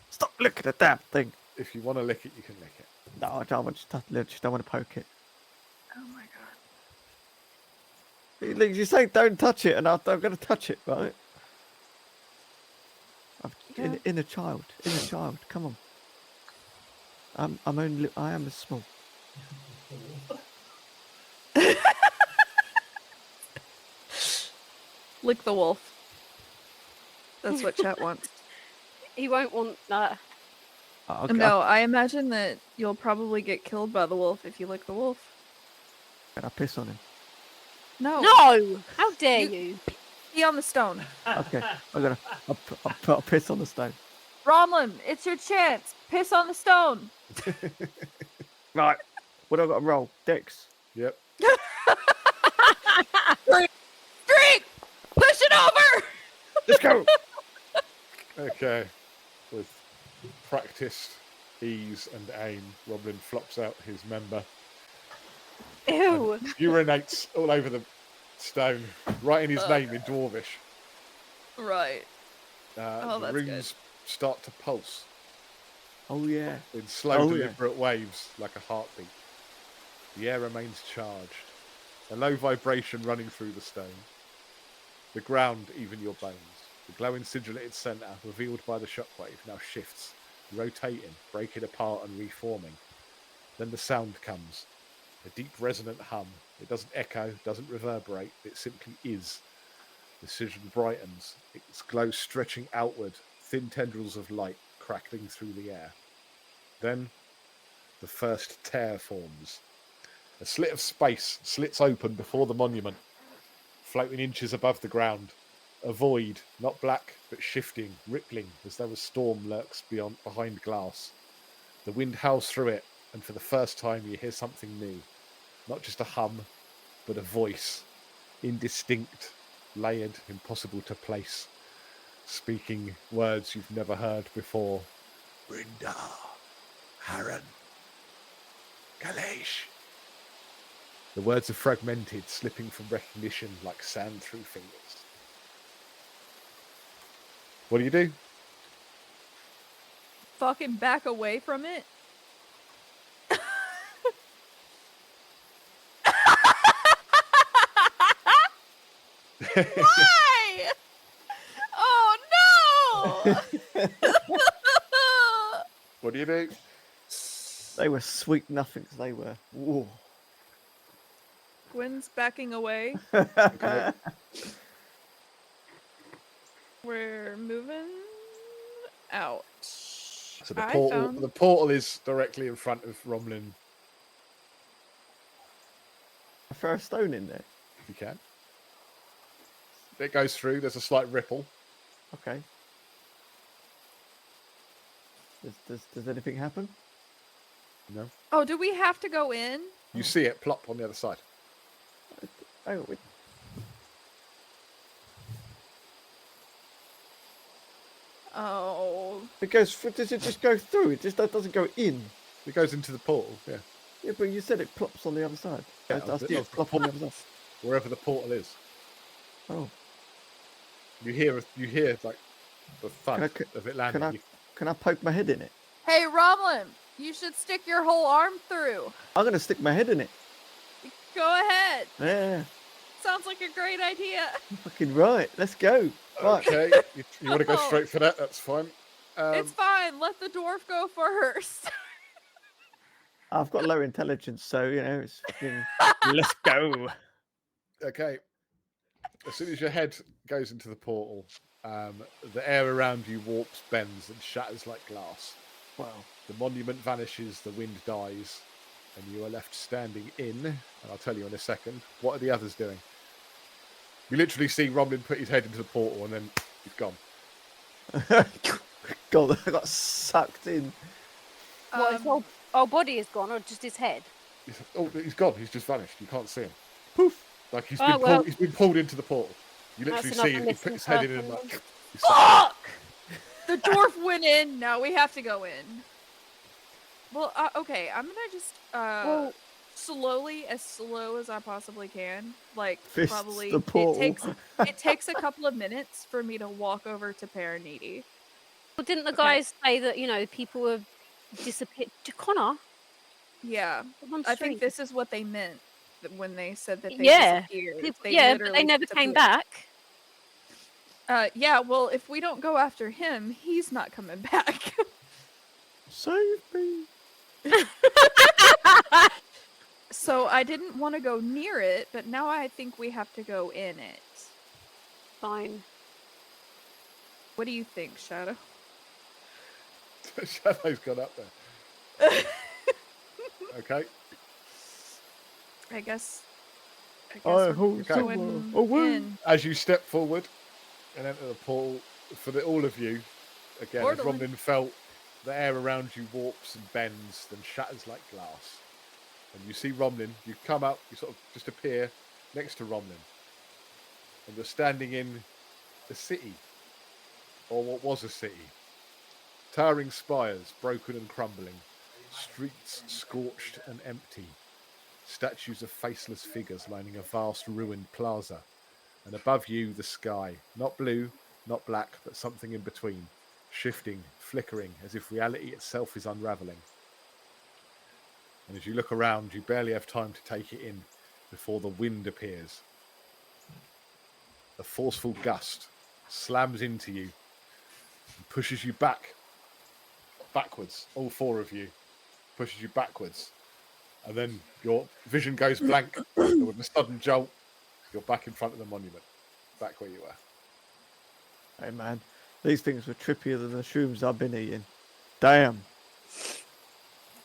Stop looking at that thing. If you want to lick it, you can lick it. No, I don't want to touch it. I just don't want to poke it. Oh my god. Look, you say don't touch it, and I'm going to touch it, right? Yeah. Inner child, come on. I am a small. Lick the wolf. That's what chat wants. He won't want that. No, I imagine that you'll probably get killed by the wolf if you lick the wolf. Can I piss on him? No. No! How dare you? Pee on the stone. Okay, I'll put a piss on the stone. Romlin, it's your chance. Piss on the stone. Right, what have I got to roll? Dex. Yep. Drink! Push it over! Let's go. Okay. With practiced ease and aim, Roblin flops out his member, Ew. urinates all over the stone, writing his Ugh. name in Dwarvish. Right. The that's runes good. start to pulse Oh yeah. in slow, Oh, yeah. deliberate waves, like a heartbeat. The air remains charged, a low vibration running through the stone. The ground, even your bones. The glowing sigil at its centre, revealed by the shockwave, now shifts, rotating, breaking apart and reforming. Then the sound comes, a deep resonant hum. It doesn't echo, doesn't reverberate, it simply is. The sigil brightens, its glow stretching outward, thin tendrils of light crackling through the air. Then the first tear forms. A slit of space slits open before the monument, floating inches above the ground. A void, not black, but shifting, rippling, as though a storm lurks behind glass. The wind howls through it, and for the first time you hear something new. Not just a hum, but a voice. Indistinct, layered, impossible to place. Speaking words you've never heard before. Brinda, Haran, Kalesh. The words are fragmented, slipping from recognition like sand through fingers. What do? Fucking back away from it. Why? Oh no! What do you do? They were sweet nothings. They were. Whoa. Gwen's backing away. Okay. We're moving out. So the I portal, found- the portal is directly in front of Romlin. I throw a stone in there. If you can. It goes through. There's a slight ripple. Okay. Does anything happen? No. Oh, do we have to go in? You see it plop on the other side. Hang on, Oh, it goes. Does it just go through? It just doesn't go in. It goes into the portal. Yeah. Yeah, but you said it plops on the other side. Yeah, I see it of the plop on the other side. Wherever the portal is. Oh, You hear like the thud of it landing. can I can I poke my head in it? hey, Romlin, you should stick your whole arm through. I'm gonna stick my head in it. Go ahead. Yeah, Sounds like a great idea. fucking right. Let's go. Right. Okay. You want to go straight for that? That's fine. It's fine. Let the dwarf go first. I've got low intelligence, so you know it's fucking. Let's go. Okay. As soon as your head goes into the portal, the air around you warps, bends, and shatters like glass. Wow. The monument vanishes, the wind dies, and you are left standing in. And I'll tell you in a second. What are the others doing? You literally see Romlin put his head into the portal, and then he's gone. God, I got sucked in. What, his whole body is gone, or just his head? He's gone. He's just vanished. You can't see him. Poof. Like he's Oh, been well. he's been pulled into the portal. You That's literally see enough him. He for put missing his head in and person. like. Fuck! The dwarf went in. Now we have to go in. Well, okay. I'm gonna just Well- slowly, as slow as I possibly can. Like Fists probably the portal. it takes a couple of minutes for me to walk over to Paraniti. Well, didn't the Okay. guys say that people were disappeared? Connor, Yeah, on I stream. think this is what they meant when they said that they Yeah. disappeared. People- They yeah, but they literally never came disappeared. back. Yeah, well, if we don't go after him, he's not coming back. Save me. So I didn't want to go near it, but now I think we have to go in it. Fine. What do you think, Shadow? Shadow's gone up there. Okay. I guess I we're hold Okay. going away. in. As you step forward and enter the portal, for all of you, again, as Portaling. Romlin felt the air around you warps and bends, then shatters like glass. And you see Romlin, you come up, you sort of just appear next to Romlin. And you're standing in a city, or what was a city. Towering spires, broken and crumbling, streets scorched and empty, statues of faceless figures lining a vast ruined plaza, and above you the sky, not blue, not black, but something in between, shifting, flickering, as if reality itself is unraveling. And as you look around, you barely have time to take it in before the wind appears. A forceful gust slams into you and pushes you backwards, all four of you, pushes you backwards. And then your vision goes blank, and with a sudden jolt, you're back in front of the monument, back where you were. Hey man, these things were trippier than the shrooms I've been eating. Damn.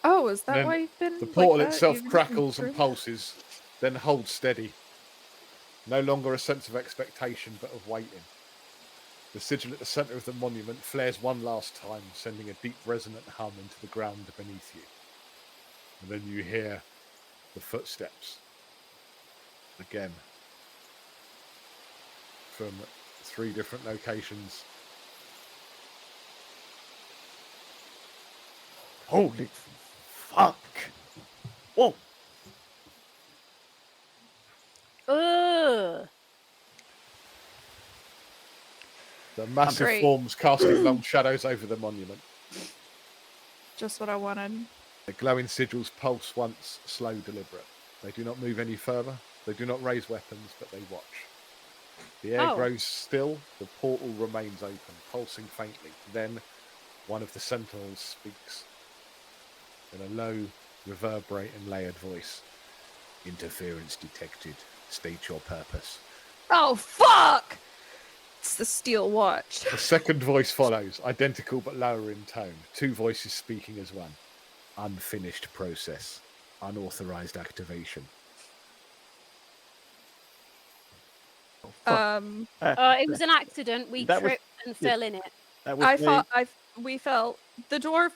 Oh, is that Then why you've been The like portal that, itself even crackles through- and pulses, then holds steady. No longer a sense of expectation, but of waiting. The sigil at the centre of the monument flares one last time, sending a deep resonant hum into the ground beneath you. And then you hear the footsteps again from 3 different locations. Holy fuck. Whoa. Ugh. The massive Great. forms casting long shadows over the monument. Just what I wanted. The glowing sigils pulse once, slow, deliberate. They do not move any further. They do not raise weapons, but they watch. The air Oh. grows still. The portal remains open, pulsing faintly. Then one of the sentinels speaks. in a low, reverberating, layered voice. Interference detected. State your purpose. Oh fuck! It's the steel watch. The second voice follows, identical but lower in tone. Two voices speaking as one. Unfinished process. Unauthorized activation. Fuck. It was an accident. We That was- tripped and yeah. fell in it. That was me. We fell. The dwarf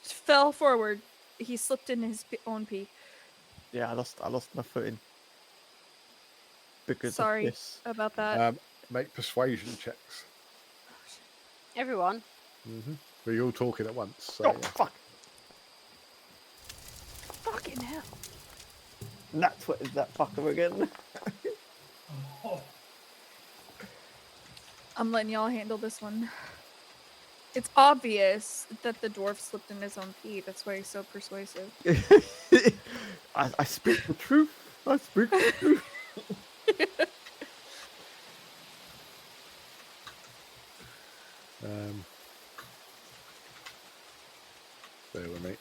fell forward. He slipped in his own pee. Yeah, I lost my footing. Because Sorry of this. about that. Make persuasion checks. Everyone. But you're all talking at once. So, Oh, yeah. fuck. Fucking hell. That's what is that fucker again? I'm letting y'all handle this one. It's obvious that the dwarf slipped in his own pee. That's why he's so persuasive. I speak the truth. I speak the truth. Bear with me.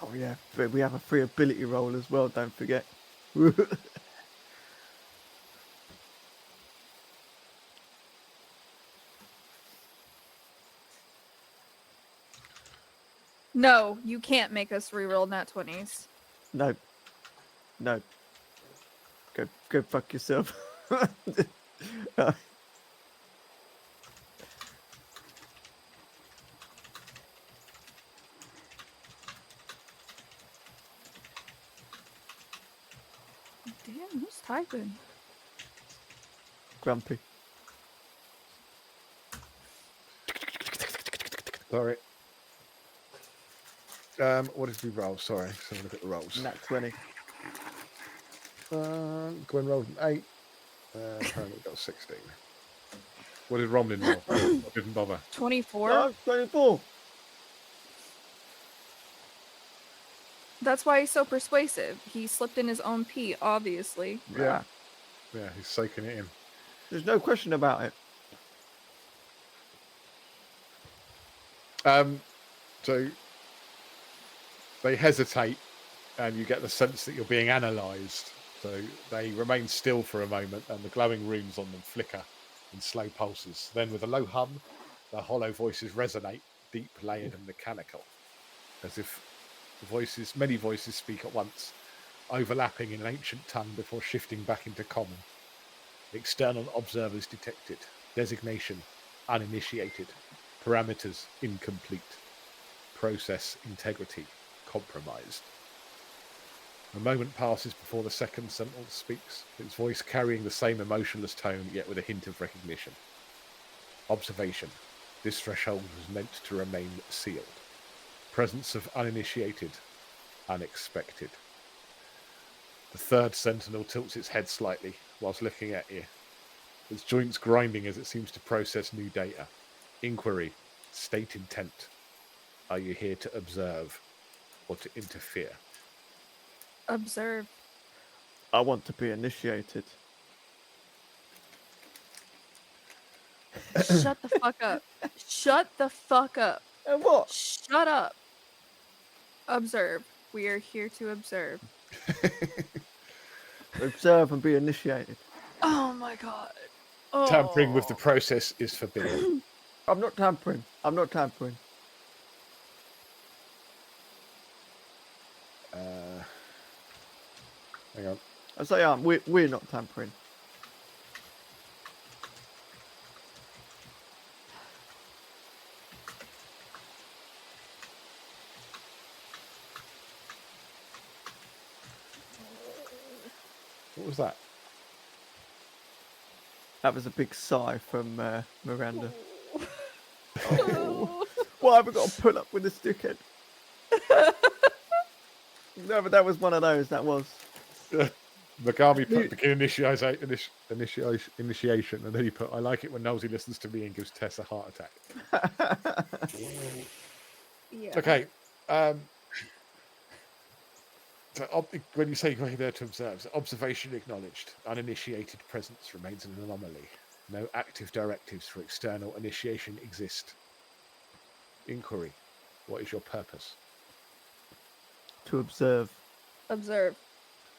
Oh yeah, but we have a free ability roll as well, don't forget. No, you can't make us reroll nat 20s. No. No. Go fuck yourself. Damn, who's typing? Grumpy. Sorry. What did we roll? Sorry, let's have a look at the rolls. Nat 20. Gwen rolled an 8. Apparently got 16. What did Romlin roll? I didn't bother. 24? Oh, 24. That's why he's so persuasive. He slipped in his own pee, obviously. Yeah. Yeah, he's soaking it in. There's no question about it. So they hesitate, and you get the sense that you're being analysed. So they remain still for a moment, and the glowing runes on them flicker in slow pulses. Then, with a low hum, the hollow voices resonate, deep, layered, and mechanical, as if many voices speak at once, overlapping in an ancient tongue before shifting back into common. External observers detected. Designation uninitiated. Parameters incomplete. Process integrity compromised. A moment passes before the second sentinel speaks, its voice carrying the same emotionless tone, yet with a hint of recognition. Observation. This threshold was meant to remain sealed. Presence of uninitiated. Unexpected. The third sentinel tilts its head slightly, whilst looking at you, its joints grinding as it seems to process new data. Inquiry. State intent. Are you here to observe or to interfere? Observe. I want to be initiated. Shut the fuck up. Shut the fuck up. And what? Shut up. Observe. We are here to observe. Observe and be initiated. Oh my god. Tampering with the process is forbidden. I'm not tampering. I'm not tampering. Hang on. I say we're not tampering. What was that? That was a big sigh from Miranda. Why have we got to put up with this dickhead? No, but that was one of those. That was. Megami put begin initiation, and then he put, I like it when Nosy listens to me and gives Tess a heart attack. Yeah. Okay. So when you say you're there to observe, so observation acknowledged. Uninitiated presence remains an anomaly. No active directives for external initiation exist. Inquiry. What is your purpose? To observe. Observe.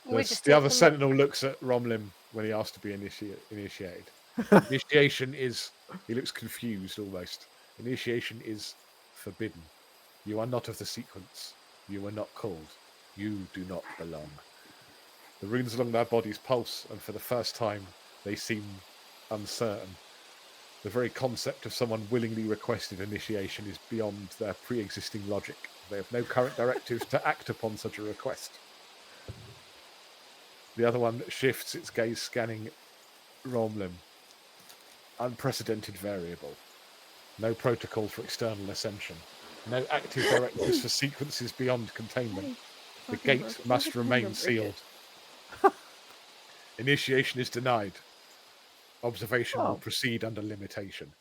We're The just other here to sentinel looks at Romlim when he asked to be initiated. Initiation is... He looks confused almost. Initiation is forbidden. You are not of the sequence. You were not called. You do not belong. The runes along their bodies pulse, and for the first time, they seem uncertain. The very concept of someone willingly requested initiation is beyond their pre-existing logic. They have no current directives to act upon such a request. The other one shifts its gaze, scanning Romlim. Unprecedented variable. No protocol for external ascension. No active directives for sequences beyond containment. The Fucking gate broke- must fucking remain break it. sealed. Initiation is denied. Observation will Oh. proceed under limitation.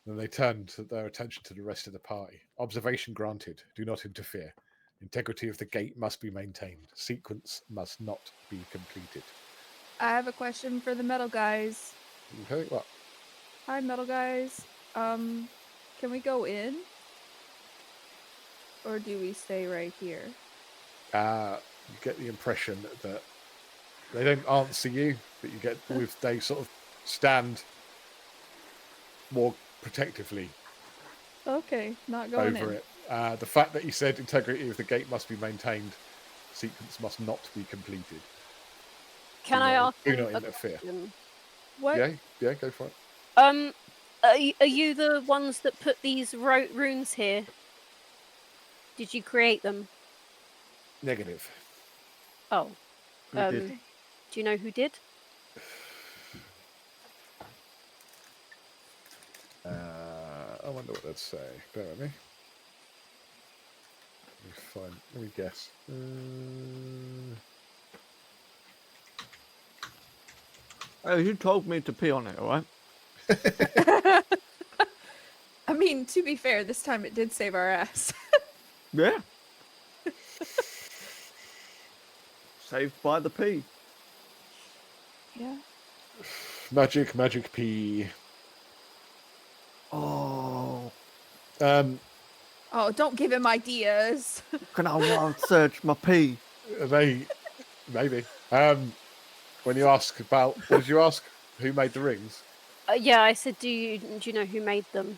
Then they turn their attention to the rest of the party. Observation granted. Do not interfere. Integrity of the gate must be maintained. Sequence must not be completed. I have a question for the metal guys. Okay, what? Hi, metal guys. Can we go in? Or do we stay right here? You get the impression that they don't answer you, but you get they sort of stand more protectively Okay, not going over in. it. The fact that he said integrity of the gate must be maintained, sequence must not be completed. Can I ask Do him not a interfere. question? What? Yeah, go for it. Are you the ones that put these runes here? Did you create them? Negative. Oh. Who did? Do you know who did? I wonder what they'd say. Bear with me. Let me guess. Oh, you told me to pee on it, alright? I mean, to be fair, this time it did save our ass. Yeah. Saved by the pee. Yeah. Magic P. Oh. Oh, don't give him ideas. Can I wild search my pee? Maybe. When you ask about, what did you ask? Who made the rings? Yeah, I said, do you know who made them?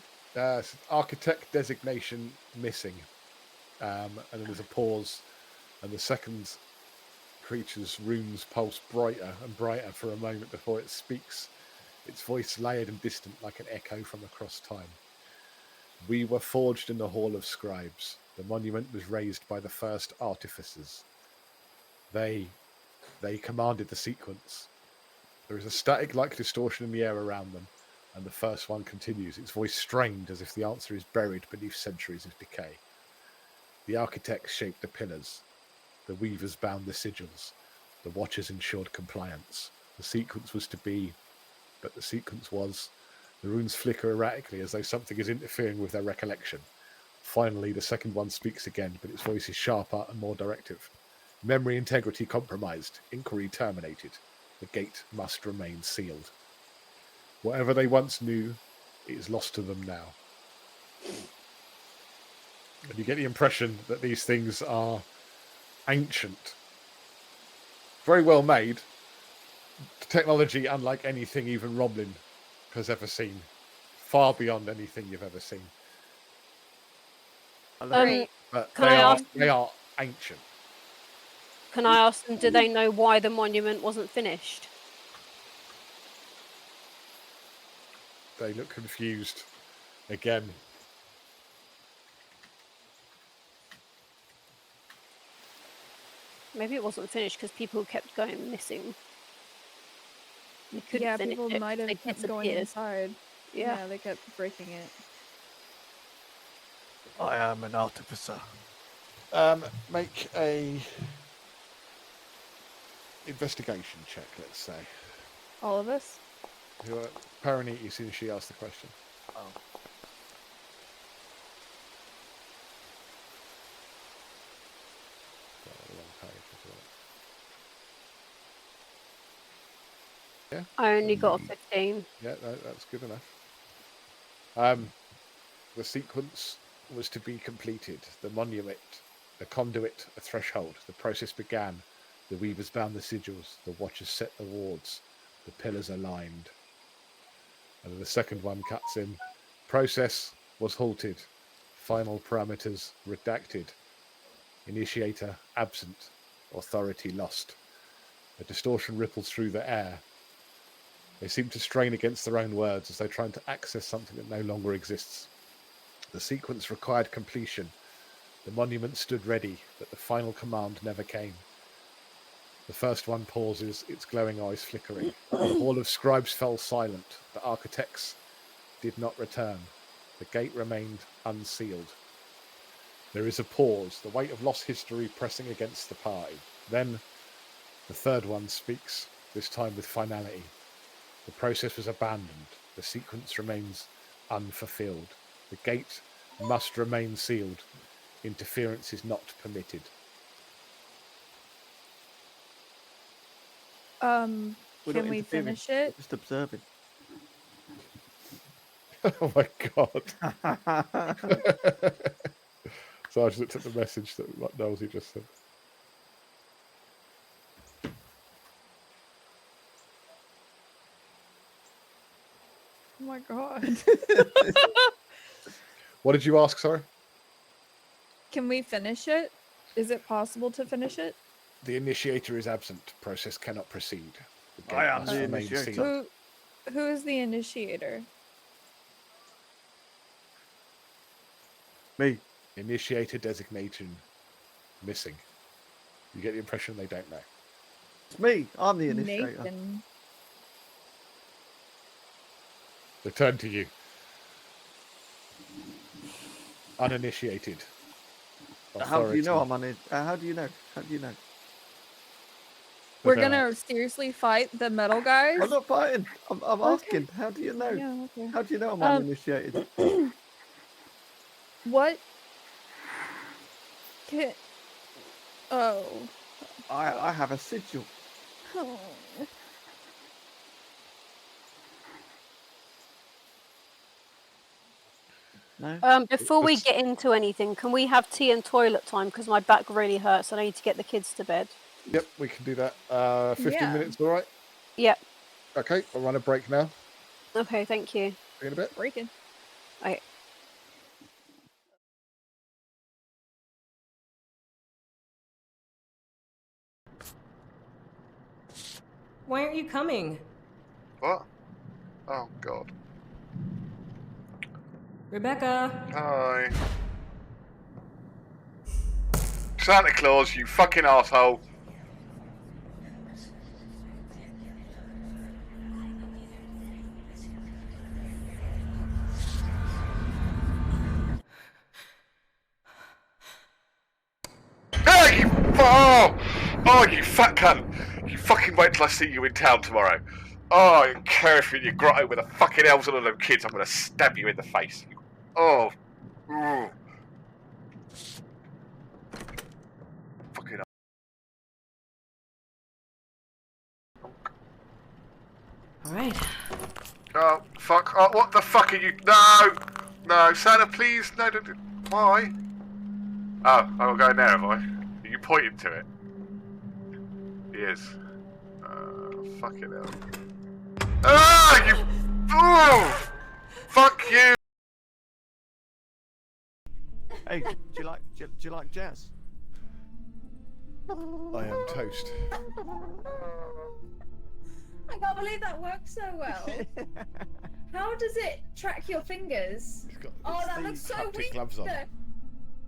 Architect designation missing. And then there's a pause, and the second creature's runes pulse brighter and brighter for a moment before it speaks, its voice layered and distant like an echo from across time. We were forged in the Hall of Scribes. The monument was raised by the first artificers. They commanded the sequence. There is a static-like distortion in the air around them, and the first one continues, its voice strained as if the answer is buried beneath centuries of decay. The architects shaped the pillars. The weavers bound the sigils. The watchers ensured compliance. The sequence was to be, but the sequence was. The runes flicker erratically as though something is interfering with their recollection. Finally, the second one speaks again, but its voice is sharper and more directive. Memory integrity compromised. Inquiry terminated. The gate must remain sealed. Whatever they once knew, it is lost to them now. And you get the impression that these things are ancient. Very well made. Technology unlike anything even Romlin has ever seen. Far beyond anything you've ever seen. Great. But Can I ask- they are ancient. Can I ask them, do they know why the monument wasn't finished? They look confused again. Maybe it wasn't finished because people kept going missing. They couldn't Yeah, finish people it. might They have kept going disappeared. inside. Yeah. Yeah, they kept breaking it. I am an artificer. Make a investigation check, let's say. All of us? Paraniti, as soon as she asked the question. Oh. I only got a 15. Yeah, no, that's good enough. The sequence was to be completed. The monument, the conduit, a threshold. The process began. The weavers bound the sigils. The watchers set the wards. The pillars aligned. And then the second one cuts in. Process was halted. Final parameters redacted. Initiator absent. Authority lost. A distortion ripples through the air. They seem to strain against their own words as they're trying to access something that no longer exists. The sequence required completion. The monument stood ready, but the final command never came. The first one pauses, its glowing eyes flickering. The hall of scribes fell silent. The architects did not return. The gate remained unsealed. There is a pause, the weight of lost history pressing against the party. Then the third one speaks, this time with finality. The process was abandoned. The sequence remains unfulfilled. The gate must remain sealed. Interference is not permitted. We're Can not we interfering, finish it? we're just observing. Oh my god. So I just looked at the message that Nosy just sent. Oh my god. What did you ask, sorry? Can we finish it? Is it possible to finish it? The initiator is absent. Process cannot proceed. The gate I am must the remain initiator. sealed. Who is the initiator? Me. Initiator designation missing. You get the impression they don't know. It's me. I'm the initiator. Nathan. They turn to you. Uninitiated. How do you know Authority. I'm on it? How do you know? How do you know? We're But, gonna seriously fight the metal guys? I'm not fighting. I'm Okay. asking. How do you know? Yeah, okay. How do you know I'm Um, uninitiated? What? Oh. I have a sigil. Oh. No. Before we It's- get into anything, can we have tea and toilet time? Because my back really hurts and I need to get the kids to bed. Yep, we can do that. 15 Yeah. minutes, all right? Yep. Okay, we'll run a break now. Okay, thank you. See you in a bit. Breaking. Why aren't you coming? What? Oh god. Rebecca. Hi. Santa Claus, you fucking asshole. Hey, oh, you fat cunt. You fucking wait till I see you in town tomorrow. Oh, I don't care if you're in your grotto with a fucking elves and all them kids, I'm gonna stab you in the face. Oh. Ooh. Fucking Alright. oh, fuck. Oh, what the fuck are you? No! No, Santa, please. No, don't. Why? Oh, I'm going there, have I? Are you pointing to it? He is. Fucking hell. Ah, you. Oh! Fuck you! Hey, do you like jazz? I am toast. I can't believe that works so well. How does it track your fingers? He's got Oh, that the looks so haptic weird. gloves on.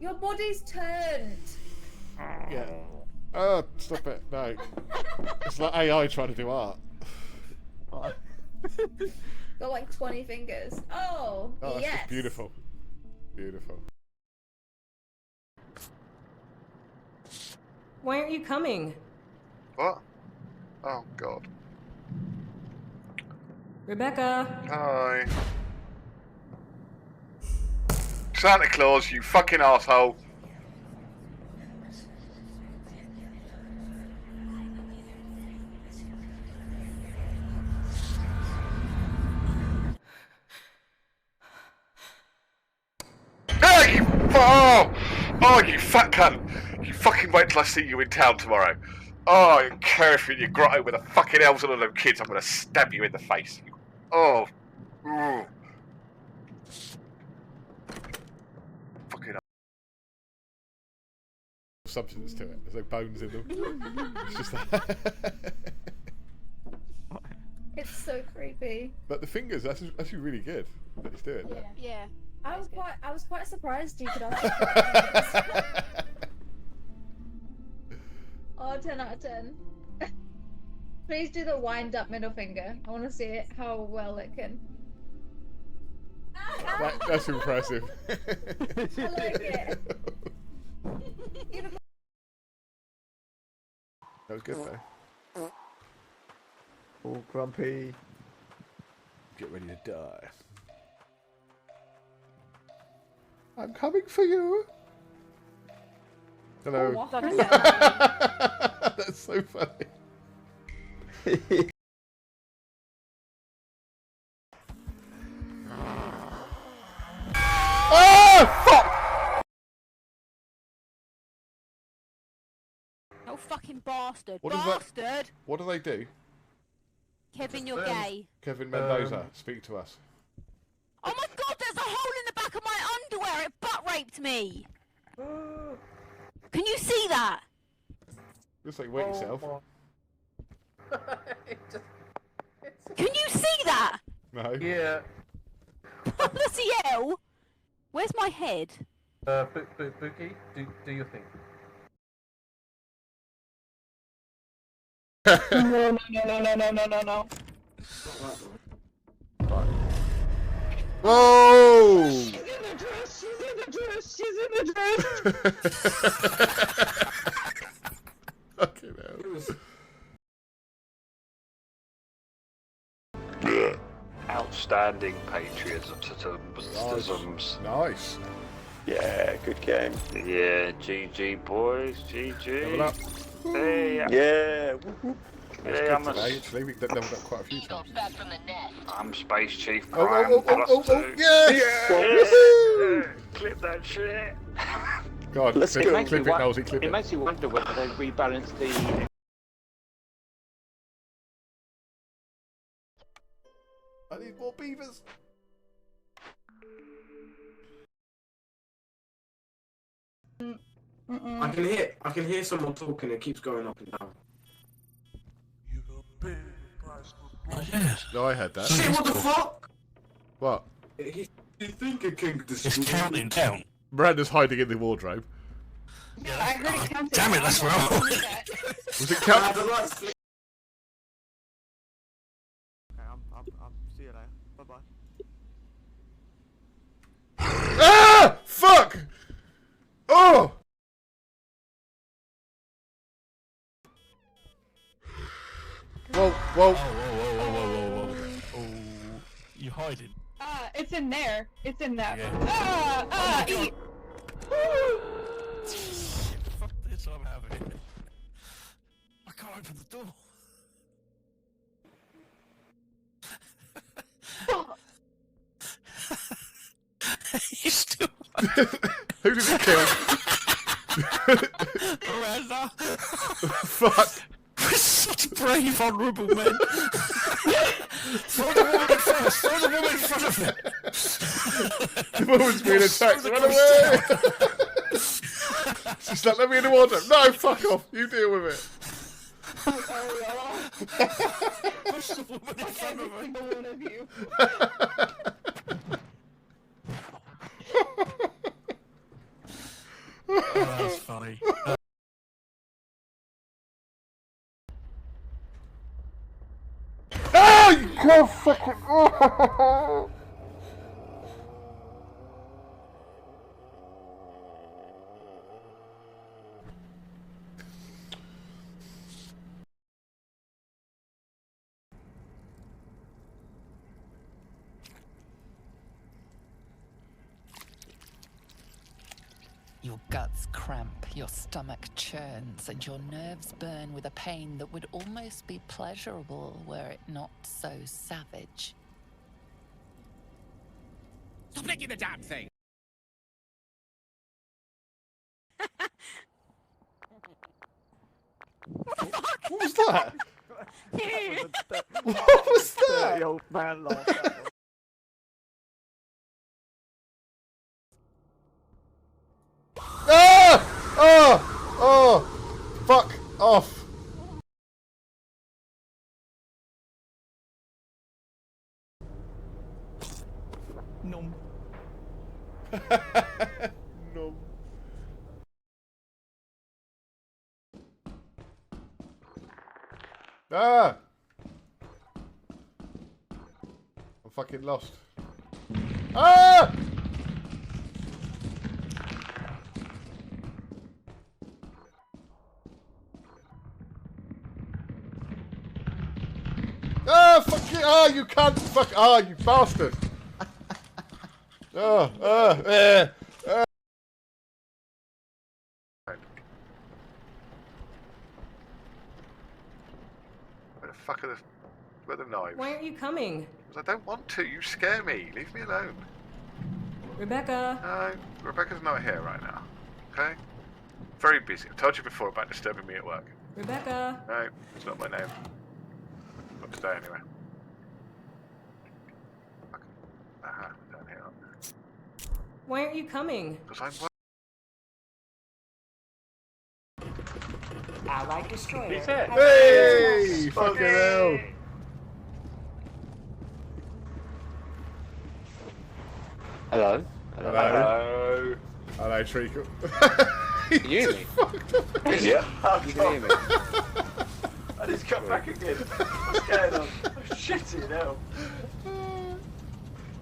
Your body's turned. Yeah. Oh, stop it. No. It's like AI trying to do art. Got like 20 fingers. Oh, Oh, that's yes. just beautiful. Beautiful. Why aren't you coming? What? Oh, God. Rebecca. Hi. Santa Claus, you fucking asshole. Oh, you fat cunt! You fucking wait till I see you in town tomorrow. Oh, I don't care if you're in your grotto with the fucking elves and all them kids, I'm gonna stab you in the face. Oh. Mm. Fucking hell. Substance to it. There's no bones in them. It's just that. It's so creepy. But the fingers, that's actually really good that he's doing that. Yeah. I was quite surprised you could ask. Oh, 10 out of 10. Please do the wind up middle finger. I want to see it, how well it can. That's impressive. I like it. That was good though. All grumpy. Get ready to die. I'm coming for you. Hello. Oh, That's so funny. Oh fuck! Oh fucking bastard! What is that? Bastard! What do they do? Kevin, you're gay. Kevin Mendoza, speak to us. Oh my god, there's a hole in the back of my underwear! It butt raped me! Can you see that? Looks like you wet yourself. Can you see that? No. Yeah. Bloody hell! Where's my head? Bookie, do your thing. No. Whoa! She's in the dress. Fucking hell. Outstanding patriotisms. Nice. Yeah, good game. Yeah, GG boys, GG. Level up. Hey, Yeah. That's yeah, good I'm, today, actually. We leveled up quite a few times. I'm Space Chief Oh, Prime oh, plus oh, 2. yeah! Yeah. Clip that shit. God, Let's clip go. it, Nosy, clip It it. makes you wonder whether they rebalanced the. I need more beavers. I can hear someone talking. It keeps going up and down. No, I heard that. Shit! What the fuck? What? He's thinking King It's counting down. Miranda's hiding in the wardrobe. I heard it counted. Damn it, that's wrong. Was it counting? Okay, I'll see you later. Bye bye. Ah! Fuck! Oh! Whoa, whoa. Oh, you hiding? It's in there. It's in that. Yeah. Eat. Fuck this, I'm having it. I can't open the door. You still Who did it kill? Miranda. Fuck. We're such brave, honourable men. Throw the woman in first. Throw the woman in front of him. The woman's being attacked. Run away! She's like, let me in the wardrobe. No, fuck off. You deal with it. Push the woman in front of him. Single one of you. Oh, that's funny. Oh, you can't fucking. Oh. Your guts cramp, your stomach churns, and your nerves burn with a pain that would almost be pleasurable were it not so savage. Stop making the damn thing! What was that? What was that? The old man laugh. That one. Ah! Oh! Oh! Fuck off! Nom. No. Ah! I'm fucking lost. Ah! Ah, fuck you! Ah, you can't fuck! Ah, you bastard! Oh, Where the fuck are where are the knives? Why aren't you coming? 'Cause I don't want to. You scare me. Leave me alone. Rebecca. No, Rebecca's not here right now. Okay? Very busy. I've told you before about disturbing me at work. Rebecca. No, it's not my name. Not today, anyway. Fuck. Aha, down here. Why aren't you coming? Because I'm. Allied destroyer. He's here. Hey! Fucking hell! Hello. Hello. Hello, Treacle. Can you hear me? Yeah. You can hear me. I just come back again. What's going on? Oh, shit, you know.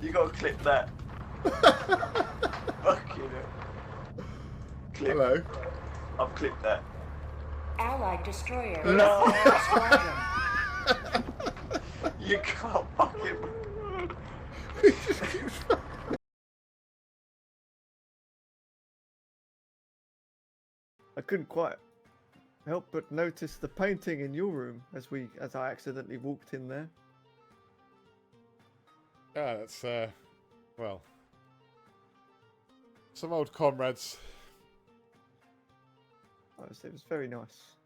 You gotta clip that. Fuck you know. Clip. Hello. I've clipped that. Allied destroyer. No. You can't fucking. I couldn't quite help but notice the painting in your room as I accidentally walked in there. Yeah, that's well, some old comrades. It was very nice.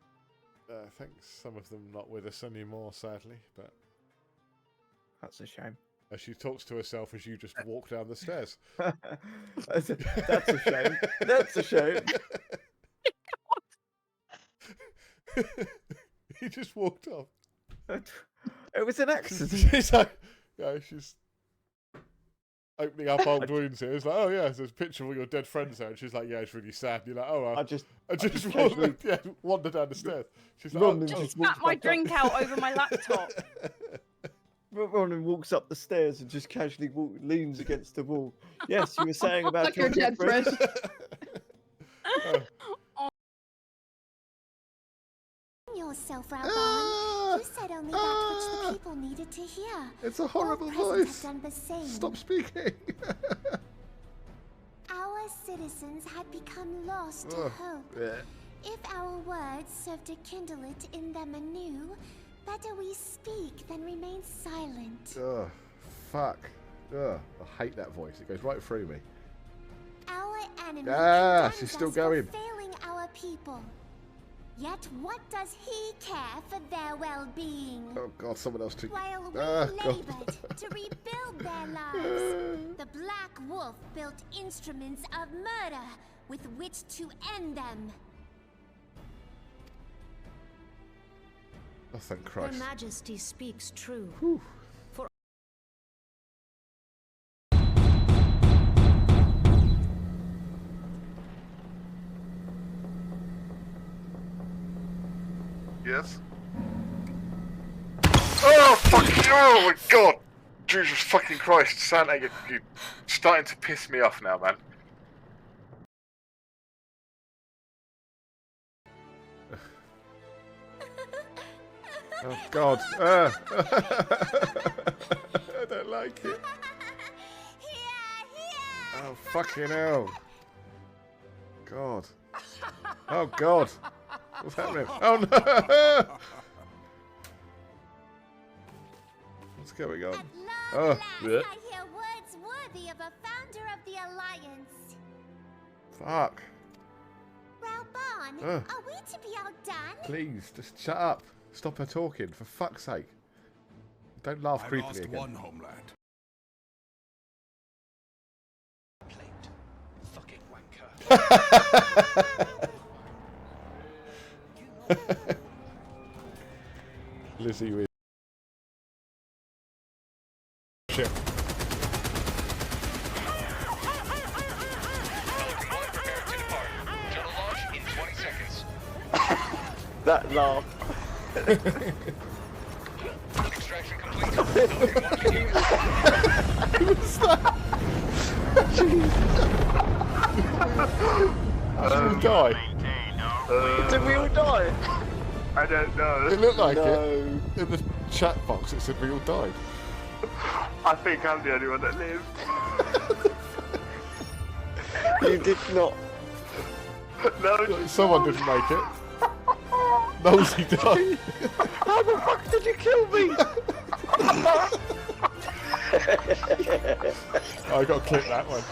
I think some of them not with us anymore, sadly. But That's a shame. as she talks to herself as you just walk down the stairs. That's a shame. That's a shame. He just walked off. It was an accident. She's like, yeah, she's opening up old wounds here. It's like, oh yeah, there's a picture of all your dead friends there. And she's like, yeah, it's really sad. And you're like, oh, well. I just wander down the stairs. She's like, oh, Just spat my drink out over my laptop. Ronan walks up the stairs and just casually leans against the wall. Yes, you were saying about Like your dead friend. Yourself, Raubon. You said only that which the people needed to hear. It's a horrible All present voice. have done the same. Stop speaking. Our citizens had become lost to Oh, hope. yeah. If our words serve to kindle it in them anew, better we speak than remain silent. Ugh, fuck. Ugh, I hate that voice. It goes right through me. Our enemy Ah, condemns she's still us going. for failing our people. Yet what does he care for their well-being? Oh god, someone else took. While we God. labored to rebuild their lives, the Black Wolf built instruments of murder with which to end them. Oh, thank Your Christ. Majesty speaks true. Whew. For Yes? Oh, fuck you! Oh my god! Jesus fucking Christ, Santa, you're starting to piss me off now, man. Oh god. I don't like it. Oh fucking hell. God. Oh god. What's happening? Oh no! What's going on? Oh. I hear words worthy of a founder of the Alliance. Fuck. on. Ugh. Are we to be outdone? Please, just shut up. Stop her talking, for fuck's sake. Don't laugh I creepily lost again. one homeland. Fucking wanker. Lizzie with shit. That laugh. Extraction complete. What's that? Did we die? Did we all die? I don't know. It looked like No. it. In the chat box it said we all died. I think I'm the only one that lived. You did not. No. Someone didn't make it. Nosy died. How the fuck did you kill me? I got to clip that one.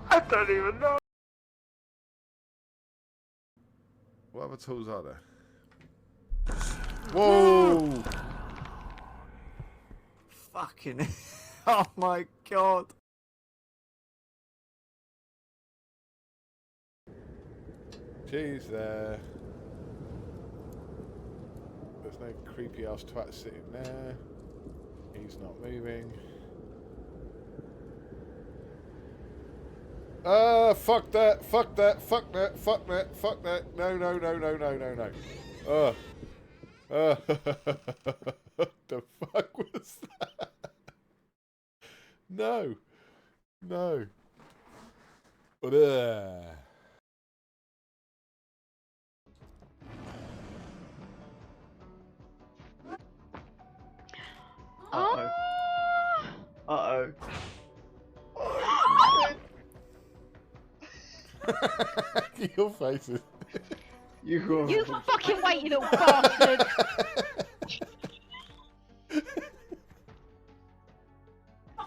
I don't even know. What other tools are there? Whoa! Fucking. Oh my god. She's there. There's no creepy ass twat sitting there. He's not moving. Fuck that, fuck that, fuck that, fuck that, fuck that. No, no, no, no, no, no, no. What the fuck was that? No. No. Uh-oh. Uh-oh. Your faces. You fucking wait, you little bastard!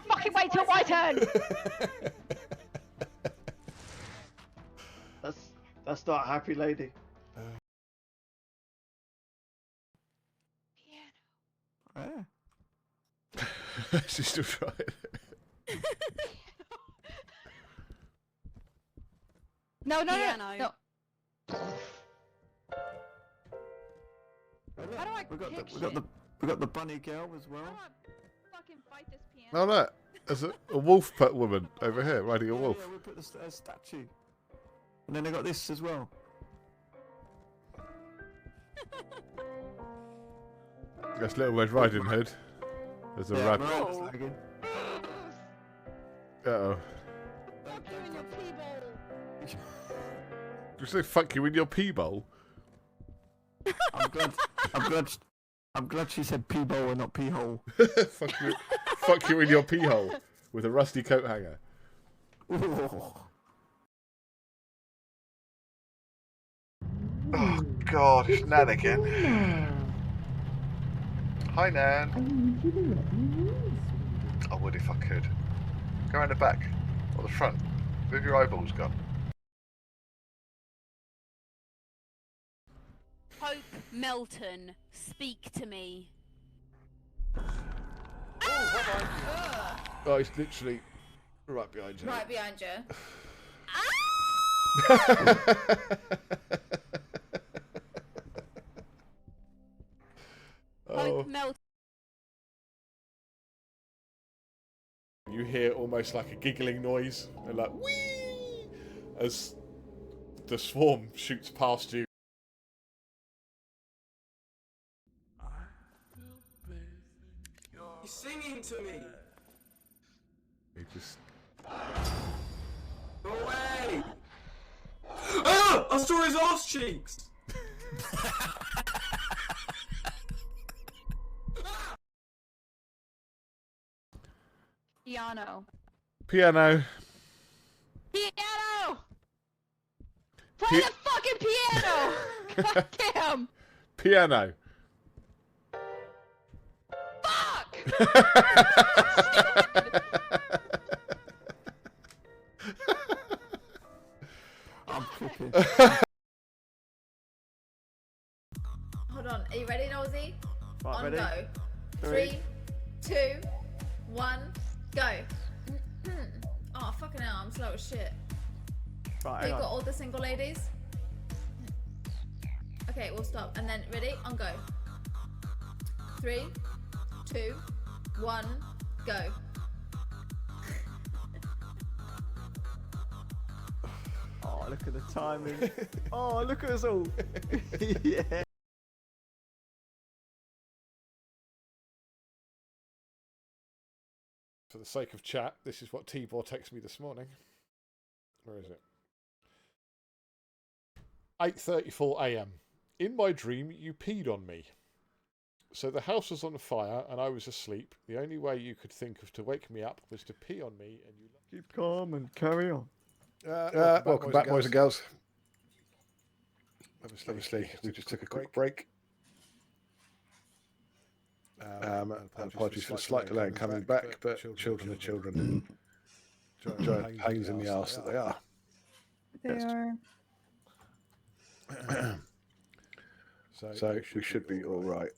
Fucking wait till my turn! That's not a happy lady. Yeah. She's still trying. No, no, Piano. no. How do I we got pick we got the bunny girl as well. Fucking fight this piano. No, look. There's a wolf pet woman over here riding a wolf. Yeah, we put the statue. And then they got this as well. That's Little Red Riding Hood. There's a Yeah, rabbit. Miranda's lagging. Uh-oh. Fuck you in your pee bowl. Did you say fuck you in your pee bowl? I'm glad she said pee bowl and not pee hole. fuck you in your pee hole with a rusty coat hanger. Oh god, it's Nan again. Hi Nan. I would if I could. Go around the back or the front. Where have your eyeballs gone? Hope Melton, speak to me. Oh, he's literally right behind you. Right behind you. Oh. Hope Melton. You hear almost like a giggling noise, and like whee, as the swarm shoots past you. He's singing to me. He just Go away! Ah! I saw his arse cheeks. Piano. piano. Piano! Play the fucking piano! God damn! Piano. cooking. Hold on. Are you ready, Nosy? Right, On ready? go. 3, Three. 2, 1, go. Oh, fucking hell. I'm slow as shit. Right, You hang got on. all the single ladies? Okay, we'll stop. And then, ready? On go. 3, 2, 1, go. Oh, look at the timing. Oh, look at us all. Yeah. For the sake of chat, this is what Tibor texted me this morning. Where is it? 8:34 a.m. In my dream, you peed on me. So the house was on fire and I was asleep. The only way you could think of to wake me up was to pee on me, and you Keep calm and carry on. welcome back, boys and girls. Obviously, we just took a quick break. Apologies for the slight delay in coming back, but children are children. Giant pains in the arse that they are. They are. So we should be all right.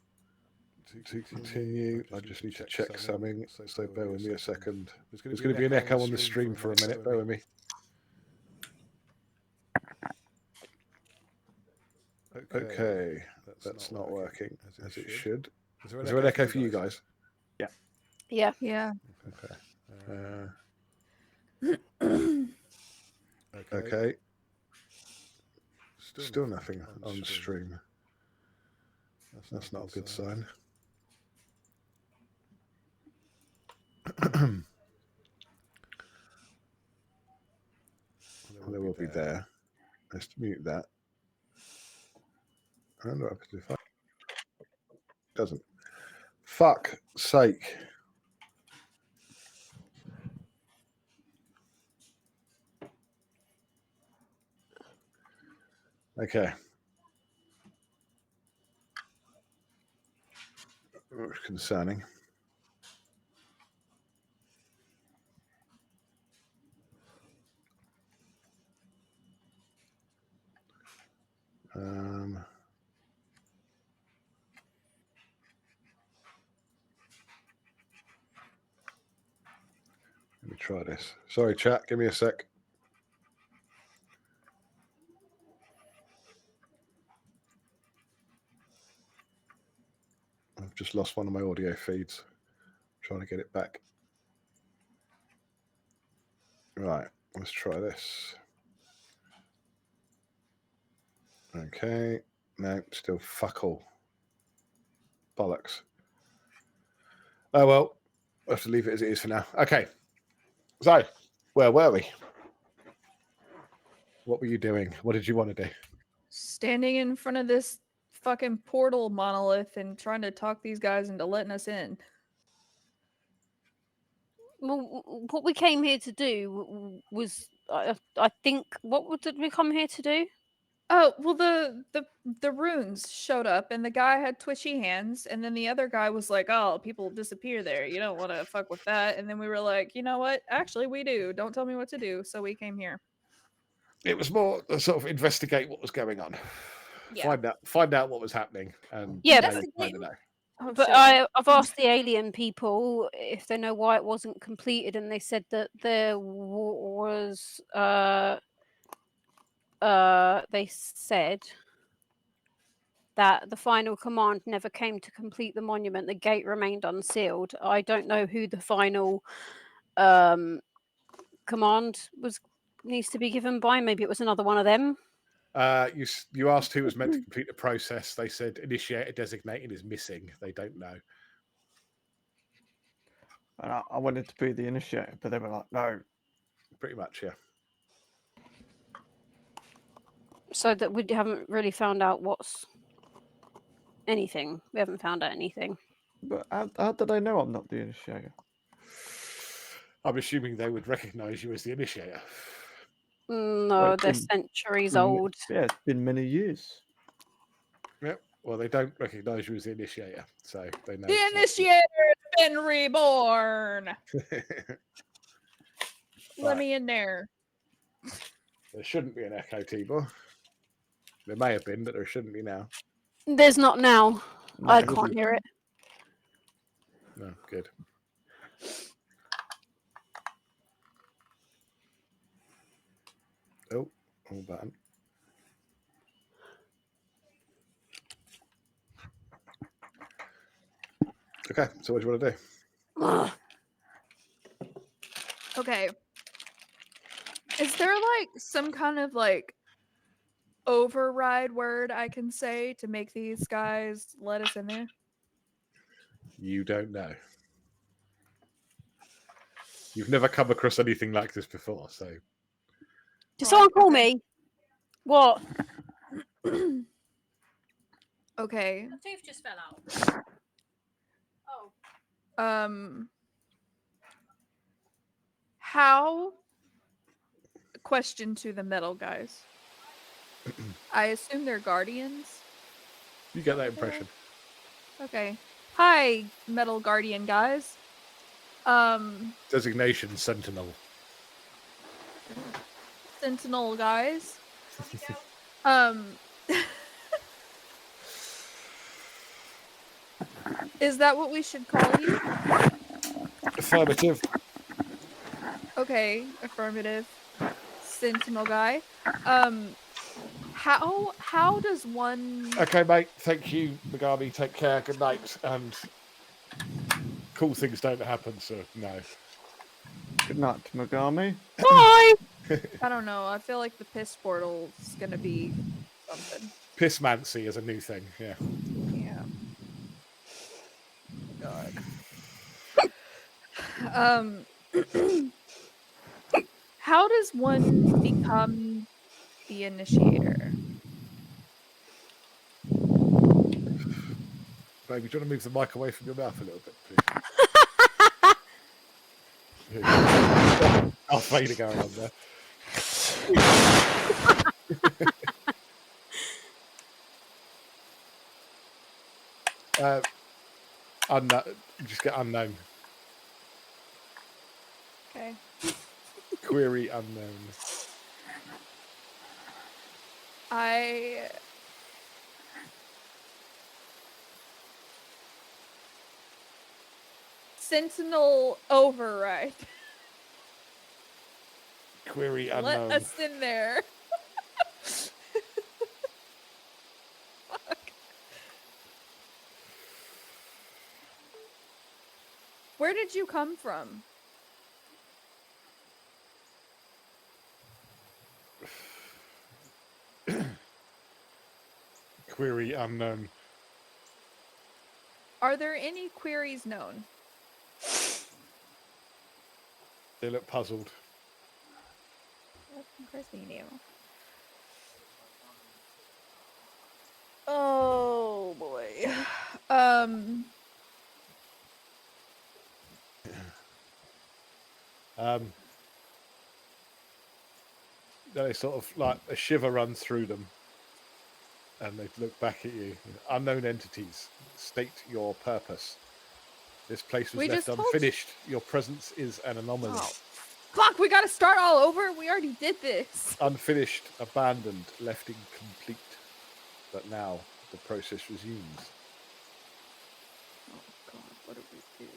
To continue, I just need to check something, so bear with me a second. There's going to be an echo on the stream for a minute, bear with me. Okay, that's not working as it should. Is there an echo for you guys? Yeah. Yeah. Yeah. Okay. Okay. Still nothing on the stream. That's not a good sign. They will be there. Let's mute that. I don't know what happens if I... Doesn't. Fuck sake. Okay. Concerning. Let me try this. Sorry, chat. Give me a sec. I've just lost one of my audio feeds. Trying to get it back. Right. Let's try this. Okay. No, still fuck all. Bollocks. Oh, well. We'll have to leave it as it is for now. Okay. So, where were we? What were you doing? What did you want to do? Standing in front of this fucking portal monolith and trying to talk these guys into letting us in. Well, what we came here to do was, I think, what did we come here to do? Oh, well, the runes showed up, and the guy had twitchy hands, and then the other guy was like, "Oh, people disappear there. You don't want to fuck with that." And then we were like, "You know what? Actually, we do. Don't tell me what to do." So we came here. It was more sort of investigate what was going on. Yeah. Find out what was happening. And Yeah, now but- you kind of know. Oh, But shit. I've asked the alien people if they know why it wasn't completed, and they said that there was they said that the final command never came to complete the monument. The gate remained unsealed. I don't know who the final command needs to be given by. Maybe it was another one of them. You asked who was meant to complete the process. They said initiator designated is missing. They don't know. And I wanted to be the initiator, but they were like, no. Pretty much, yeah. So that we haven't really found out what's anything. We haven't found out anything. But how do they know I'm not the initiator? I'm assuming they would recognise you as the initiator. No, Well, they're it's centuries been- old. Yeah, it's been many years. Yep. Well, they don't recognise you as the initiator, so they know. The it's not you. initiator has been reborn. Let me in there. There shouldn't be an echo, Tibor. There may have been, but there shouldn't be now. There's not now. No, I it can't isn't. hear it. No, good. Oh, wrong button. Okay, so what do you want to do? Okay. Is there like some kind of like override word I can say to make these guys let us in there? You don't know. You've never come across anything like this before, so. Did someone call me? What? Okay. The tooth just fell out. Oh. How? Question to the metal guys. I assume they're guardians. You get that impression. Okay. Hi, metal guardian guys. Designation Sentinel. Sentinel guys. Is that what we should call you? Affirmative. Okay, affirmative. Sentinel guy. How does one? Okay, mate. Thank you, Megami. Take care. Good night. And cool things don't happen, so no. Good night, Megami. Bye. I don't know. I feel like the piss portal is gonna be something. Pissmancy is a new thing. Yeah. Yeah. God. How does one become the initiator? Baby, do you want to move the mic away from your mouth a little bit, please? Darth Vader going on there. Unknown. Just get unknown. Okay. Query unknown. Sentinel override. Query unknown. Let us in there. Fuck. Where did you come from? Query unknown. Are there any queries known? They look puzzled. Of course they do. Oh boy. Then they sort of like a shiver runs through them, and they look back at you. Unknown entities, state your purpose. This place was We left just told you. unfinished. Your presence is an anomaly. Oh. Fuck, we gotta start all over? We already did this. Unfinished, abandoned, left incomplete. But now the process resumes. Oh god, what do we do?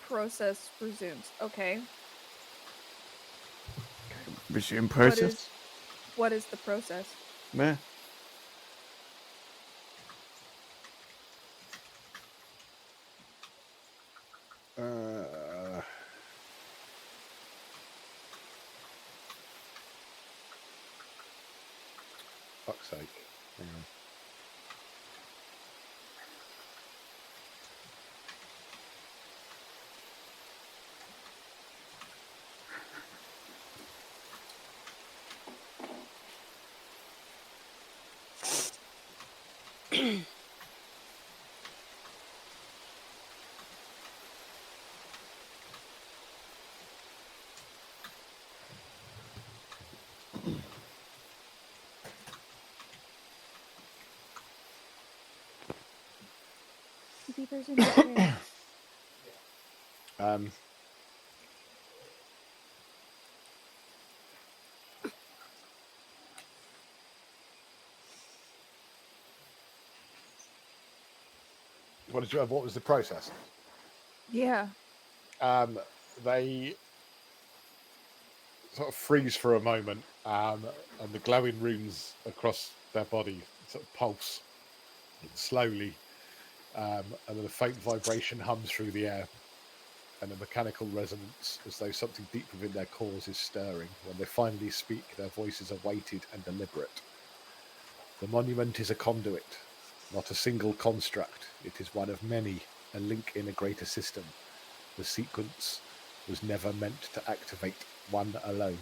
Process resumes. Okay. Resume process. What is the process? Yeah. Fuck's sake. Hang on. Beavers in the air. What was the process? Yeah. They sort of freeze for a moment, and the glowing runes across their body sort of pulse slowly, and then a faint vibration hums through the air, and a mechanical resonance as though something deep within their cores is stirring. When they finally speak, their voices are weighted and deliberate. The monument is a conduit, not a single construct. It is one of many, a link in a greater system. The sequence was never meant to activate one alone.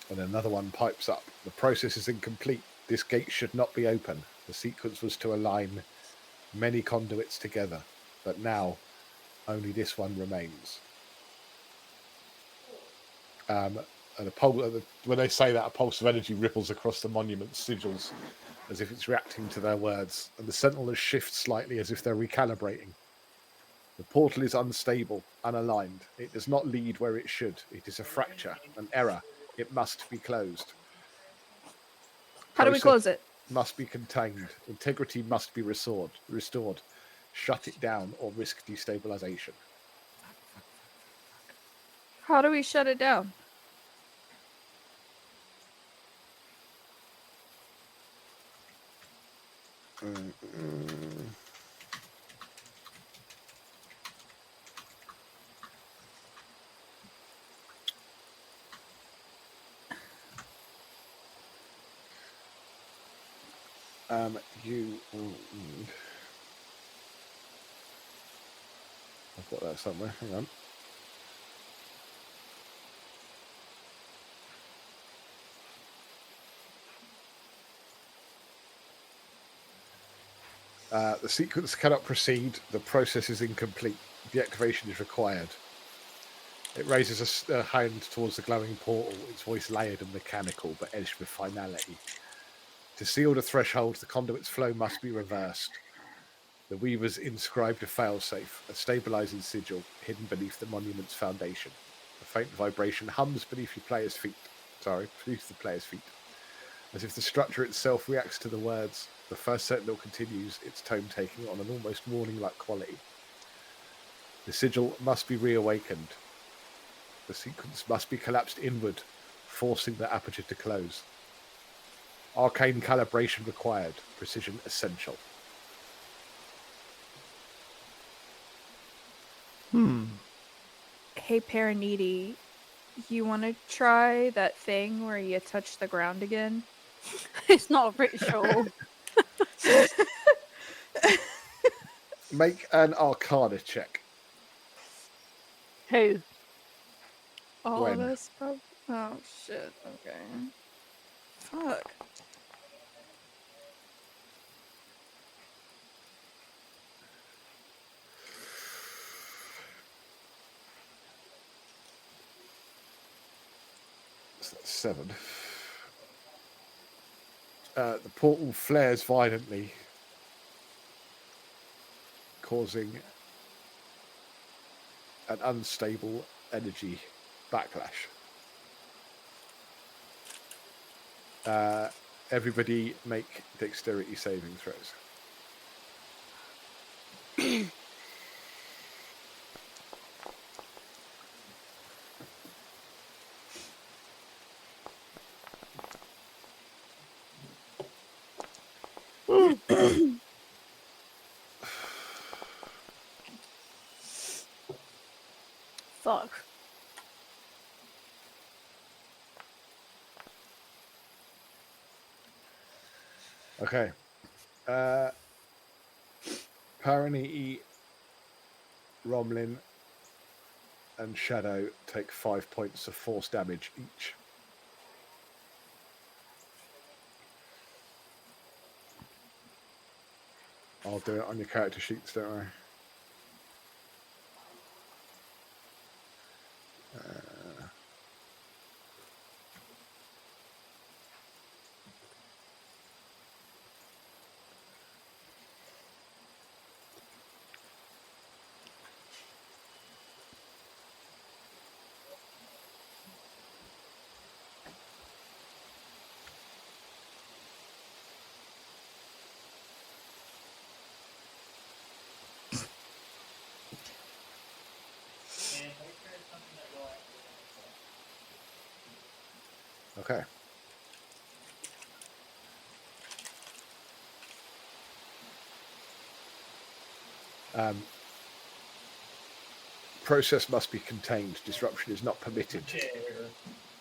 And another one pipes up. The process is incomplete. This gate should not be open. The sequence was to align many conduits together, but now only this one remains. And when they say that, a pulse of energy ripples across the monument's sigils as if it's reacting to their words, and the sentinels shift slightly as if they're recalibrating. The portal is unstable, unaligned. It does not lead where it should. It is a fracture, an error. It must be closed. How do we close it? Must be contained. Integrity must be restored. Shut it down or risk destabilization. How do we shut it down? You will need... I've got that somewhere. Hang on. The sequence cannot proceed. The process is incomplete. Deactivation is required. It raises a hand towards the glowing portal, its voice layered and mechanical, but edged with finality. To seal the threshold, the conduit's flow must be reversed. The Weavers inscribed a failsafe, a stabilizing sigil, hidden beneath the monument's foundation. A faint vibration hums beneath the player's feet. As if the structure itself reacts to the words. The first sentinel continues, its tone taking on an almost warning-like quality. The sigil must be reawakened. The sequence must be collapsed inward, forcing the aperture to close. Arcane calibration required. Precision essential. Hey, Paraniti, you want to try that thing where you touch the ground again? It's not a ritual. Make an Arcana check. Who? All Gwen. of us? Oh, shit. Okay. Fuck. So that's 7. The portal flares violently, causing an unstable energy backlash. Everybody make dexterity saving throws. Fuck. Okay. Paraniti, Romlin, and Shadow take 5 points of force damage each. I'll do it on your character sheets, don't worry. Okay. Process must be contained. Disruption is not permitted.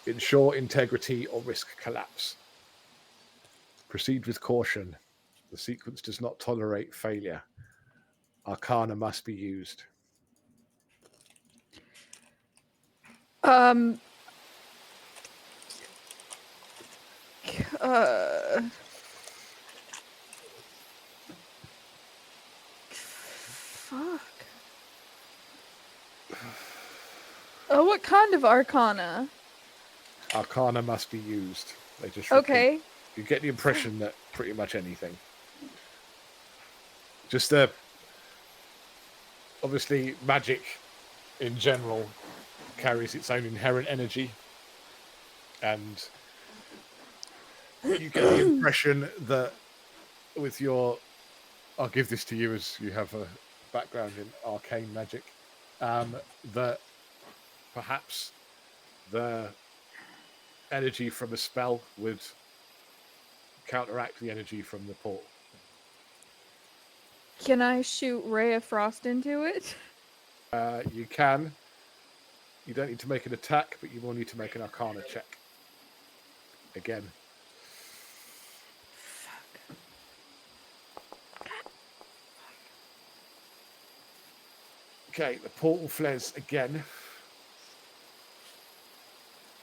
Ensure integrity or risk collapse. Proceed with caution. The sequence does not tolerate failure. Arcana must be used. Fuck. What kind of arcana? Arcana must be used. They just repeat. Okay. You get the impression that pretty much anything. Just obviously magic in general carries its own inherent energy, and you get the impression that with your, I'll give this to you as you have a background in arcane magic, that perhaps the energy from a spell would counteract the energy from the portal. Can I shoot Ray of Frost into it? You can. You don't need to make an attack, but you will need to make an Arcana check. Again. Okay, the portal flares again.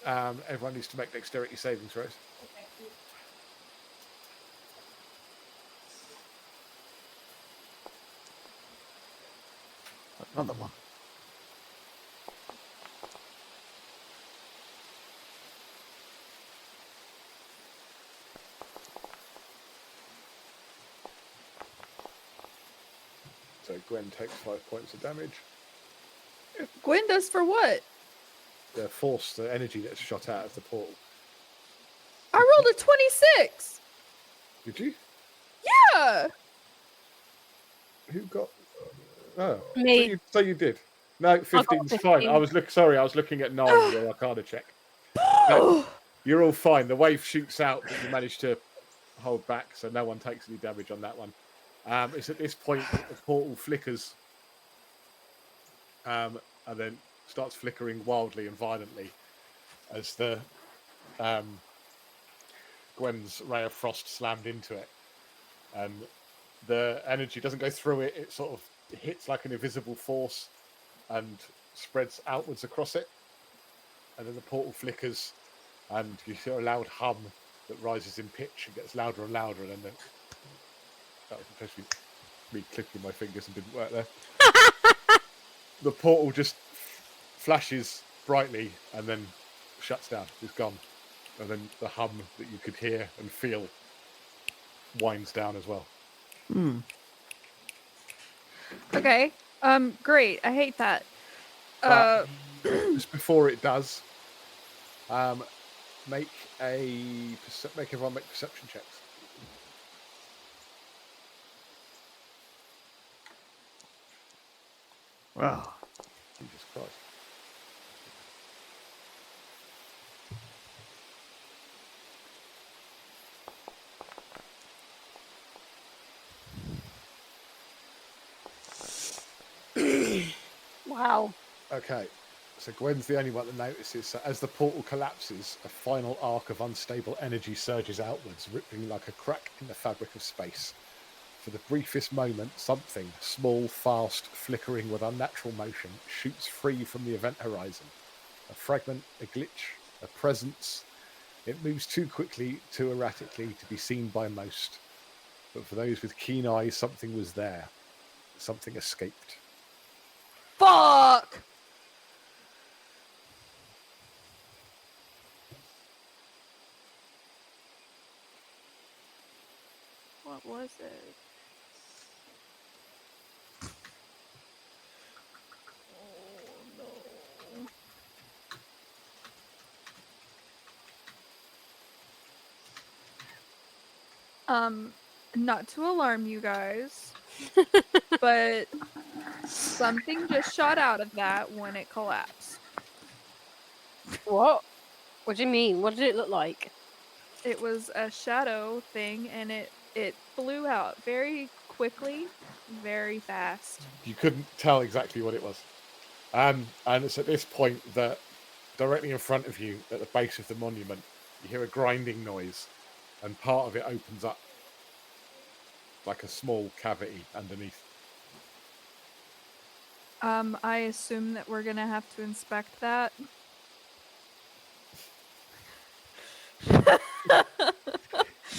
Everyone needs to make dexterity saving throws. Another one. So Gwen takes 5 points of damage. Gwen does for what? The force, the energy that's shot out of the portal. I rolled a 26. Did you? Yeah. Who got? Oh, Me. So you did. No, 15's fine. 15. I was looking at 9 with your Arcana check. No, you're all fine. The wave shoots out, but you managed to hold back, so no one takes any damage on that one. It's at this point that the portal flickers, and then starts flickering wildly and violently as the Gwen's ray of frost slammed into it, and the energy doesn't go through it. It sort of hits like an invisible force and spreads outwards across it, and then the portal flickers, and you hear a loud hum that rises in pitch and gets louder and louder, and then that was supposed to be me clicking my fingers and didn't work there. The portal just flashes brightly and then shuts down. It's gone. And then the hum that you could hear and feel winds down as well. Okay. Great. I hate that. Just before it does, make everyone make perception checks. Wow. Jesus Christ. Wow. Okay, so Gwen's the only one that notices that as the portal collapses, a final arc of unstable energy surges outwards, rippling like a crack in the fabric of space. For the briefest moment, something small, fast, flickering with unnatural motion shoots free from the event horizon. A fragment, a glitch, a presence. It moves too quickly, too erratically to be seen by most. But for those with keen eyes, something was there. Something escaped. Fuck! What was it? Not to alarm you guys, but something just shot out of that when it collapsed. What? What do you mean? What did it look like? It was a shadow thing, and it flew out very quickly, very fast. You couldn't tell exactly what it was. And it's at this point that directly in front of you, at the base of the monument, you hear a grinding noise, and part of it opens up like a small cavity underneath. I assume that we're gonna have to inspect that.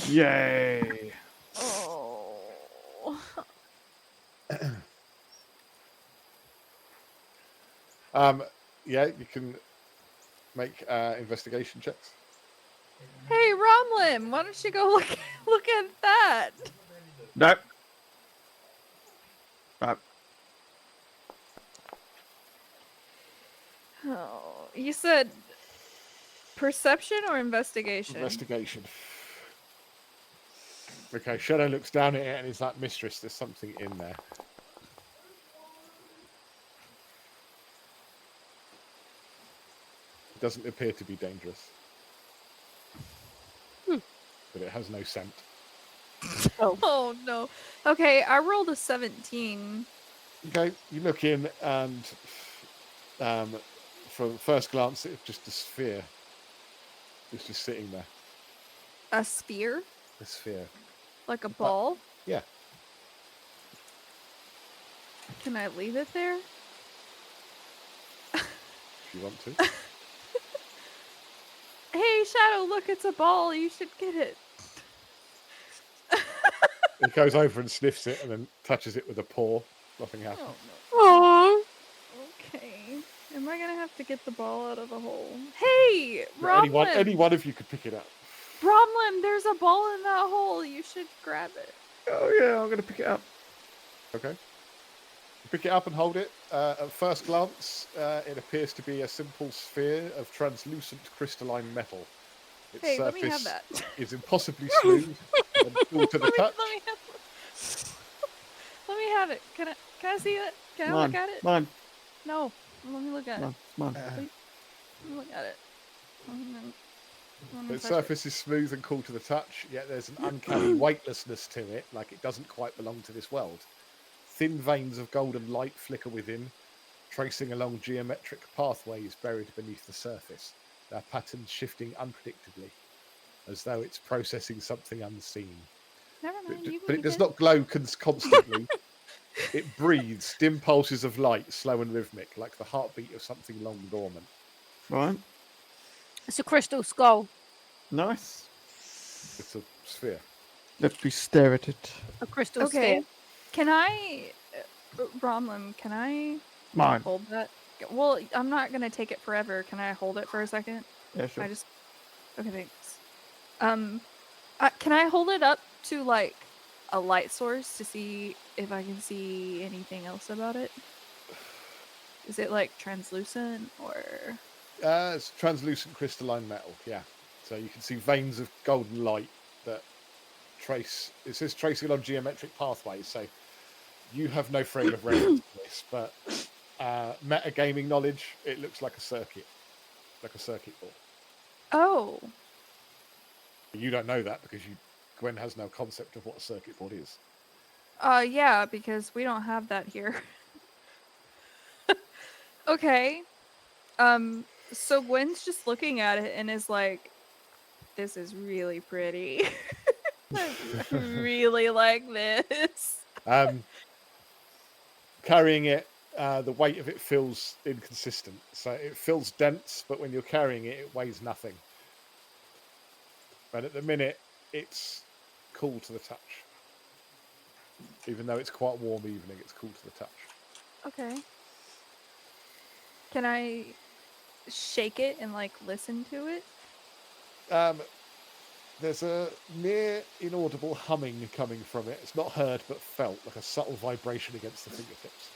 Yay! Oh. Yeah, you can make investigation checks. Hey, Romlin, why don't you go look at that? Nope. Right. Oh, you said perception or investigation? Investigation. Okay, Shadow looks down at it and is like, Mistress, there's something in there. It doesn't appear to be dangerous. But it has no scent. Oh no. Okay, I rolled a 17. Okay, you look in and from first glance it's just a sphere. It's just sitting there. A sphere? A sphere. Like a ball? Yeah. Can I leave it there? If you want to. Hey, Shadow, look, it's a ball. You should get it. He goes over and sniffs it and then touches it with a paw. Nothing happens. Oh, no. Okay. Am I gonna have to get the ball out of the hole? Hey, Romlin! Any one of you could pick it up. Romlin, there's a ball in that hole. You should grab it. Oh yeah, I'm gonna pick it up. Okay. You pick it up and hold it. At first glance, it appears to be a simple sphere of translucent crystalline metal. Its Hey, let me have surface that. is impossibly smooth and cool to the touch. Let me have it. Can I see it? Can I Mine. look at it? Mine. No. Let me look at Mine. it. Mine. Please. Let me look at it. Its surface is smooth and cool to the touch, yet there's an uncanny weightlessness to it, like it doesn't quite belong to this world. Thin veins of golden light flicker within, tracing along geometric pathways buried beneath the surface, their patterns shifting unpredictably, as though it's processing something unseen. Never mind. But it does not glow constantly. It breathes dim pulses of light, slow and rhythmic, like the heartbeat of something long dormant. Right. It's a crystal skull. Nice. It's a sphere. Let me stare at it. A crystal Okay. sphere. Can I, Romlin? Can I Mine. hold that? Well, I'm not gonna take it forever. Can I hold it for a second? Yeah, sure. Okay, thanks. Can I hold it up to like a light source to see if I can see anything else about it? Is it like translucent or? It's translucent crystalline metal, yeah. So you can see veins of golden light that trace. It says tracing along geometric pathways. So you have no frame of reference for this, but metagaming knowledge, it looks like a circuit board. Oh. You don't know that because Gwen has no concept of what a circuit board is. Yeah, because we don't have that here. Okay. So Gwen's just looking at it and is like, this is really pretty. I really like this. Carrying it, the weight of it feels inconsistent. So it feels dense, but when you're carrying it, it weighs nothing. But at the minute, it's cool to the touch. Even though it's quite a warm evening, it's cool to the touch. Okay. Can I shake it and like listen to it? There's a near inaudible humming coming from it. It's not heard but felt, like a subtle vibration against the fingertips.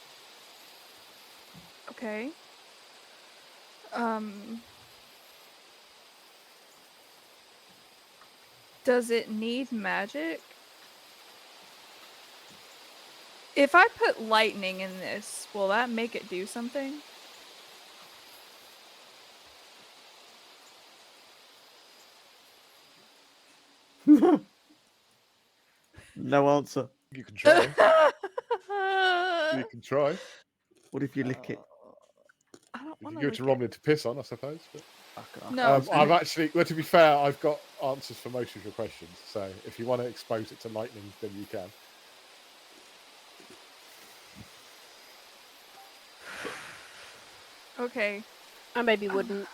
Okay. Does it need magic? If I put lightning in this, will that make it do something? No answer. You can try. You can try. What if you lick it? I don't You want can give it to Romney to piss on, I suppose. But... No. I've actually, well, to be fair, I've got answers for most of your questions. So if you want to expose it to lightning, then you can. Okay. I maybe wouldn't.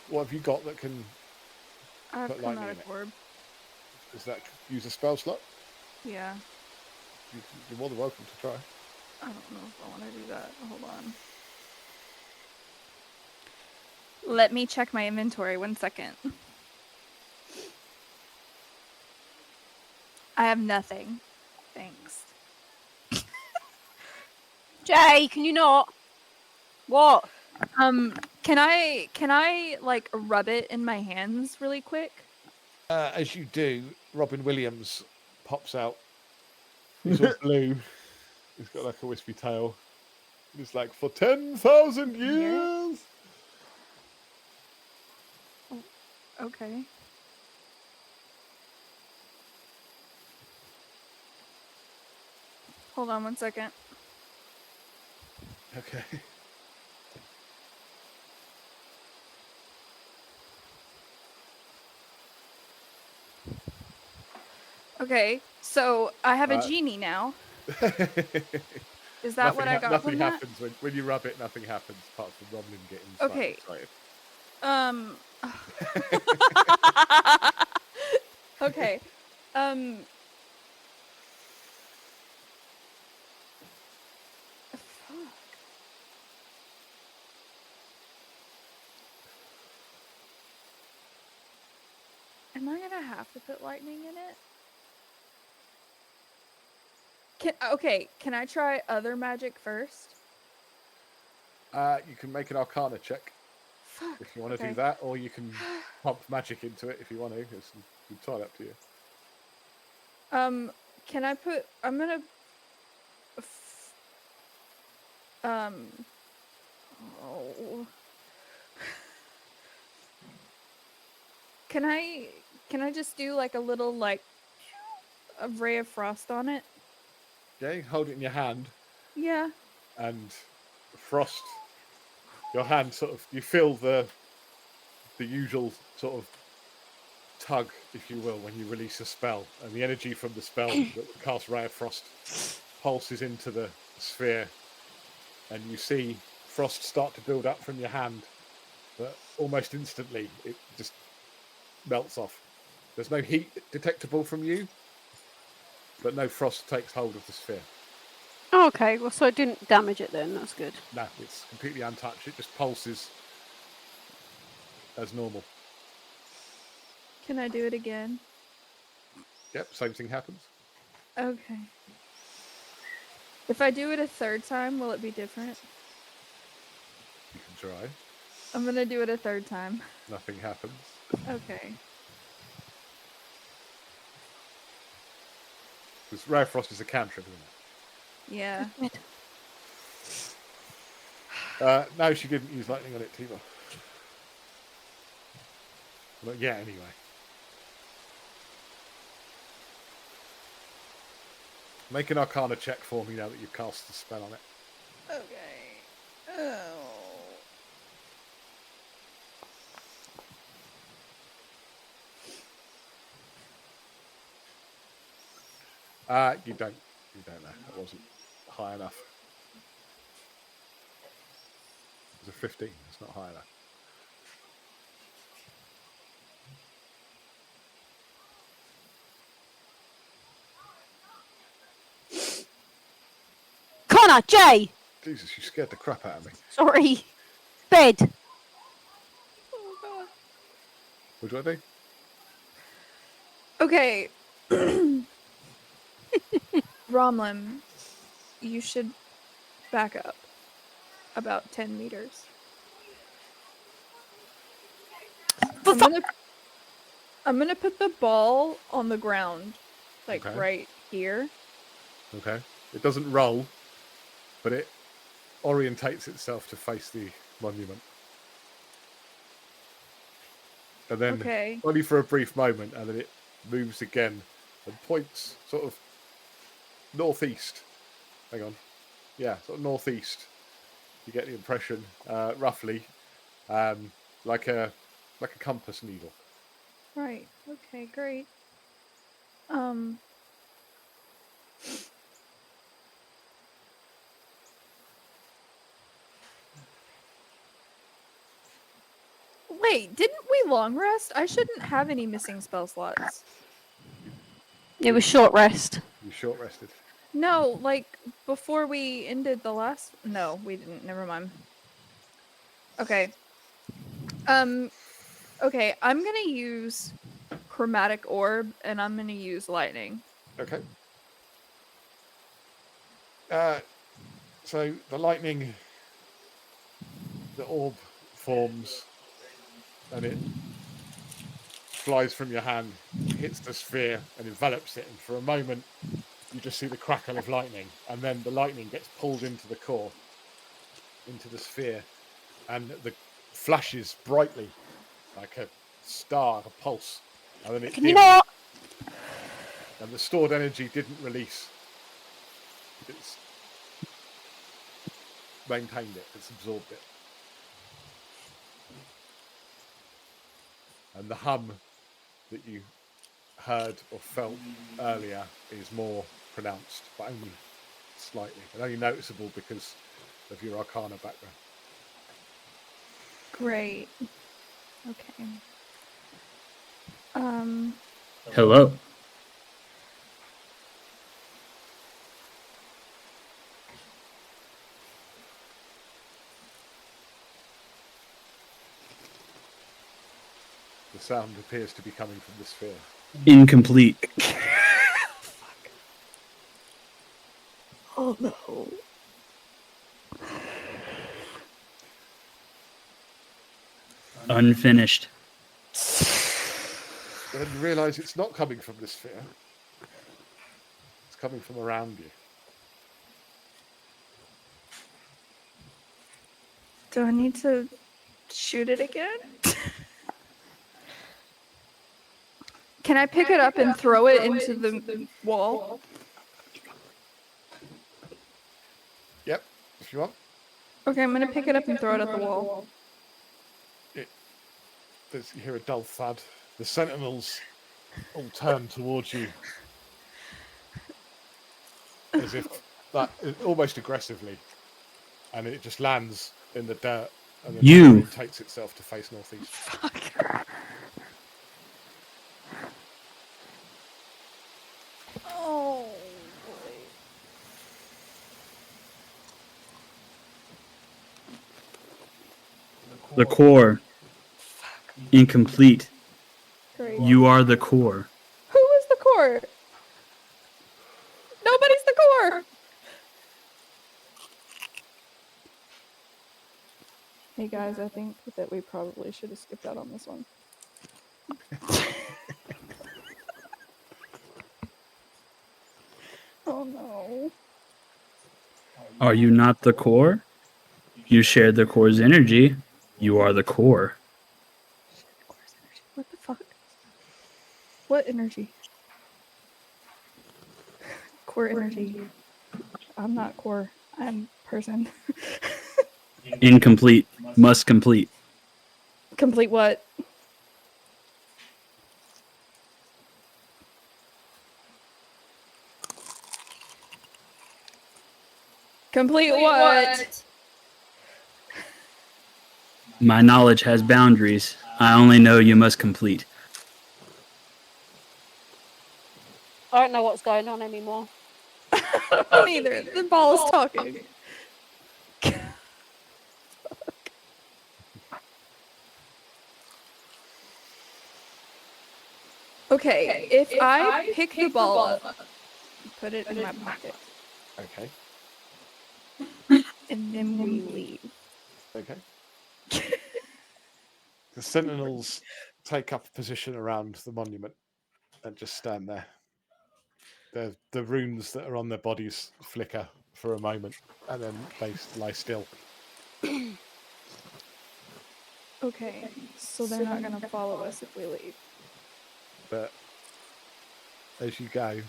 What have you got that can I have put lightning in chromatic it? orb. Does that use a spell slot? Yeah. You're more than welcome to try. I don't know if I want to do that. Hold on. Let me check my inventory 1 second. I have nothing. Thanks. Jay, can you not? What? Can I like rub it in my hands really quick? As you do, Robin Williams pops out. He's all blue. He's got like a wispy tail. He's like, for 10,000 years. Okay. Hold on 1 second. Okay. Okay, so I have a genie now. Is that what I got Nothing from that? happens when you rub it. Nothing happens apart from Roblin getting Okay. excited. Okay. Fuck. Am I gonna have to put lightning in it? Can I try other magic first? You can make an Arcana check Fuck. if you want to okay. do that, or you can pump magic into it if you want to. It's entirely up to you. Can I put? I'm gonna. Oh. Can I just do like a little like a ray of frost on it? Yeah, you hold it in your hand, Yeah. and frost. Your hand sort of, you feel the usual sort of tug, if you will, when you release a spell, and the energy from the spell that casts Ray of Frost pulses into the sphere, and you see frost start to build up from your hand, but almost instantly it just melts off. There's no heat detectable from you, but no frost takes hold of the sphere. Oh, okay, well, so it didn't damage it then. That's good. No, it's completely untouched. It just pulses as normal. Can I do it again? Yep, same thing happens. Okay. If I do it a third time, will it be different? You can try. I'm gonna do it a third time. Nothing happens. Okay. Because Ray of Frost is a cantrip, isn't it? Yeah. No, she didn't use lightning on it, Tiva. Not yet, anyway. Make an Arcana check for me now that you've cast the spell on it. Okay. Oh. You don't know. That wasn't high enough. It was a 15. It's not high enough. Connor, Jay! Jesus, you scared the crap out of me. Sorry. Bed. What do I do? Okay. Romlin, you should back up about 10 meters. I'm gonna put the ball on the ground, like Okay. right here. Okay. It doesn't roll, but it orientates itself to face the monument. and then Okay. only for a brief moment, and then it moves again and points sort of northeast. Hang on, yeah, sort of northeast. You get the impression, roughly, like a compass needle. Right. Okay, great. Wait, didn't we long rest? I shouldn't have any missing spell slots. It was short rest. You short rested. No, like before we ended the last. No, we didn't. Never mind. Okay. Okay, I'm gonna use chromatic orb, and I'm gonna use lightning. Okay. So the lightning, the orb forms, and it flies from your hand, hits the sphere, and envelops it. And for a moment, you just see the crackle of lightning, and then the lightning gets pulled into the core, into the sphere, and the flashes brightly like a star, a pulse, and then it Can you not? And the stored energy didn't release. It's maintained it. It's absorbed it. And the hum that you heard or felt earlier is more pronounced, but only slightly, and only noticeable because of your Arcana background. Great. Okay. Hello. The sound appears to be coming from the sphere. Incomplete. Oh no. Unfinished. Then you realise it's not coming from the sphere. It's coming from around you. Do I need to shoot it again? Can I pick it up and throw it into the wall? Yep, if you want. Okay, I'm gonna pick it up and throw it at the wall. You hear a dull thud. The sentinels all turn towards you, as if almost aggressively, and it just lands in the dirt, and then it takes itself to face northeast. Oh. The core. Incomplete. Great. You are the core. Who is the core? Nobody's the core. Hey guys, I think that we probably should have skipped out on this one. Oh no. Are you not the core? You share the core's energy. You are the core. What the fuck? What energy? Core energy. I'm not core. I'm person. Incomplete. Must complete. Complete what? Complete what? My knowledge has boundaries. I only know you must complete. I don't know what's going on anymore. Neither. The ball is talking. Okay, if I pick the ball up, put it in my pocket, Okay. and then we leave. Okay. The sentinels take up a position around the monument and just stand there. The runes that are on their bodies flicker for a moment, and then they lie still. Okay, so they're not gonna follow us if we leave. But as you go,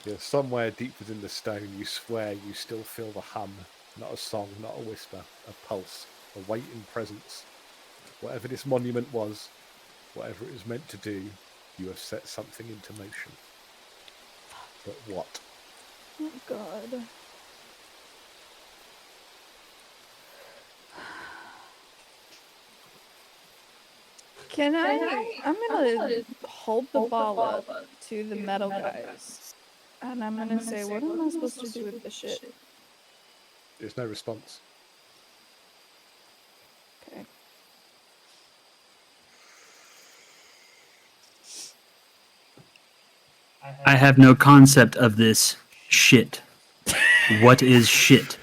you're somewhere deep within the stone. You swear you still feel the hum, not a song, not a whisper, a pulse, a waiting presence. Whatever this monument was, whatever it was meant to do, you have set something into motion. But what? Oh God. Can I? I'm gonna hold the ball up to the metal guys, and I'm gonna say, "What am I supposed to do with this shit?" There's no response. Okay. I have no concept of this shit. What is shit?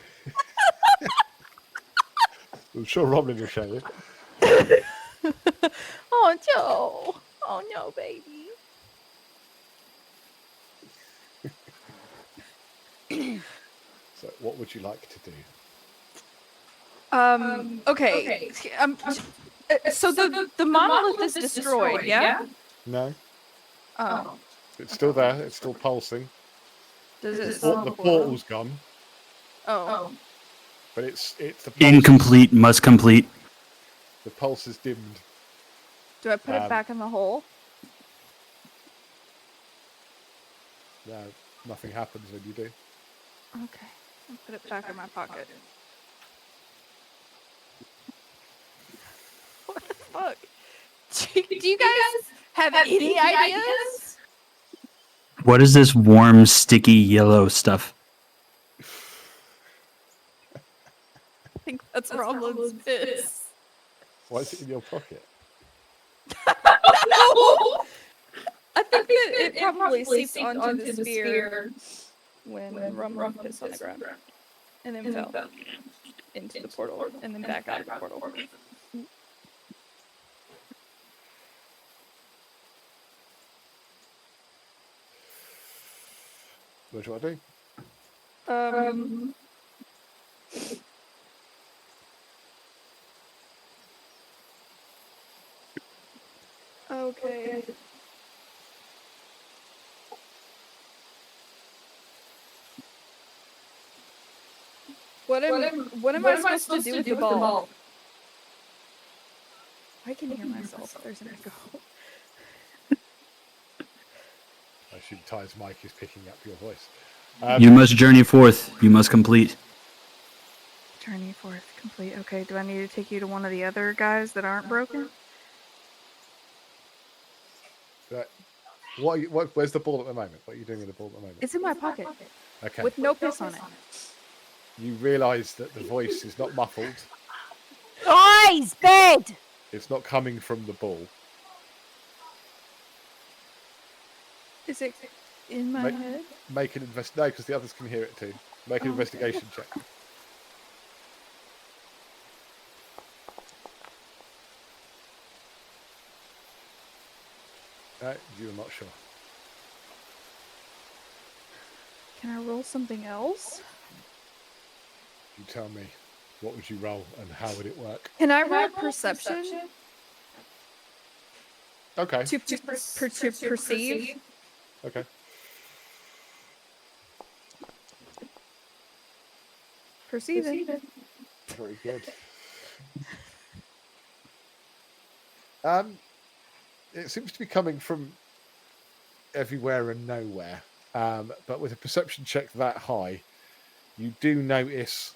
I'm sure Robin will show you. Oh no! Oh no, baby! So, what would you like to do? Okay. So the monolith is destroyed, yeah? No, Oh. it's still there. It's still pulsing. Does it? The portal's gone, Oh. but it's the pulse, Incomplete must complete. the pulse is dimmed. Do I put it back in the hole? No, nothing happens when you do. Okay. I'll put it back in my pocket. What the fuck? Do you guys have any ideas? What is this warm, sticky yellow stuff? I think that's Romlin's piss. Why is it in your pocket? No! I think that it probably seeped onto the spear when Rum pissed on the ground. And then fell into the portal. And then back out of the portal. What do I do? Okay. What am I supposed to do with the ball? I can hear myself. There's an echo. I assume Ty's mic is picking up your voice. You must journey forth. You must complete. Journey forth, complete. Okay, do I need to take you to one of the other guys that aren't broken? Right. Where's the ball at the moment? What are you doing with the ball at the moment? It's in my pocket. Okay. With no piss on it. You realise that the voice is not muffled. Guys, bed! It's not coming from the ball. Is it in my head? Make an No, because the others can hear it too. Make an investigation check. No, you're not sure. Can I roll something else? You tell me. What would you roll and how would it work? Can I roll perception? Okay. To perceive? Okay. Perceiving. Very good. It seems to be coming from everywhere and nowhere. But with a perception check that high, you do notice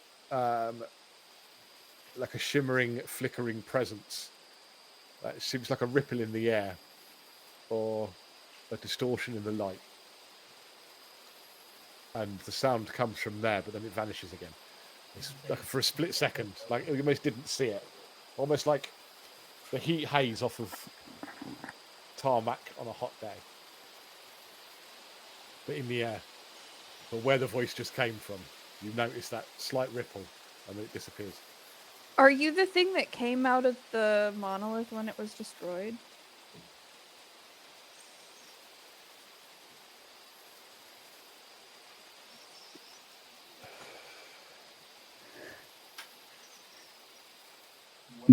like a shimmering, flickering presence. It seems like a ripple in the air or a distortion in the light. And the sound comes from there, but then it vanishes again. It's like for a split second, like you almost didn't see it. Almost like the heat haze off of tarmac on a hot day. But in the air. But where the voice just came from, you notice that slight ripple and then it disappears. Are you the thing that came out of the monolith when it was destroyed?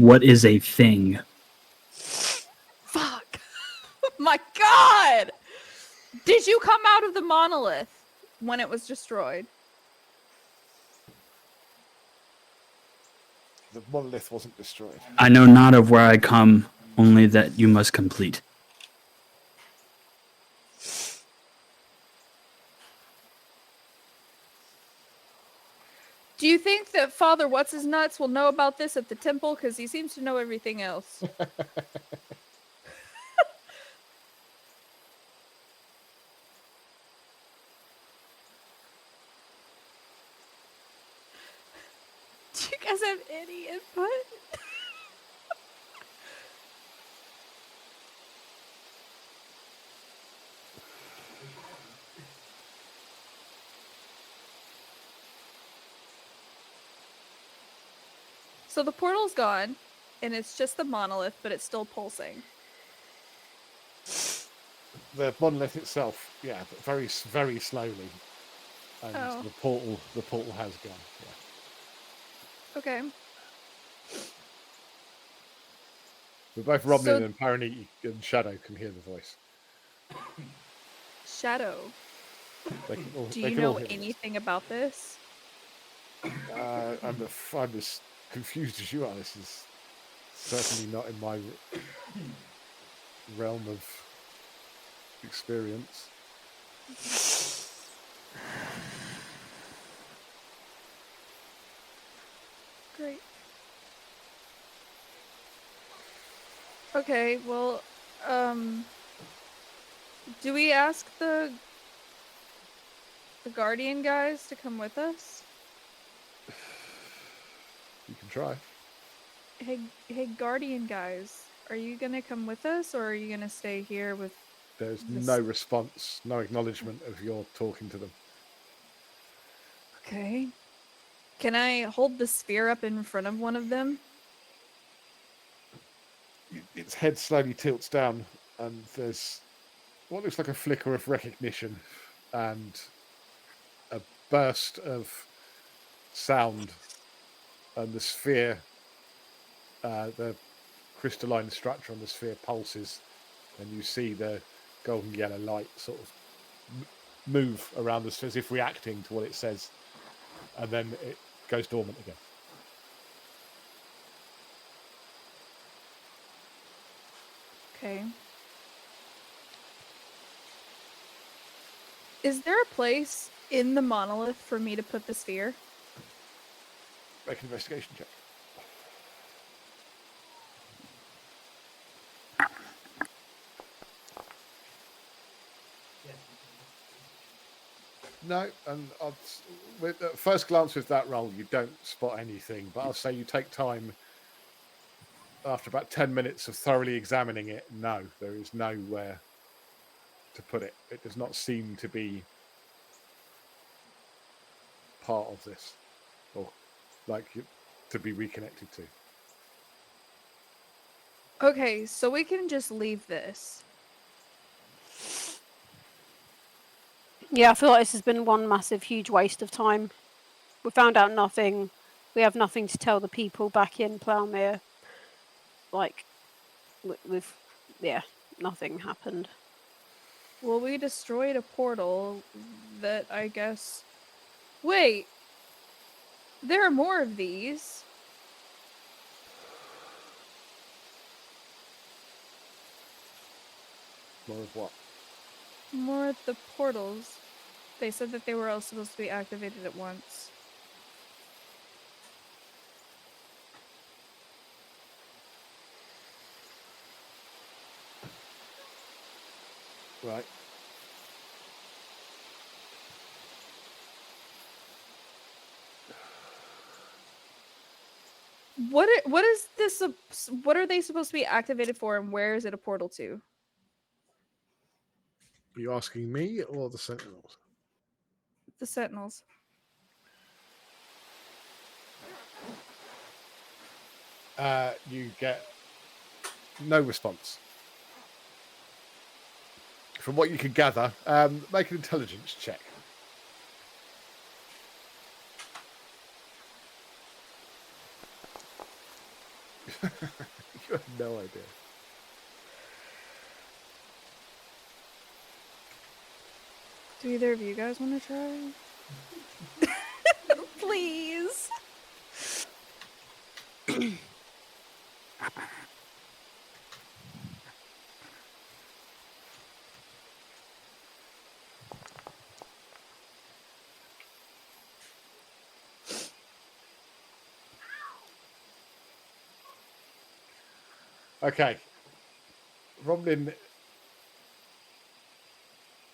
What is a thing? Fuck. My God! Did you come out of the monolith when it was destroyed? The monolith wasn't destroyed. I know not of where I come, only that you must complete. Do you think that Father What's-His-Nuts will know about this at the temple? Because he seems to know everything else. Do you guys have any input? So the portal's gone, and it's just the monolith, but it's still pulsing. The monolith itself, yeah, but very slowly, and Oh. the portal has gone. Yeah. Okay. But both Romney So- and Paraniti and Shadow can hear the voice. Shadow, They can all, do they you can all know hear the voice. anything about this? I'm as confused as you are. This is certainly not in my realm of experience. Great. Okay, well, do we ask the Guardian guys to come with us? You can try. Hey, Guardian guys, are you gonna come with us, or are you gonna stay here with? There's this- no response, no acknowledgement of your talking to them. Okay. Can I hold the sphere up in front of one of them? Its head slowly tilts down, and there's what looks like a flicker of recognition and a burst of sound, and the sphere, the crystalline structure on the sphere pulses, and you see the golden yellow light sort of move around the sphere as if reacting to what it says, and then it goes dormant again. Okay. Is there a place in the monolith for me to put the sphere? Make an investigation check. No, and with at first glance with that roll, you don't spot anything. But I'll say you take time after about 10 minutes of thoroughly examining it. No, there is nowhere to put it. It does not seem to be part of this, or to be reconnected to. Okay, so we can just leave this. Yeah, I feel like this has been one massive, huge waste of time. We found out nothing. We have nothing to tell the people back in Plougmere. Like, nothing happened. Well, we destroyed a portal that I guess... Wait! There are more of these. More of what? More of the portals. They said that they were all supposed to be activated at once. Right. What is this? What are they supposed to be activated for, and where is it a portal to? Are you asking me or the Sentinels? The Sentinels. You get no response. From what you can gather, make an intelligence check. You have no idea. Do either of you guys want to try? Please. Okay. Roblin,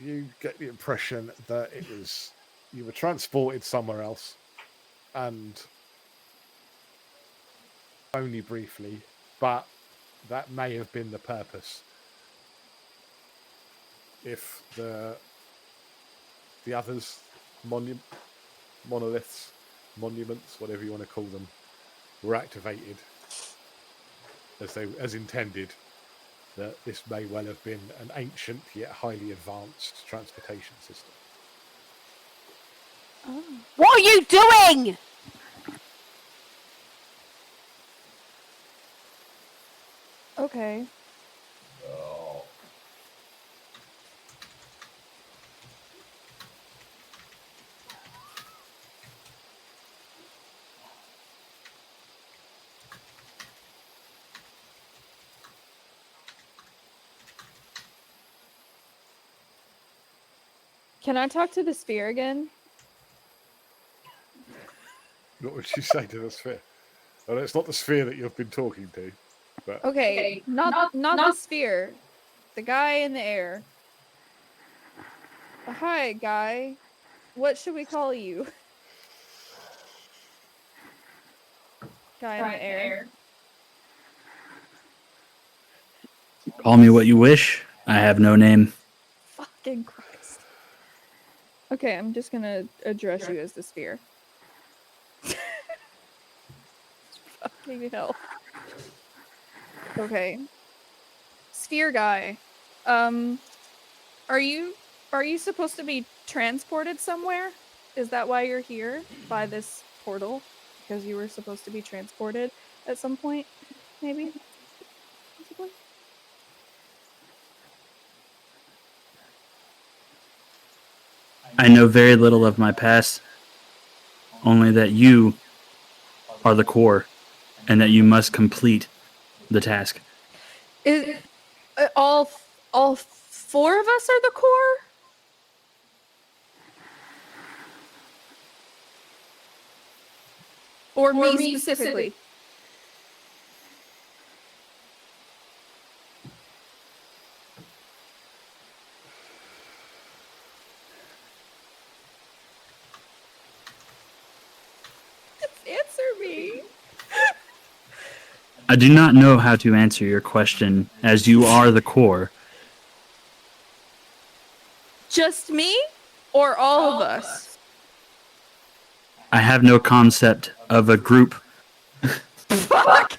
you get the impression that you were transported somewhere else, and only briefly, but that may have been the purpose. If the others, monoliths, monuments, whatever you want to call them, were activated as intended, that this may well have been an ancient yet highly advanced transportation system. Oh. What are you doing? Okay. Can I talk to the sphere again? What would you say to the sphere? Well, it's not the sphere that you've been talking to, but Okay, not the sphere. The guy in the air. Hi, guy. What should we call you? Guy in the air. Call me what you wish. I have no name. Fucking Christ. Okay, I'm just gonna address you as the sphere. Fucking hell. Okay. Sphere guy. Are you supposed to be transported somewhere? Is that why you're here by this portal? Because you were supposed to be transported at some point, maybe? Possibly? I know very little of my past, only that you are the core, and that you must complete the task. Is all four of us are the core? Or me specifically? Answer me. I do not know how to answer your question, as you are the core. Just me? Or all of us? I have no concept of a group. Fuck!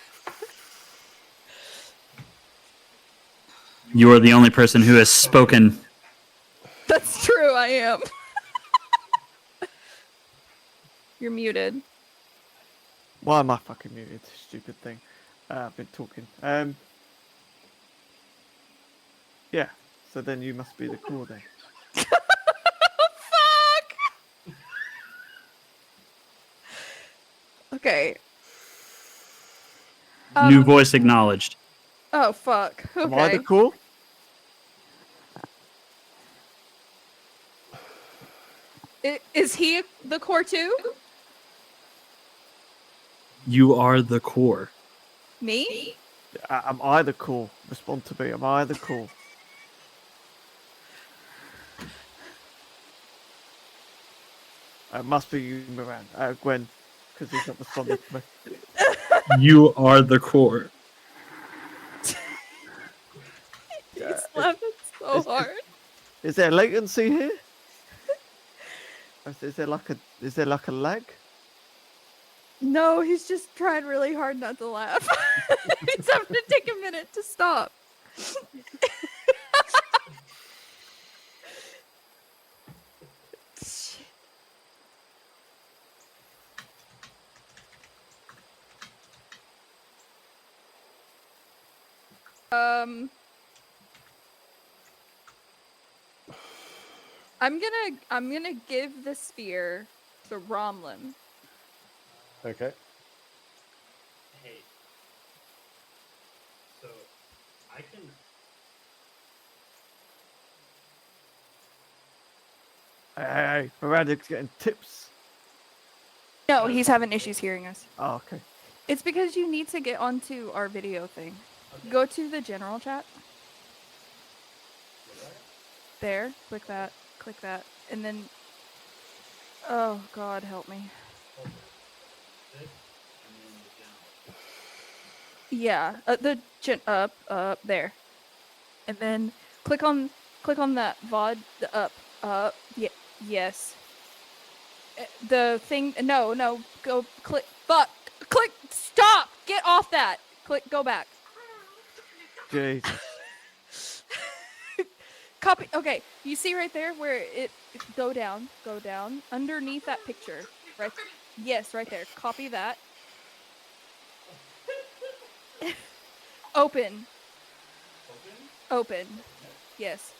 You are the only person who has spoken. That's true, I am. You're muted. Why am I fucking muted? Stupid thing. I've been talking. Yeah. So then you must be the core then. Fuck! Okay. New voice acknowledged. Oh fuck. Okay. Am I the core? Is he the core too? You are the core. Me? Am I the core? Respond to me. Am I the core? It must be you, Miranda. Gwen, because he's not responding to me. You are the core. He's laughing so hard. Is there latency here? Is there like a lag? No, he's just trying really hard not to laugh. He's having to take a minute to stop. I'm gonna give the spear to Romlin. Okay. Hey. So I can. Hey, Radic's getting tips. No, he's having issues hearing us. Oh, okay. It's because you need to get onto our video thing. Go to the general chat. There, click that, and then. Oh God, help me. Yeah, up there, and then click on that VOD, the up, yeah, yes. The thing, no, go click, click, stop, get off that, go back. Jesus. Copy, okay, you see right there where go down, underneath that picture, right, yes, right there, copy that. Open, yes,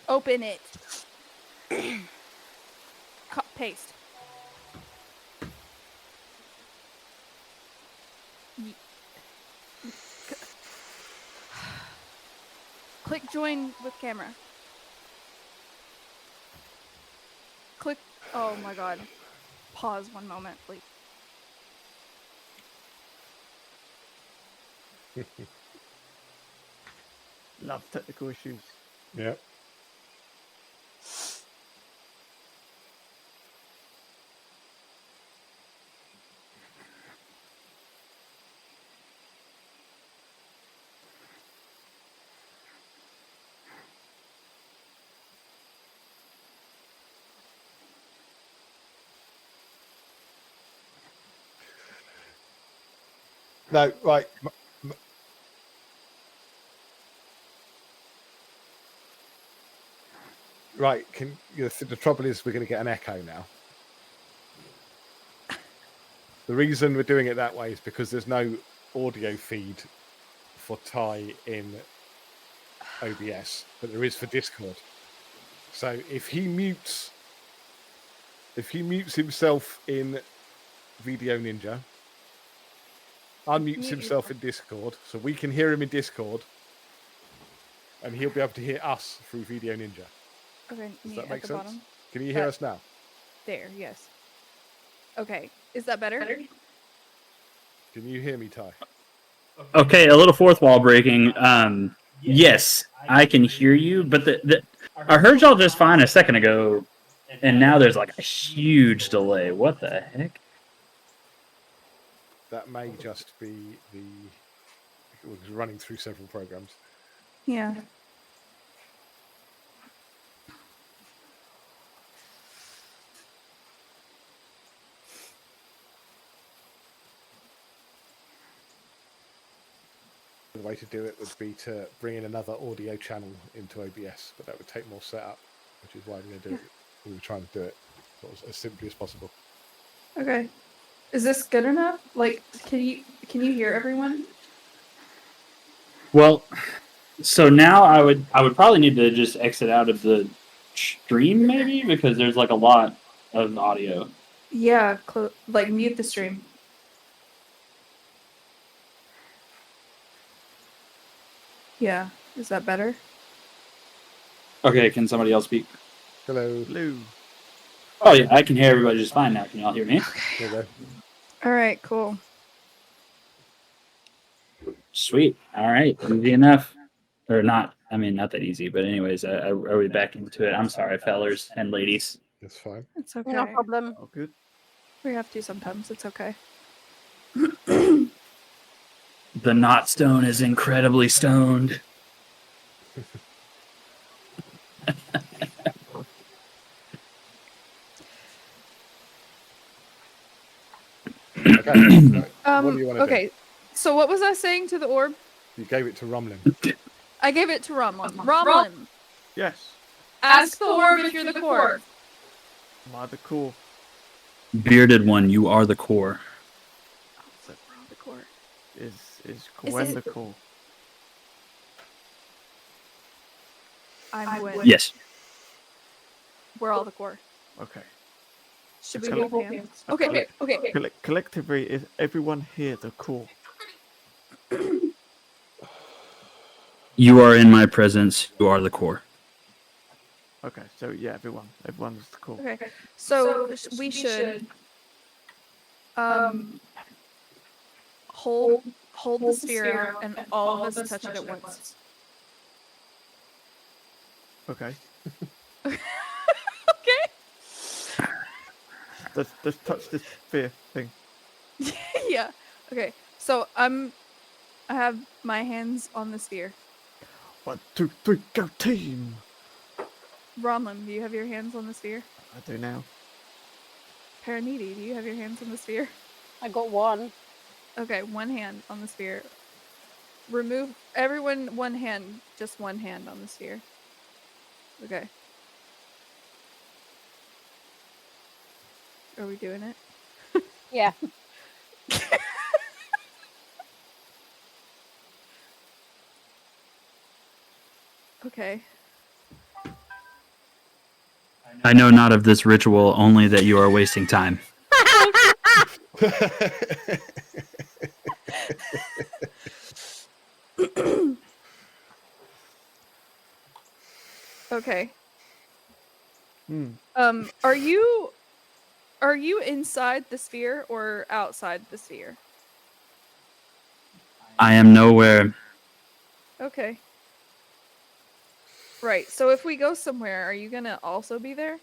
open it. Paste. Click join with camera. Click. Oh my God. Pause 1 moment, please. Love technical issues. Yep. No, right. Right, the trouble is we're going to get an echo now. The reason we're doing it that way is because there's no audio feed for Ty in OBS, but there is for Discord. So if he mutes himself in Video Ninja, unmutes himself in Discord, so we can hear him in Discord, and he'll be able to hear us through Video Ninja. Okay, does that make sense? Bottom. Can you hear us now? There, yes. Okay, is that better? Can you hear me, Ty? Okay, a little fourth wall breaking. Yes, I can hear you, but I heard y'all just fine a second ago, and now there's like a huge delay. What the heck? That may just be it was running through several programs. Yeah. The way to do it would be to bring in another audio channel into OBS, but that would take more setup, which is why we're going to do it. We were trying to do it as simply as possible. Okay. Is this good enough? Like, can you hear everyone? Well, so now I would probably need to just exit out of the stream maybe because there's like a lot of audio. Yeah, like mute the stream. Yeah, is that better? Okay, can somebody else speak? Hello. Hello. Oh yeah, I can hear everybody just fine now. Can y'all hear me? Okay. All right, cool. Sweet. All right, easy enough. Or not. I mean, not that easy, but anyways, are we back into it? I'm sorry, fellers and ladies. That's fine. It's okay. No problem. Oh, good. We have to sometimes. It's okay. The Knot Stone is incredibly stoned. Okay. What do you want to Okay, so what was I saying to the orb? do? You gave it to Rumlin. I gave it to Romlin. Romlin, Yes. ask the orb if you're the core. Am I the core? Bearded one, you are the core. The core. Is Gwen it- the core? I'm Gwen. Yes. We're all the core. Okay. Should we Collect- hold hands? Okay. Collectively, is everyone here the core? You are in my presence. You are the core. Okay, so yeah, everyone's the core. Okay. So we should hold the sphere out and all of us touch it at once. Okay. Okay. Let's touch this sphere thing. Yeah. Okay. So I have my hands on the sphere. 1, 2, 3, go team! Ronlum, do you have your hands on the sphere? I do now. Paraniti, do you have your hands on the sphere? I got one. Okay, one hand on the sphere. Remove everyone one hand, just one hand on the sphere. Okay. Are we doing it? Yeah. Okay. I know not of this ritual, only that you are wasting time. Okay. Hmm. Are you inside the sphere or outside the sphere? I am nowhere. Okay. Right. So if we go somewhere, are you gonna also be there?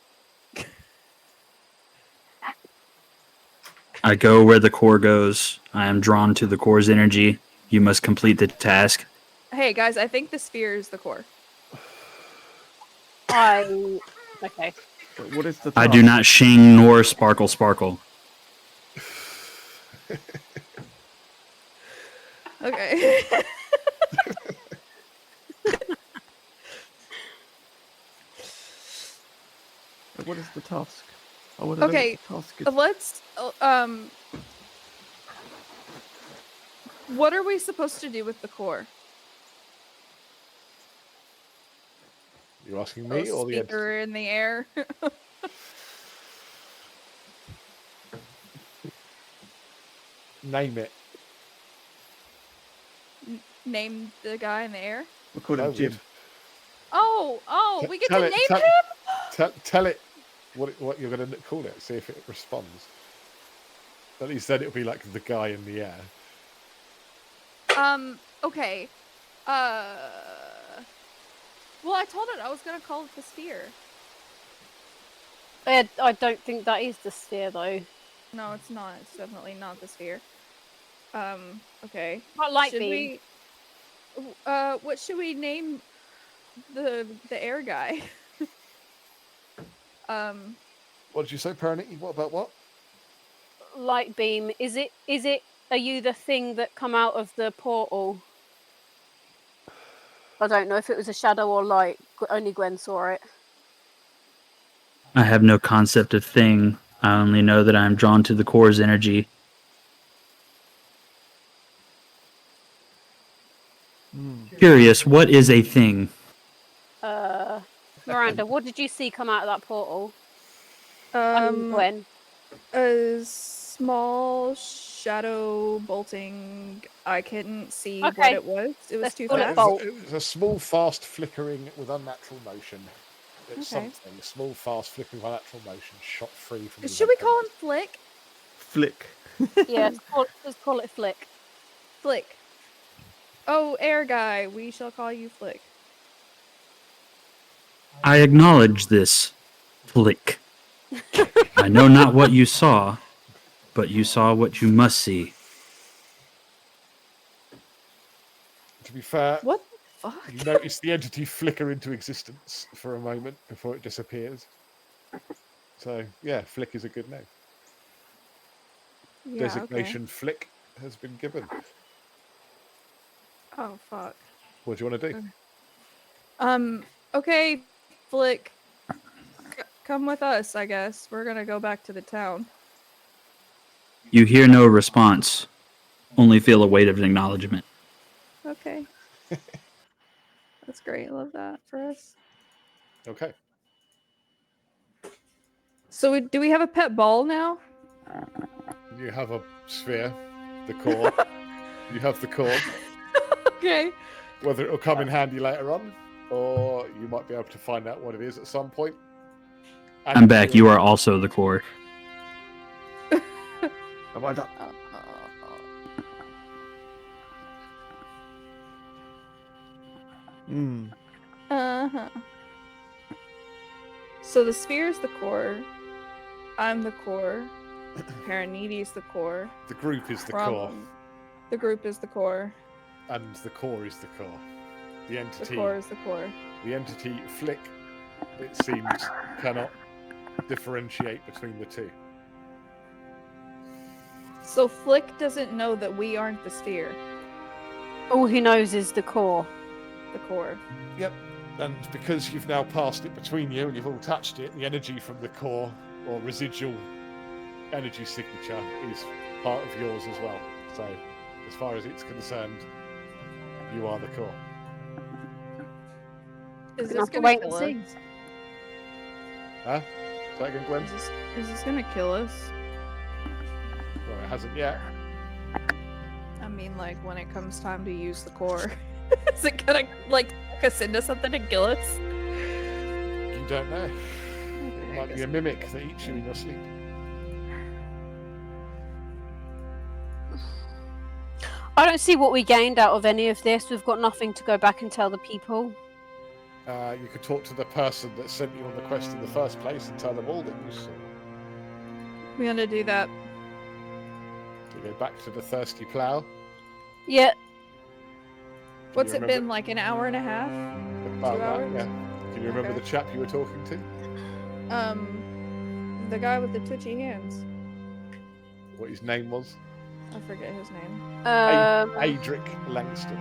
I go where the core goes. I am drawn to the core's energy. You must complete the task. Hey guys, I think the sphere is the core. Okay. What is the I do not shing nor sparkle sparkle. Okay. What is the task? I want to know Okay. what the task is. Let's what are we supposed to do with the core? You asking me or the speaker in the air? Name it. Name the guy in the air? We'll call him Jim. Oh, we get to Tell name it, him? Tell it what you're going to call it. See if it responds. At least then it'll be like the guy in the air. Okay. Well, I told it I was gonna call it the sphere. I don't think that is the sphere, though. No, it's not. It's definitely not the sphere. Okay. What light Should beam? What should we name the air guy? What did you say, Paraniti? What about what? Light beam. Is it? Are you the thing that come out of the portal? I don't know if it was a shadow or light. Only Gwen saw it. I have no concept of thing. I only know that I am drawn to the core's energy. Curious, what is a thing? Miranda, what did you see come out of that portal? Gwen. A small shadow bolting. I couldn't see what Okay. it was. It was Let's too call it fast. bolt. It was a small, fast flickering with unnatural motion. It's Okay. something. A small, fast flickering with unnatural motion shot free from. Should we call him Flick? Flick. Yeah, let's call it Flick. Flick. Oh, air guy. We shall call you Flick. I acknowledge this, Flick. I know not what you saw, but you saw what you must see. To be fair, what the fuck? You notice the entity flicker into existence for a moment before it disappears. So yeah, Flick is a good name. Yeah, Designation Flick has been given. Oh fuck. What do you want to do? Okay, Flick. Come with us, I guess. We're gonna go back to the town. You hear no response, only feel a weight of acknowledgement. Okay. That's great. I love that for us. Okay. So do we have a pet ball now? You have a sphere, the core. You have the core. Okay. Whether it'll come in handy later on, or you might be able to find out what it is at some point. And I'm back. You are also the core. Am I done? Hmm. Uh-huh. So the sphere is the core. I'm the core. Paraneti's the core. The group is the core. Problem. The group is the core. And the core is the core. The entity. The core is the core. The entity Flick, it seems, cannot differentiate between the two. So Flick doesn't know that we aren't the sphere. All he knows is the core. The core. Yep. And because you've now passed it between you and you've all touched it, the energy from the core, or residual energy signature, is part of yours as well. So, as far as it's concerned, you are the core. Is We're this gonna have to gonna wait kill and us? see. Huh? Say again, Glenn? Is this gonna kill us? Well, it hasn't yet. I mean, like, when it comes time to use the core. Is it gonna, like, suck us into something to kill us? You don't know. It might be a mimic that eats you in your sleep. I don't see what we gained out of any of this. We've got nothing to go back and tell the people. You could talk to the person that sent you on the quest in the first place and tell them all that you saw. We're gonna do that. You go back to the Thirsty Plough. Yeah. What's you it remember- been, like an hour and a half? About 2 that, hours? yeah. Can you remember Okay. the chap you were talking to? The guy with the twitchy hands. What his name was? I forget his name. Adric Langston.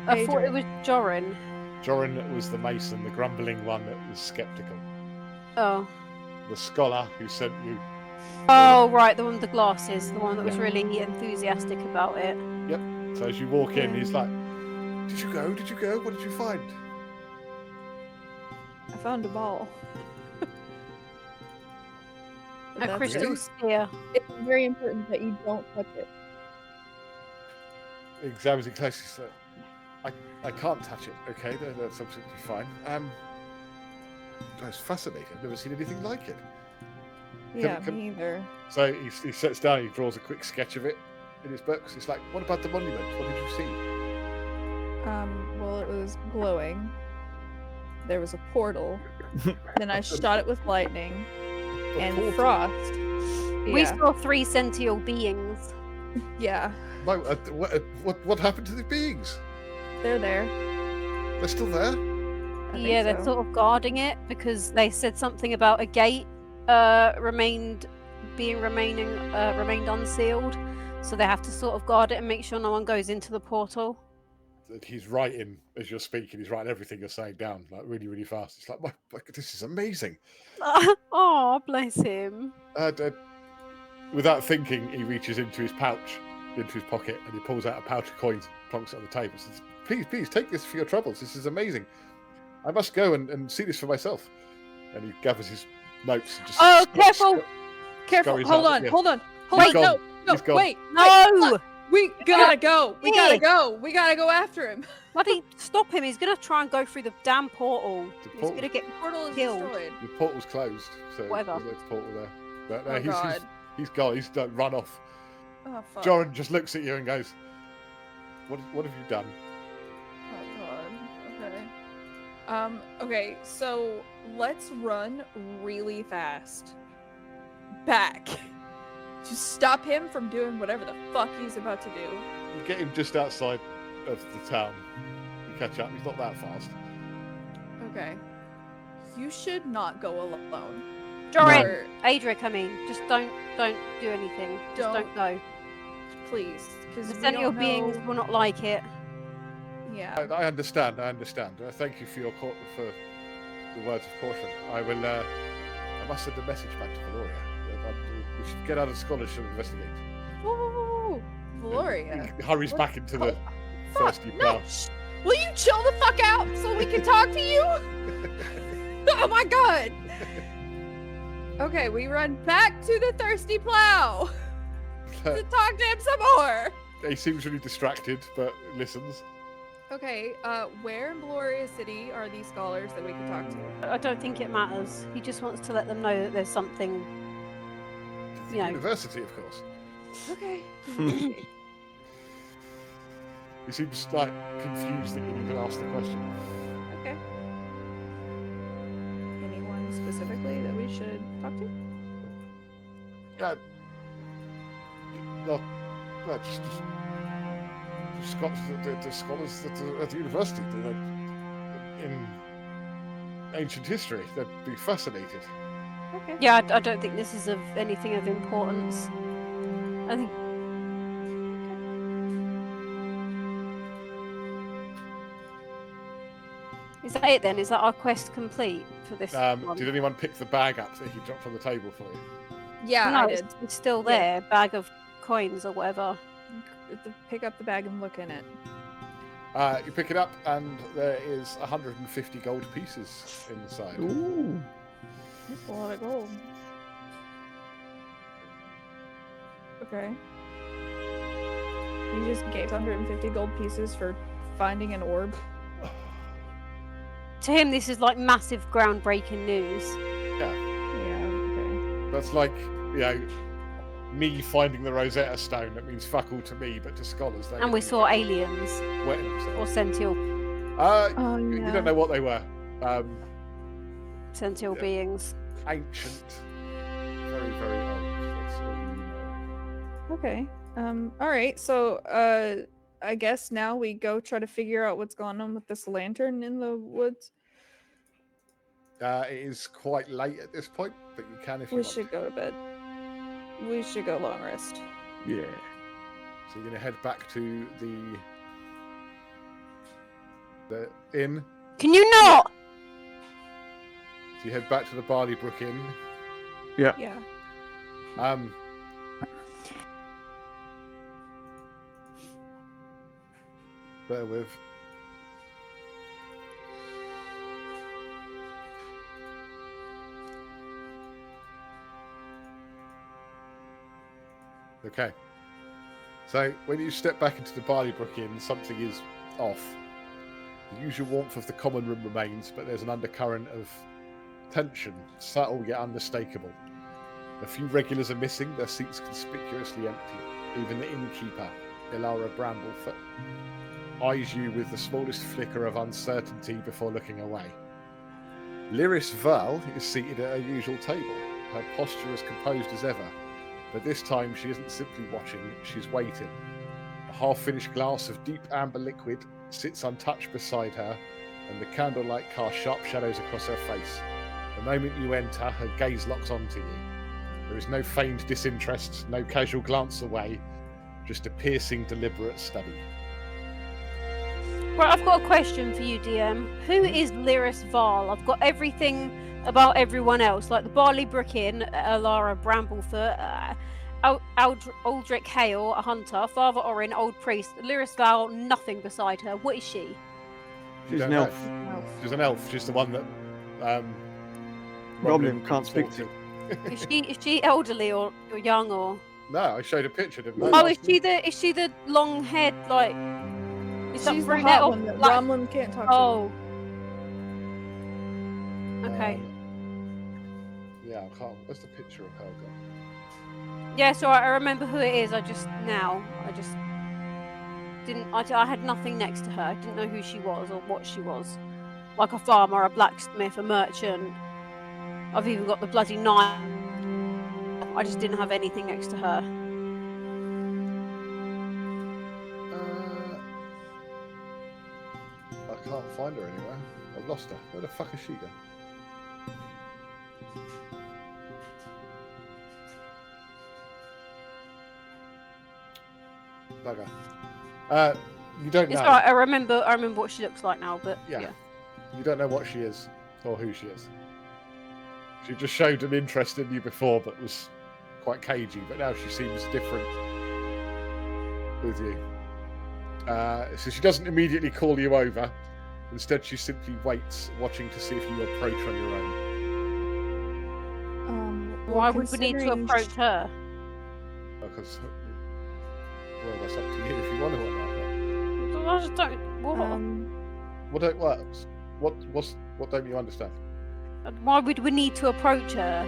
I thought it was Jorin. Jorin was the mason, the grumbling one that was skeptical. Oh. The scholar who sent you. Oh, right, the one with the glasses. The one that was really enthusiastic about it. Yep. So as you walk in, he's like, "Did you go? Did you go? What did you find?" I found a ball. A That's crystal it. sphere. It's very important that you don't touch it. He examines it closely. So, I can't touch it. Okay, that's absolutely fine. That's fascinating. I've never seen anything like it. Yeah, me either. So he sits down. He draws a quick sketch of it in his books. It's like, what about the monument? What did you see? Well, it was glowing. There was a portal. Then I shot it with lightning and portal? frost. We Yeah. saw 3 sentient beings. Yeah, No, what happened to the beings? they're there. They're still there? I Yeah, think they're so. sort of guarding it because they said something about a gate remained unsealed, so they have to sort of guard it and make sure no one goes into the portal. He's writing as you're speaking. He's writing everything you're saying down, like really, really fast. It's like, my this is amazing. Oh, bless him. Without thinking, he reaches into his pouch, into his pocket, and he pulls out a pouch of coins, plonks it on the table. And says, please, take this for your troubles. This is amazing. I must go and see this for myself. And he gathers his notes. And just Careful! scurries Hold out. on, Yeah. hold on. He's No, gone. no, He's gone. wait. No! We gotta go. We gotta Here. go. We gotta go after him. Bloody stop him. He's going to try and go through the damn portal. He's portal- going to get Portal is killed. destroyed. The portal's closed, so Whatever. there's no portal there. But no, Oh, God. he's gone. He's done, run off. Oh fuck. Joran just looks at you and goes, "What have you done?" Oh god. Okay. Okay, so let's run really fast. Back. Just stop him from doing whatever the fuck he's about to do. You get him just outside of the town. You catch up. He's not that fast. Okay. You should not go alone. Jorin, Or- Adric, I mean, just don't do anything. Just don't go. Please, because The we sentient don't beings know. will not like it. Yeah. I understand. Thank you for your for the words of caution. I will. I must send a message back to Valoria. We should get out of Scottish and investigate. Whoa, Valoria. He hurries back into the Thirsty No. Plough. Will you chill the fuck out so we can talk to you? Oh my god! Okay, we run back to the Thirsty Plow to talk to him some more. He seems really distracted, but listens. Okay, where in Gloria City are these scholars that we can talk to? I don't think it matters. He just wants to let them know that there's something. You know. University, of course. Okay. He seems like confused that you even asked the question. Okay. Anyone specifically that we should talk to? Yeah. No, just the scholars at the university, in ancient history. They'd be fascinated. Okay. Yeah, I don't think this is of anything of importance. I think. Is that it then? Is that our quest complete for this one? Did anyone pick the bag up that he dropped from the table for you? Yeah, no, I did. It's still there. Bag of coins or whatever. Pick up the bag and look in it. You pick it up, and there is 150 gold pieces inside. Ooh. That's a lot of gold. Okay. You just gave 150 gold pieces for finding an orb? To him, this is like massive, groundbreaking news. Yeah. Yeah, okay. That's like, me finding the Rosetta Stone. That means fuck all to me, but to scholars. And we saw aliens. Wetting themselves. Or Sential. You don't know what they were. Sential beings. Ancient. Very, very old. That's all you know. Okay. Alright, so, I guess now we go try to figure out what's going on with this lantern in the woods. It is quite late at this point, but you can if you We want. should go to bed. We should go long rest. Yeah. So you're going to head back to the inn. Can you not? So you head back to the Barleybrook Inn. Yeah. Yeah. Bear with. Okay. So when you step back into the Barleybrook Inn, something is off. The usual warmth of the common room remains, but there's an undercurrent of tension, subtle yet unmistakable. A few regulars are missing, their seats conspicuously empty. Even the innkeeper, Ilara Bramblefoot, eyes you with the smallest flicker of uncertainty before looking away. Lyris Val is seated at her usual table, her posture as composed as ever, but this time she isn't simply watching, she's waiting. A half-finished glass of deep amber liquid sits untouched beside her, and the candlelight casts sharp shadows across her face. The moment you enter, her gaze locks onto you. There is no feigned disinterest, no casual glance away, just a piercing, deliberate study. Right, I've got a question for you, DM. Who is Lyris Val? I've got everything about everyone else, like the Barleybrook Inn, Alara Bramblefoot, Aldrich Hale, a hunter, Father Orin, old priest. Lyris Val, nothing beside her. What is she? She's an elf. She's an elf. She's the one that Roblin can't speak to. Is she elderly or young or? No, I showed a picture of her. Oh, is she the long haired like? Is that She's the brunette hot or one that black? Romlin can't talk Oh. Okay. Yeah, I can't. Where's the picture of her gone? Yeah, so I remember who it is. I just didn't. I had nothing next to her. I didn't know who she was or what she was. Like a farmer, a blacksmith, a merchant. I've even got the bloody knife. I just didn't have anything next to her. I can't find her anywhere. I've lost her. Where the fuck is she gone? Bugger. You don't It's know. alright. I remember what she looks like now. But Yeah. yeah. You don't know what she is or who she is. She just showed an interest in you before, but was quite cagey. But now she seems different with you. So she doesn't immediately call you over. Instead, she simply waits, watching to see if you approach on your own. Why would we need to considering approach her? Because, well, that's up to you if you want to or not. I just don't. What? What don't you understand? Why would we need to approach her?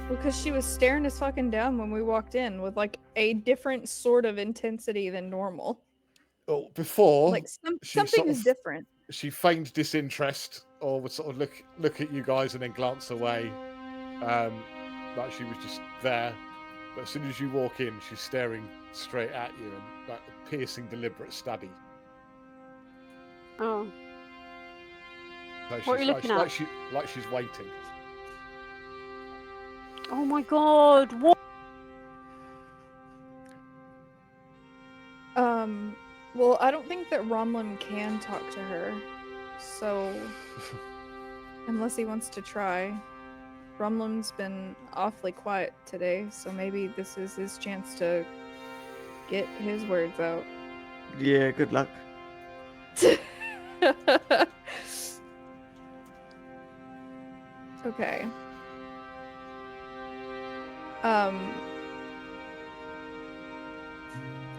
Because she was staring us fucking down when we walked in with like a different sort of intensity than normal. Well, before, Like she something sort is of- different. She feigned disinterest, or would sort of look at you guys and then glance away, like she was just there. But as soon as you walk in, she's staring straight at you and like a piercing, deliberate study. Oh. So What are you looking at? Like she's waiting. Oh my god! What? Well, I don't think that Romlin can talk to her, so unless he wants to try. Romlin's been awfully quiet today, so maybe this is his chance to get his words out. Yeah, good luck. Okay.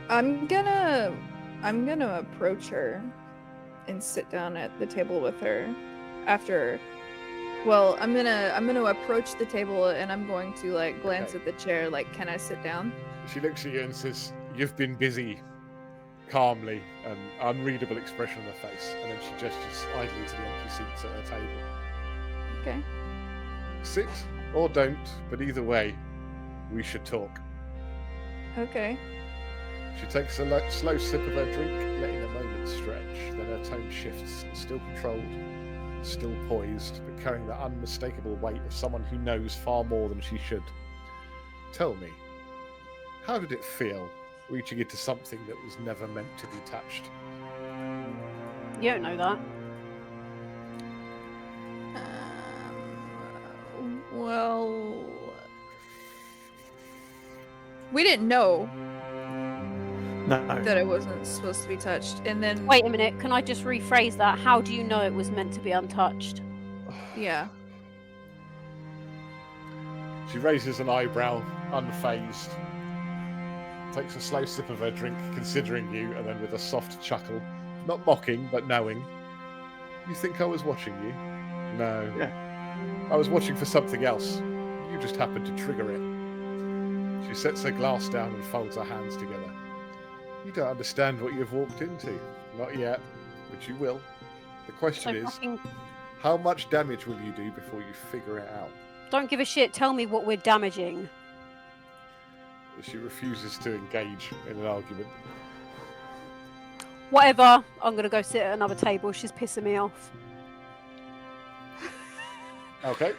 I'm gonna approach her and sit down at the table with her after. Well, I'm gonna approach the table and I'm going to like glance Okay. at the chair. Like, can I sit down? She looks at you and says, "You've been busy," calmly, an unreadable expression on her face, and then she gestures idly to the empty seats at her table. Okay. Sit or don't, but either way, we should talk. Okay. She takes a slow sip of her drink, letting a moment stretch. Then her tone shifts, still controlled, still poised, but carrying the unmistakable weight of someone who knows far more than she should. Tell me, how did it feel reaching into something that was never meant to be touched? You don't know that. Well, we didn't know No. that it wasn't supposed to be touched, and then Wait a minute. Can I just rephrase that? How do you know it was meant to be untouched? yeah. She raises an eyebrow, unfazed, takes a slow sip of her drink, considering you, and then with a soft chuckle, not mocking, but knowing. You think I was watching you? No. Yeah. I was watching for something else. You just happened to trigger it. She sets her glass down and folds her hands together. You don't understand what you've walked into. Not yet, but you will. The question is, how much damage will you do before you figure it out? Don't give a shit. Tell me what we're damaging. She refuses to engage in an argument. Whatever. I'm gonna go sit at another table. She's pissing me off. Okay.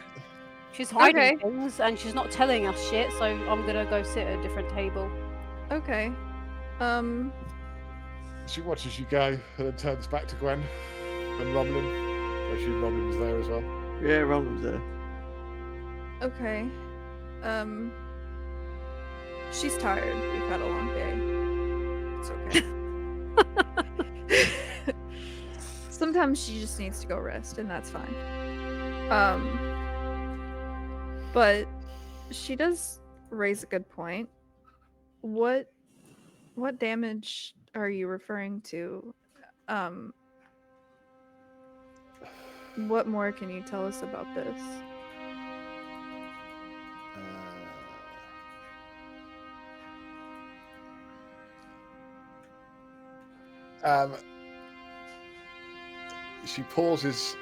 She's hiding Okay. things and she's not telling us shit, so I'm gonna go sit at a different table. Okay. She watches you go and then turns back to Gwen and Romlin. I assume Romlin was there as well. Yeah, Roland's there. Okay. She's tired. We've had a long day. It's okay. Sometimes she just needs to go rest, and that's fine. But she does raise a good point. What damage are you referring to? What more can you tell us about this? She pauses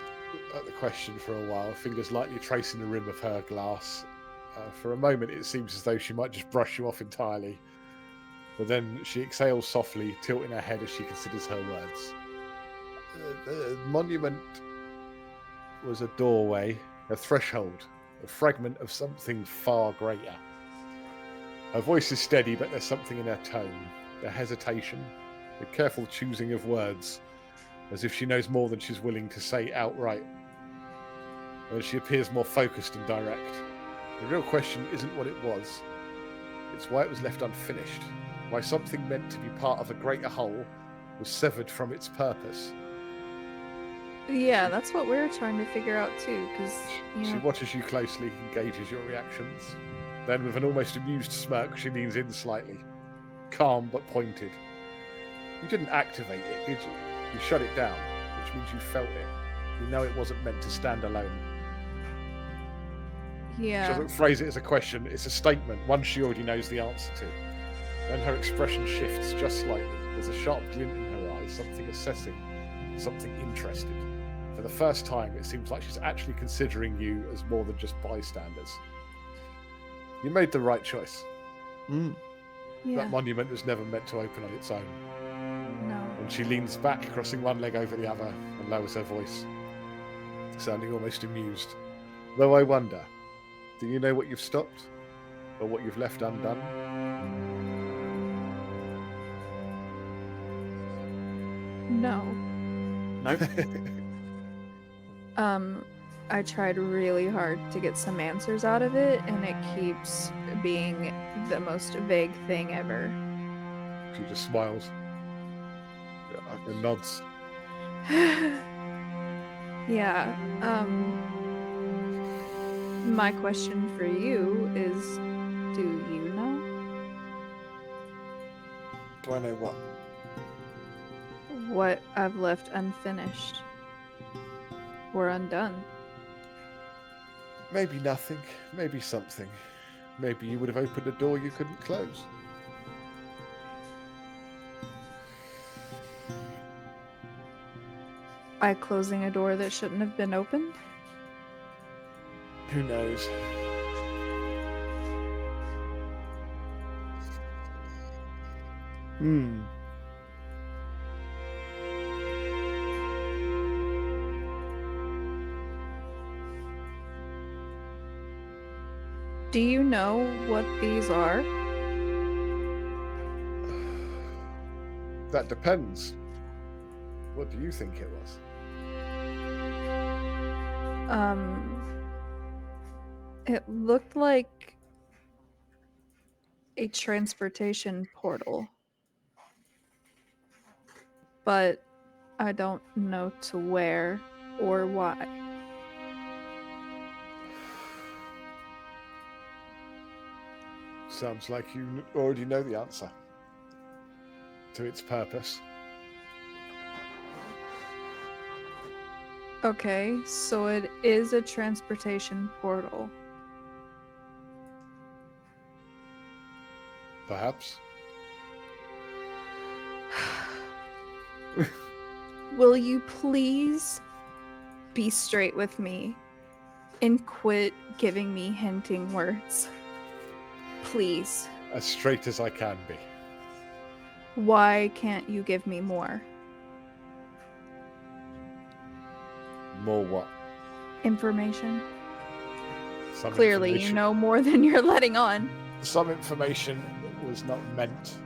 at the question for a while, fingers lightly tracing the rim of her glass. For a moment, it seems as though she might just brush you off entirely. But then she exhales softly, tilting her head as she considers her words. The monument was a doorway, a threshold, a fragment of something far greater. Her voice is steady, but there's something in her tone, the hesitation, the careful choosing of words, as if she knows more than she's willing to say outright. And she appears more focused and direct. The real question isn't what it was, it's why it was left unfinished, why something meant to be part of a greater whole was severed from its purpose. Yeah, that's what we're trying to figure out too, because She watches you closely and gauges your reactions. Then, with an almost amused smirk, she leans in slightly, calm but pointed. You didn't activate it, did you? You shut it down, which means you felt it. You know it wasn't meant to stand alone. She yeah. doesn't phrase it as a question, it's a statement, one she already knows the answer to. Then her expression shifts just slightly. There's a sharp glint in her eyes, something assessing, something interested. For the first time, it seems like she's actually considering you as more than just bystanders. You made the right choice. Yeah. That monument was never meant to open on its own. No. And she leans back, crossing one leg over the other, and lowers her voice, sounding almost amused. Though I wonder, do you know what you've stopped? Or what you've left undone? No. Nope. I tried really hard to get some answers out of it, and it keeps being the most vague thing ever. She just smiles and nods. Yeah. My question for you is, do you know Do I know what? what I've left unfinished or undone? Maybe nothing, maybe something. Maybe you would have opened a door you couldn't close. By closing a door that shouldn't have been opened? Who knows? Do you know what these are? That depends. What do you think it was? It looked like a transportation portal. But I don't know to where or why. Sounds like you already know the answer to its purpose. Okay, so it is a transportation portal. Perhaps. Will you please be straight with me and quit giving me hinting words? Please. As straight as I can be. Why can't you give me more? More what? Information? Some Clearly, you information. know more than you're letting on. Some information was not meant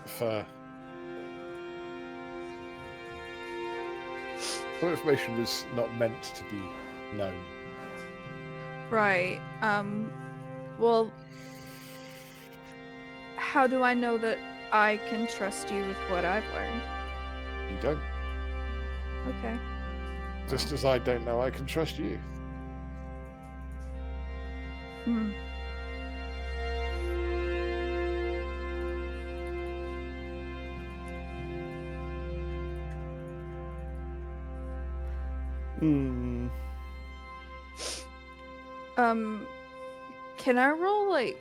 for... Some information was not meant to be known. Right. Well, how do I know that I can trust you with what I've learned? You don't. Okay. Just as I don't know I can trust you. Hmm. Can I roll like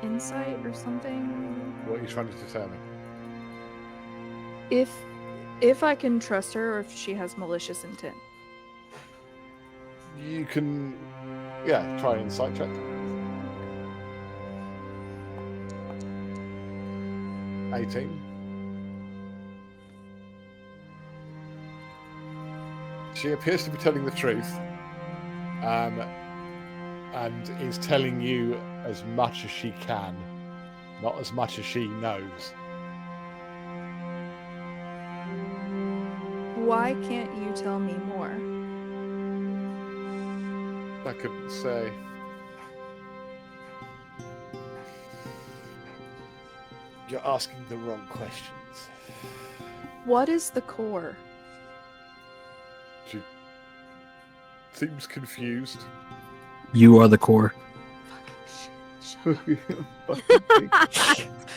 insight or something? What are you trying to determine? If I can trust her or if she has malicious intent. You can... Yeah, try an insight check. 18. She appears to be telling the truth, and is telling you as much as she can, not as much as she knows. Why can't you tell me more? I couldn't say. You're asking the wrong questions. What is the core? She seems confused. You are the core.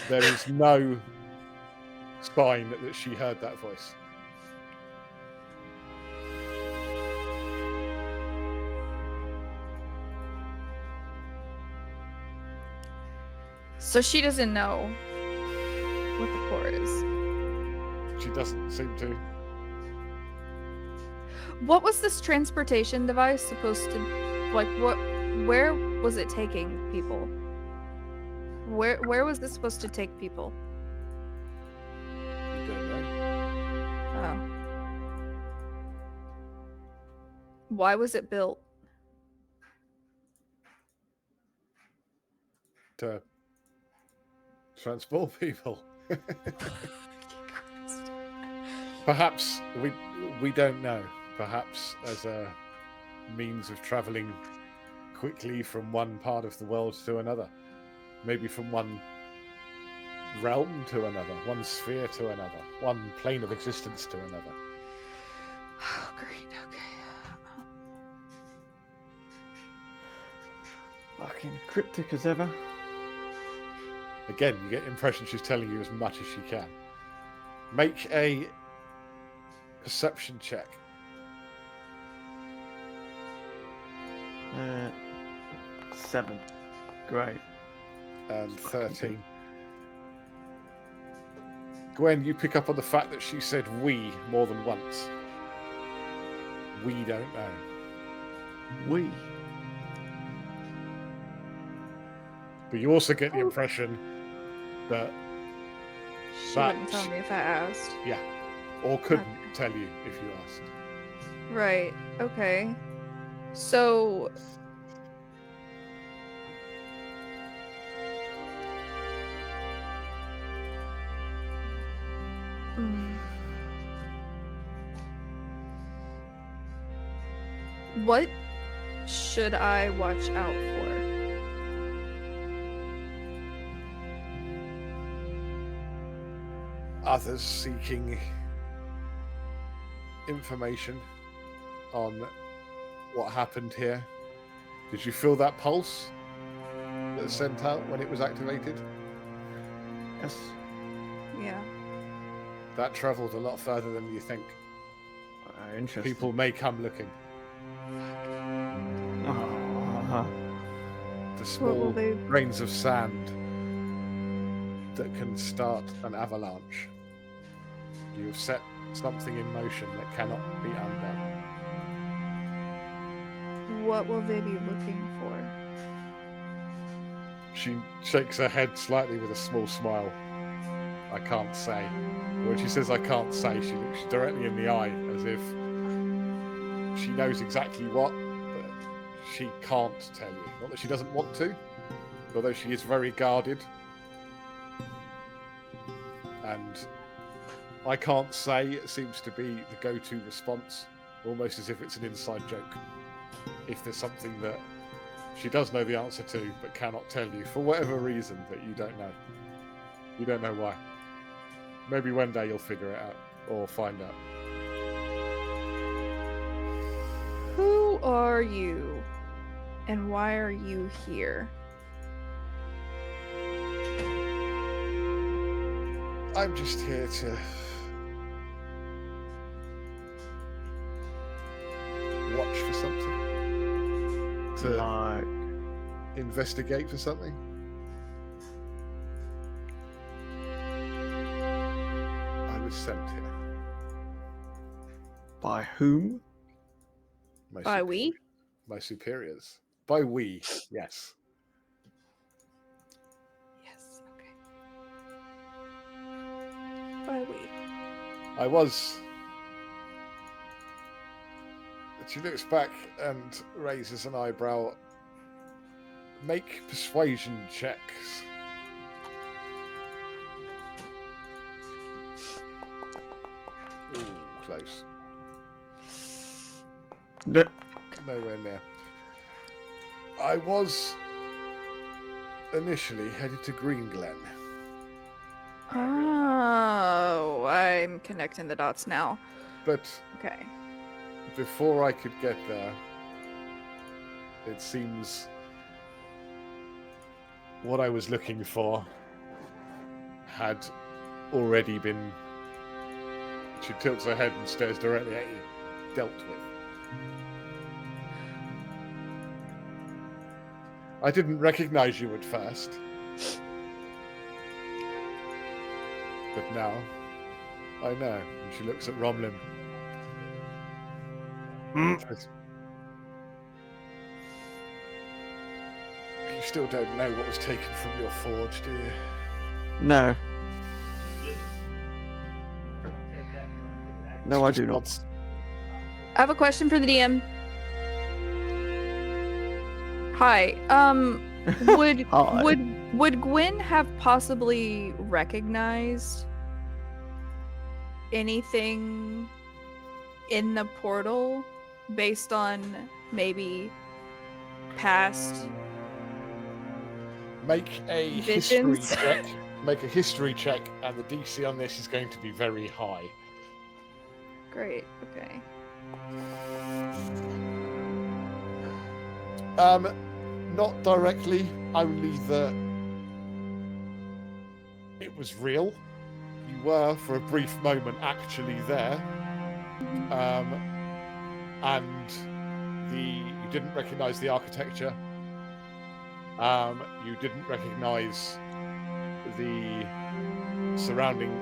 There is no sign that she heard that voice. So she doesn't know what the core is. She doesn't seem to. What was this transportation device supposed to, like, where was it taking people? Where was this supposed to take people? I don't know. Oh. Why was it built? To transport people. Perhaps we don't know. Perhaps as a means of travelling quickly from one part of the world to another. Maybe from one realm to another, one sphere to another, one plane of existence to another. Oh, great. Okay. Fucking cryptic as ever. Again, you get the impression she's telling you as much as she can. Make a perception check. 7. Great. And 13. Gwen, you pick up on the fact that she said we more than once. We don't know. We? But you also get the impression that She wouldn't tell me if I asked. Yeah. Or couldn't tell you if you asked. Right. Okay. So what should I watch out for? Others seeking information on what happened here. Did you feel that pulse that sent out when it was activated? Yes. Yeah. That travelled a lot further than you think. Interesting. People may come looking. The small grains of sand that can start an avalanche. You have set something in motion that cannot be undone. What will they be looking for? She shakes her head slightly with a small smile. I can't say. When she says I can't say, she looks directly in the eye as if she knows exactly what, but she can't tell you. Not that she doesn't want to, although she is very guarded. And I can't say it seems to be the go-to response, almost as if it's an inside joke. If there's something that she does know the answer to, but cannot tell you for whatever reason that you don't know. You don't know why. Maybe one day you'll figure it out, or find out. Who are you? And why are you here? I'm just here to watch for something. To investigate for something. I was sent here. By whom? By we? My superiors. By we, yes. Yes, okay. By we. I was. She looks back and raises an eyebrow. Make persuasion checks. Ooh, close. No. Nowhere near. I was initially headed to Green Glen. Oh, I'm connecting the dots now. But Okay. before I could get there, it seems what I was looking for had already been. She tilts her head and stares directly at you. Dealt with. I didn't recognize you at first. But now, I know. And she looks at Romlin. Says, you still don't know what was taken from your forge, do you? No. No, I do not. Nods. I have a question for the DM. Hi. Would Hi. would Gwen have possibly recognized anything in the portal based on maybe past Make a history visions? check. Make a history check, and the DC on this is going to be very high. Great. Okay. Not directly, only that it was real. You were, for a brief moment, actually there. And you didn't recognise the architecture. You didn't recognise the surrounding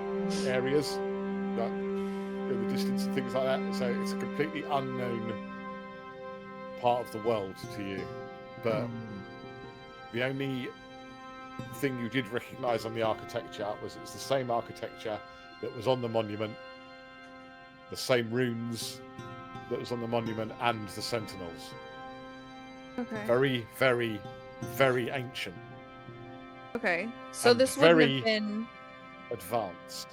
areas, like in the distance and things like that. So it's a completely unknown part of the world to you. But the only thing you did recognise on the architecture was it's the same architecture that was on the monument, the same runes that was on the monument, and the sentinels. Okay. Very, very, very ancient. Okay. So and this wouldn't very have been advanced.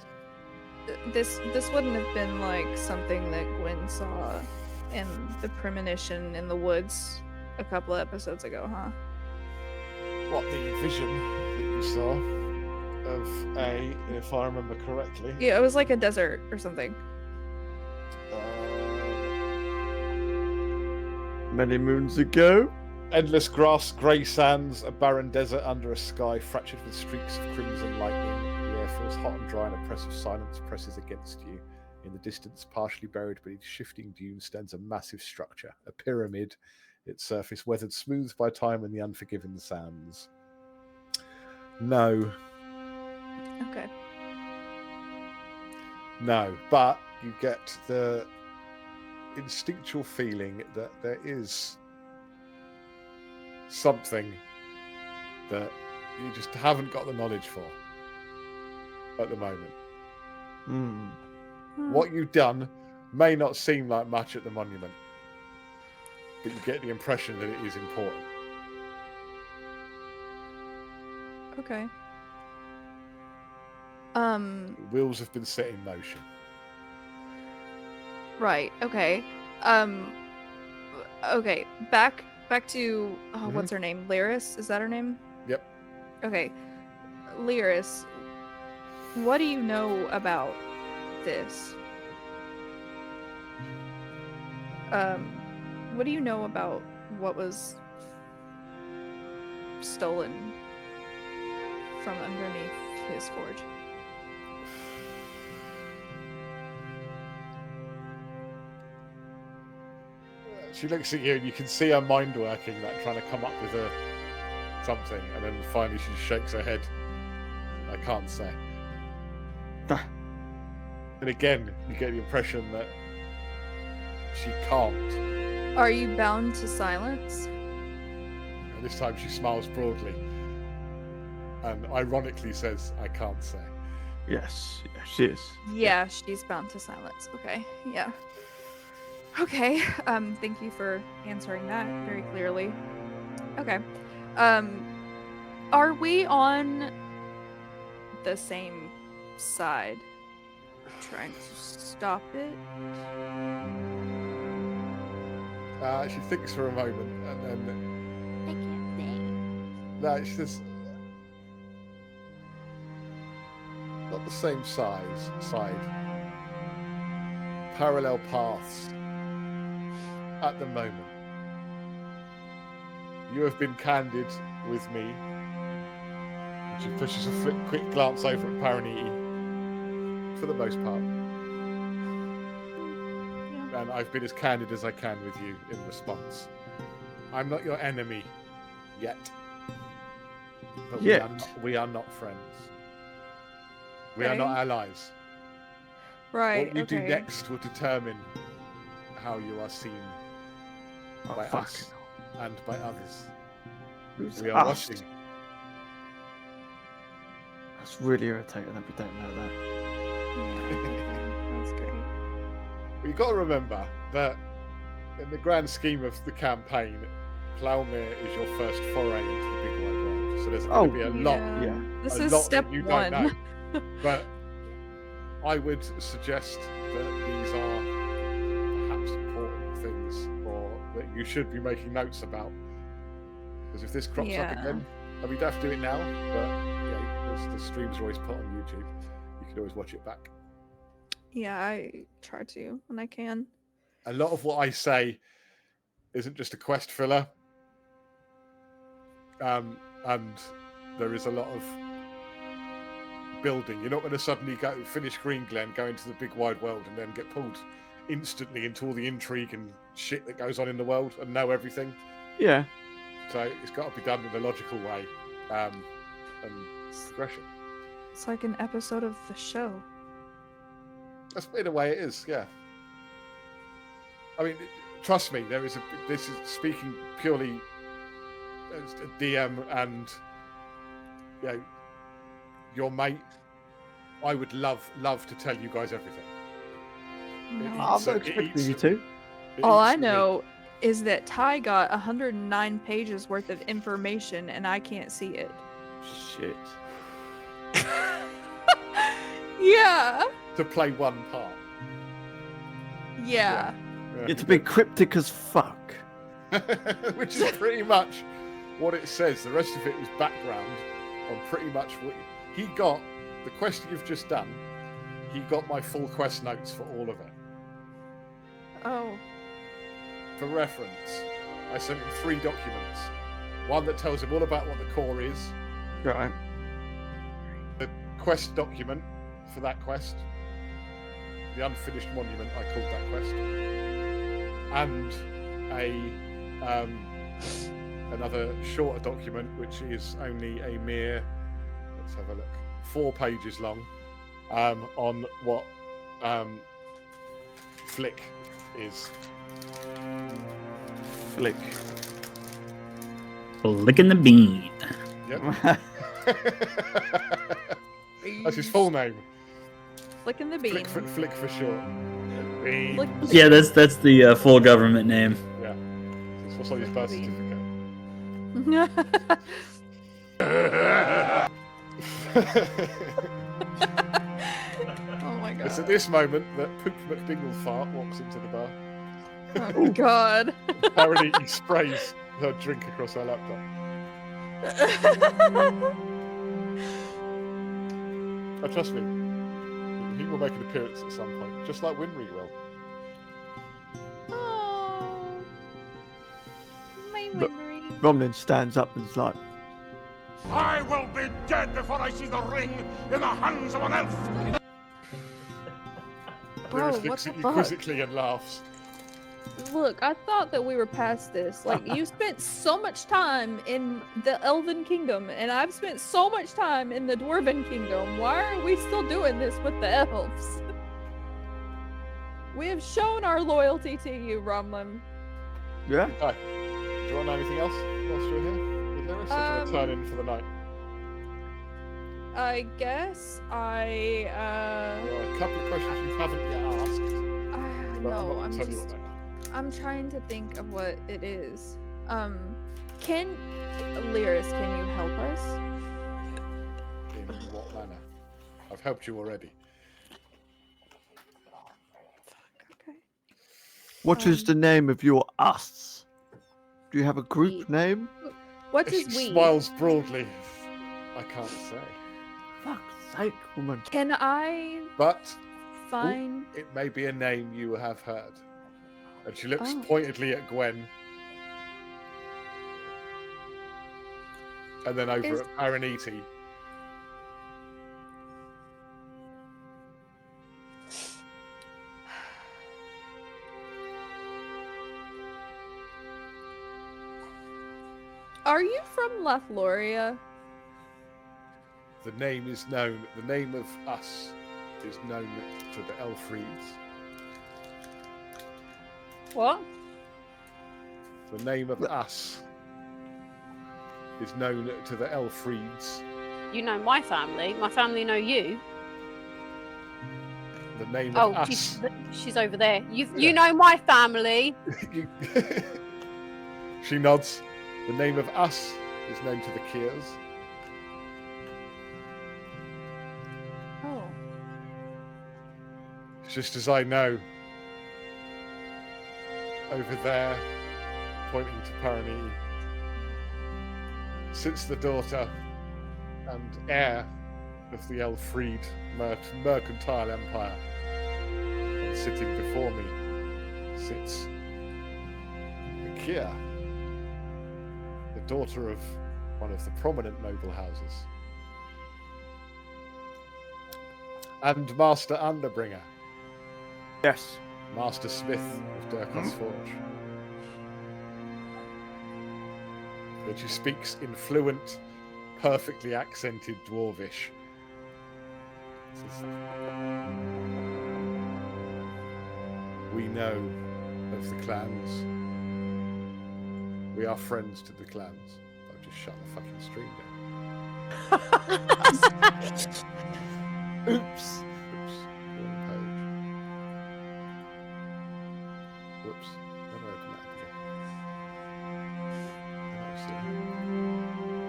this wouldn't have been like something that Gwen saw in the premonition in the woods a couple of episodes ago, huh? What, the vision that you saw of A, if I remember correctly? Yeah, it was like a desert or something. Many moons ago. Endless grass, grey sands, a barren desert under a sky fractured with streaks of crimson lightning. The air feels hot and dry, and oppressive silence presses against you. In the distance, partially buried beneath shifting dunes, stands a massive structure, a pyramid, its surface weathered smooth by time and the unforgiven sands. No. Okay. No, but you get the instinctual feeling that there is something that you just haven't got the knowledge for at the moment. What you've done may not seem like much at the monument, but you get the impression that it is important. Okay. The wheels have been set in motion. Right. Okay. Okay. Back to what's her name? Lyris? Is that her name? Yep. Okay. Lyris, what do you know about this? What do you know about what was stolen from underneath his forge? She looks at you and you can see her mind working, like trying to come up with something, and then finally she shakes her head. I can't say. And again, you get the impression that she can't. Are you bound to silence? And this time she smiles broadly and ironically says, I can't say. Yes, she is. Yeah, she's bound to silence. Okay, yeah. Okay, thank you for answering that very clearly. Okay. Are we on the same side? Trying to stop it? She thinks for a moment and then... I can't say. No, she says... the same side, parallel paths at the moment. You have been candid with me. She pushes a quick glance over at Paraniti, for the most part. And I've been as candid as I can with you in response. I'm not your enemy yet. But we are not friends. We are not allies. Right. What you do next will determine how you are seen by us and by others. We are us? watching. That's really irritating that we don't know that. That's great. You've got to remember that in the grand scheme of the campaign, Plougmere is your first foray into the big wide world. So there's going to be a lot. Yeah. This a is lot step that you one. don't know. But I would suggest that these are perhaps important things, or that you should be making notes about. Because if this crops up again, and we don't have to do it now, but the streams are always put on YouTube. You can always watch it back. Yeah, I try to when I can. A lot of what I say isn't just a quest filler. And there is a lot of building. You're not going to suddenly finish Green Glen, go into the big wide world, and then get pulled instantly into all the intrigue and shit that goes on in the world and know everything. Yeah. So it's got to be done in a logical way, and progression. It's like an episode of the show. That's in a way it is, yeah. I mean, trust me, this is speaking purely as a DM and your mate. I would love to tell you guys everything. No. I'm not expecting you to. All I know is that Ty got 109 pages worth of information and I can't see it. Shit. Yeah. To play one part. Yeah. It's been cryptic as fuck. Which is pretty much what it says. The rest of it was background on pretty much what he got. The quest you've just done, he got my full quest notes for all of it. Oh. For reference, I sent him 3 documents. One that tells him all about what the core is. Right. The quest document for that quest. The unfinished monument, I called that quest. And another shorter document, which is only a mere, let's have a look, 4 pages long, on what Flick is. Flick. Flicking the bean. Yep. That's his full name. Flicking the bean. Flick for short. Bean. Yeah, that's the full government name. Yeah. That's what's on his birth certificate. Oh my god. It's at this moment that Poop McDinglefart walks into the bar. Oh god. Apparently he sprays her drink across her laptop. Oh, trust me, he will make an appearance at some point, just like Winry will. Oh, my Look, memory. Romlin stands up and is like, I will be dead before I see the ring in the hands of an elf! Bro, Lyris what looks the at you fuck? quizzically and laughs. Look, I thought that we were past this. Like, you spent so much time in the Elven Kingdom, and I've spent so much time in the Dwarven Kingdom. Why are we still doing this with the elves? We have shown our loyalty to you, Romlin. yeah? Hi. Do you want to know anything else whilst you're here with Lyris? Or do you want to turn in for the night? I guess There are a couple of questions you haven't yet asked. But no, I'm I'm not tell you just what they are. I'm trying to think of what it is. Can Lyris, can you help us? In what manner? I've helped you already. What is the name of your us? Do you have a group name? What She is we? smiles broadly. I can't say. Fuck's sake, woman. Can I But find? it may be a name you have heard. And she looks Oh. pointedly at Gwen. And then over Is- at Araniti. Are you from Lothlorien? The name is known, the name of us is known to the Elfrieds. What? The name of us is known to the Elfrieds. You know my family. My family know you. The name Oh, of us. she's over there. You know my family. She nods. The name of us is known to the Kiers. Oh. Just as I know, over there, pointing to Paraniti, sits the daughter and heir of the Elfried mercantile empire. And sitting before me sits the Kier, the daughter of one of the prominent noble houses, and Master Underbringer. Yes. Master Smith of Durkos Forge. That she speaks in fluent, perfectly accented Dwarvish. Says, we know of the clans. We are friends to the clans. I've just shut the fucking stream down. Oops. Whoops. Never open that up again.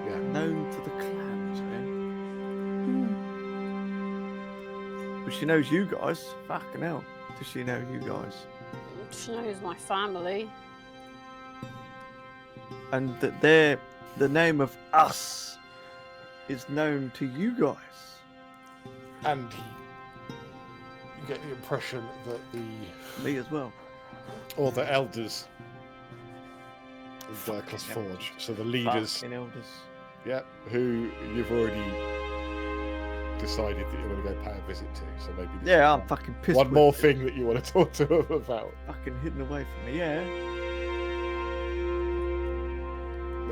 Yeah. Known to the clans, eh? But she knows you guys. Fucking hell. Does she know you guys? She knows my family. And that the name of us is known to you guys. And you get the impression that Me as well. or the elders of Durkos Forge, so the leaders, Fucking elders. yeah, who you've already decided that you're going to go pay a visit to. So maybe this Yeah, is I'm fucking pissed. one with more it. thing that you want to talk to them about. Fucking hidden away from me. Yeah.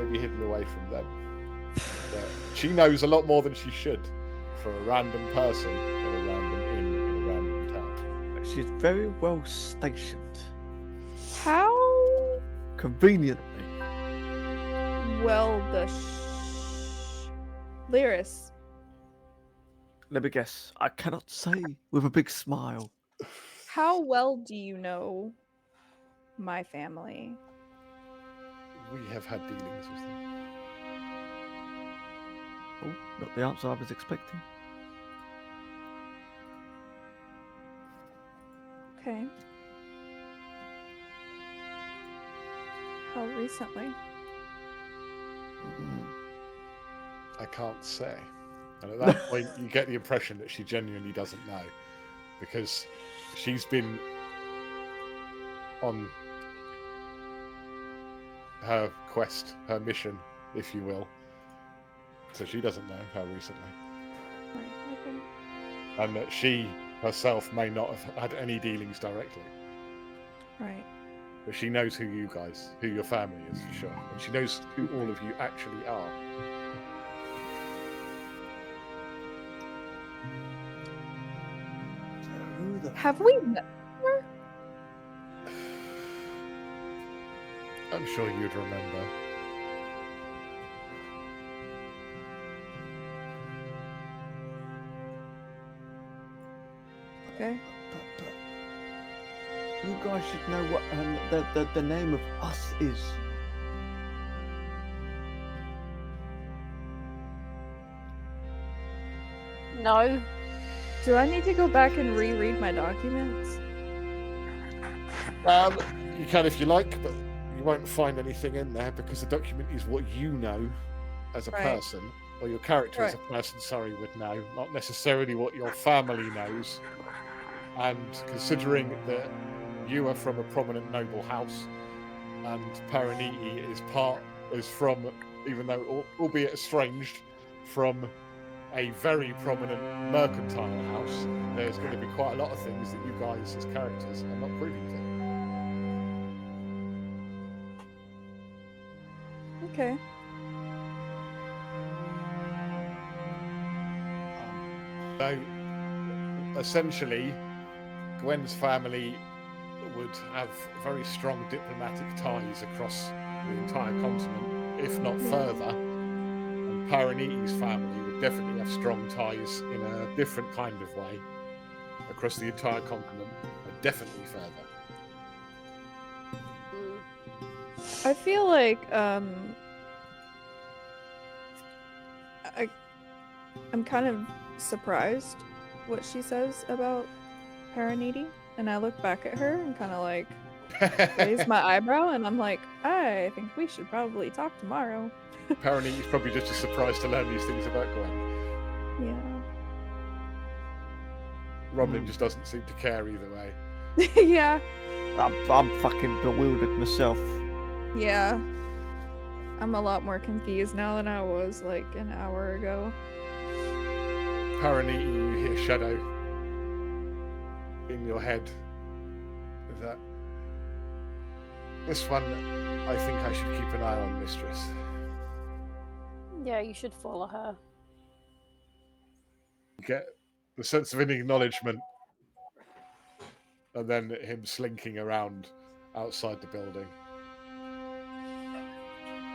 Maybe hidden away from them. But she knows a lot more than she should for a random person in a random inn in a random town. She's very well stationed. How Conveniently. well does Lyris? Let me guess. I cannot say with a big smile. How well do you know my family? We have had dealings with them. Oh, not the answer I was expecting. Okay. How recently? I can't say. And at that point, you get the impression that she genuinely doesn't know, because she's been on her quest, her mission, if you will. So she doesn't know how recently. Right, okay. And that she herself may not have had any dealings directly. Right. But she knows who you guys, who your family is for sure. And she knows who all of you actually are. Who the Have we met her? I'm sure you'd remember. Okay. You guys should know what the name of us is. No. Do I need to go back and reread my documents? You can if you like, but you won't find anything in there because the document is what you know as a Right. person. or your character as a Right. person, sorry, would know, not necessarily what your family knows. And considering that you are from a prominent noble house, and Paraniti is from, even though albeit estranged, from a very prominent mercantile house, there's going to be quite a lot of things that you guys as characters are not privy to. Okay. So, essentially, Gwen's family would have very strong diplomatic ties across the entire continent, if not further. And Paraniti's family would definitely have strong ties in a different kind of way across the entire continent, and definitely further. I feel like I'm kind of surprised what she says about Paraniti, and I look back at her and kind of like raise my eyebrow, and I'm like, I think we should probably talk tomorrow. Paraniti's probably just as surprised to learn these things about Gwen. Yeah. Roblin just doesn't seem to care either way. Yeah. I'm fucking bewildered myself. Yeah. I'm a lot more confused now than I was like an hour ago. Paraniti, you hear Shadow in your head. That this one, I think I should keep an eye on, Mistress. Yeah, you should follow her. Get the sense of an acknowledgement, and then him slinking around outside the building.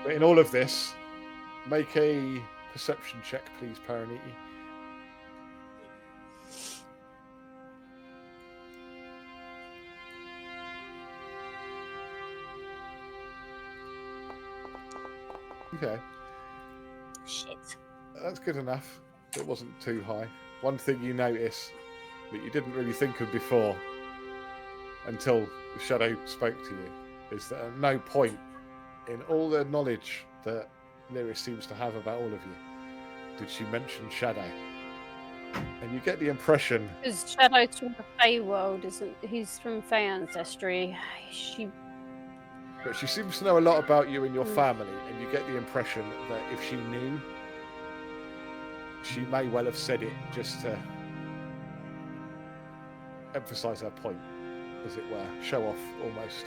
But in all of this, make a perception check, please, Paraniti. Okay. Shit. That's good enough. It wasn't too high. One thing you notice that you didn't really think of before until the Shadow spoke to you is that at no point in all the knowledge that Lyris seems to have about all of you did she mention Shadow. And you get the impression... Because Shadow's from the Fey world, isn't he's from Fey ancestry. But she seems to know a lot about you and your family, and you get the impression that if she knew, she may well have said it just to emphasise her point, as it were, show off almost.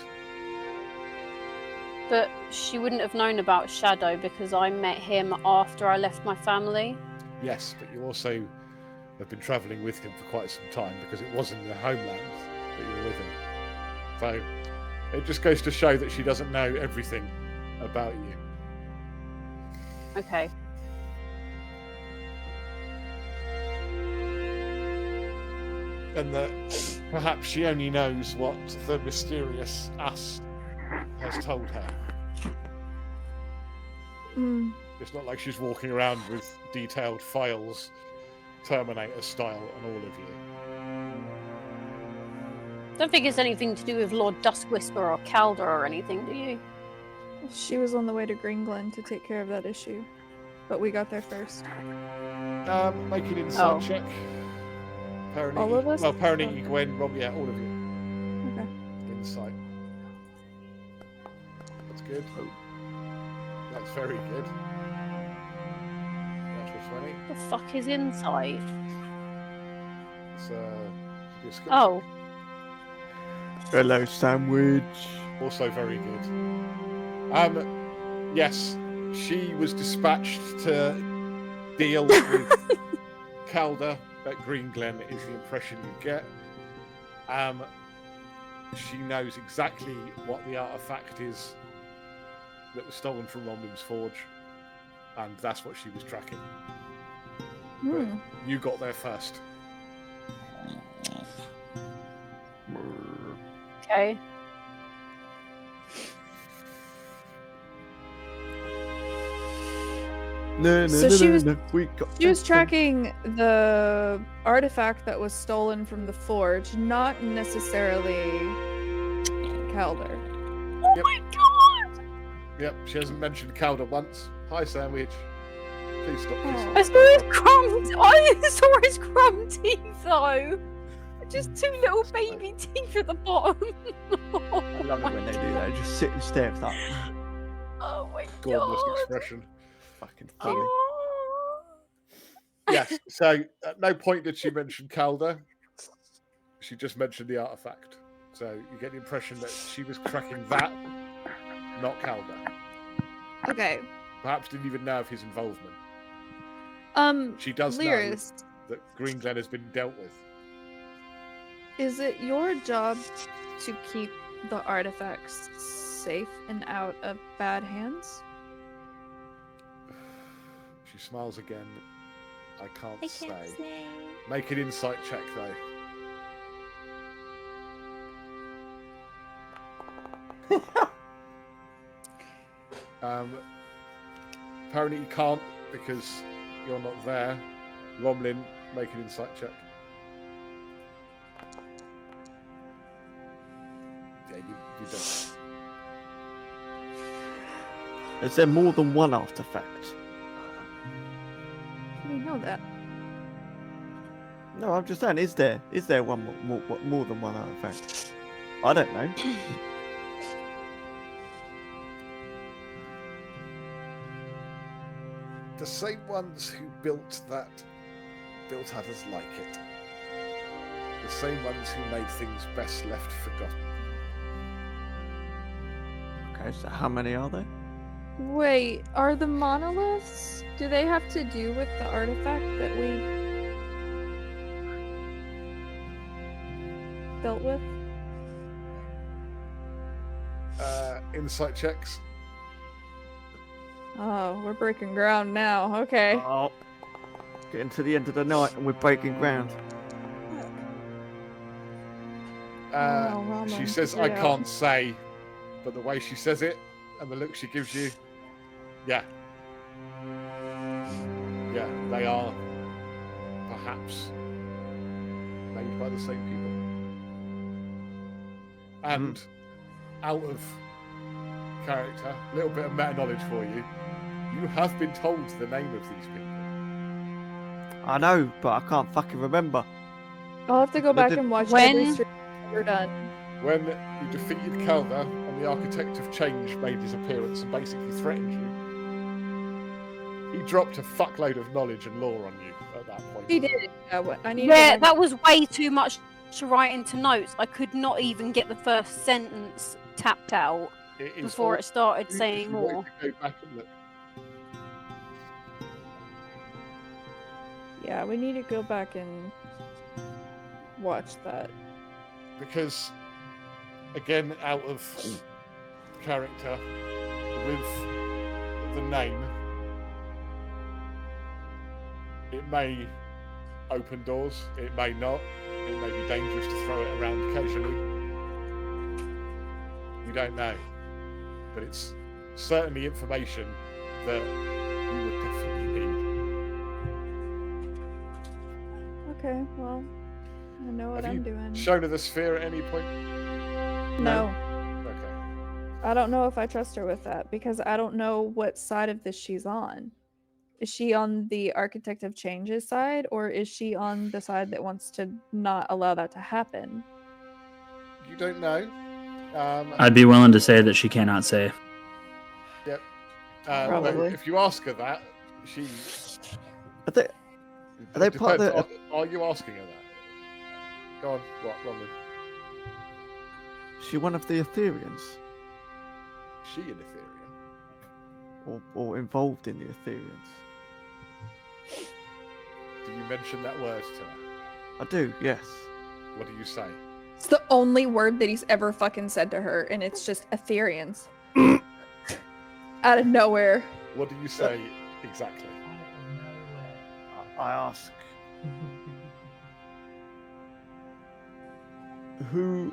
But she wouldn't have known about Shadow because I met him after I left my family. Yes, but you also have been travelling with him for quite some time because it was in the homeland that you were with him. So it just goes to show that she doesn't know everything about you. Okay. And that perhaps she only knows what the mysterious us has told her. Mm. It's not like she's walking around with detailed files, Terminator style, on all of you. Don't think it's anything to do with Lord Duskwhisper or Calder or anything, do you? She was on the way to Green Glen to take care of that issue, but we got there first. Make an insight check. Paraniti, All of us? Well, Paraniti, Gwen, Rob, yeah, all of you. Okay. Insight. That's good. That's very good. Natural 20. The fuck is insight? It's your skill Oh. Hello, sandwich. also very good. Yes, she was dispatched to deal with Calder at Green Glen, is the impression you get. She knows exactly what the artifact is that was stolen from Romlin's Forge, and that's what she was tracking. But you got there first. Okay. No, So she was she was tracking the artifact that was stolen from the forge, not necessarily Calder. Oh my god! Yep, she hasn't mentioned Calder once. Hi, Sandwich. Please stop kissing. I saw his crumb. I saw his crumb teeth though. Just two little baby teeth at the bottom. I love it when they do that. Just sit and stare at that. Oh my Gormless god. expression. Fucking funny. Yes. So at no point did she mention Calder. She just mentioned the artifact. So you get the impression that she was cracking that, not Calder. Okay. Perhaps didn't even know of his involvement. She does Lyris, know that Green Glen has been dealt with. is it your job to keep the artifacts safe and out of bad hands? She smiles again. I can't say. Make an insight check though. Apparently you can't because you're not there. Romlin, make an insight check. Yeah, you don't. Is there more than one artifact? We know that. No, I'm just saying, is there one more than one artifact? I don't know. The same ones who built others like it. The same ones who made things best left forgotten. Okay, so how many are there? Wait, are the monoliths? Do they have to do with the artifact that we dealt with? Insight checks. Oh, we're breaking ground now. Okay. Oh, getting to the end of the night and we're breaking ground. She says, I can't say, but the way she says it and the look she gives you, yeah. Yeah, they are perhaps made by the same people. And out of character, a little bit of meta knowledge for you. You have been told the name of these people. I know, but I can't fucking remember. I'll have to go back and watch every stream when we're done. When you defeated Calder and the Architect of Change made his appearance and basically threatened you, he dropped a fuckload of knowledge and lore on you at that point. He did. Yeah, that was way too much to write into notes. I could not even get the first sentence tapped out before it started saying more. Go back and look. Yeah, we need to go back and watch that. Because, again, out of character, with the name, it may open doors, it may not, it may be dangerous to throw it around occasionally. We don't know. But it's certainly information that you would definitely need. Okay, well, I know what I'm doing. Shown her the sphere at any point? No. Okay. I don't know if I trust her with that because I don't know what side of this she's on. Is she on the Architect of Change's side, or is she on the side that wants to not allow that to happen? You don't know. I'd be willing to say that she cannot say. Yep. Probably. If you ask her that, she. Are they part of the? Are you asking her that? Go on. What, Roman? Is she one of the Ethereans? She an Etherean? Or involved in the Ethereans? Do you mention that word to her? I do. Yes. What do you say? It's the only word that he's ever fucking said to her, and it's just Ethereans. Out of nowhere. What do you say exactly? I ask. Who?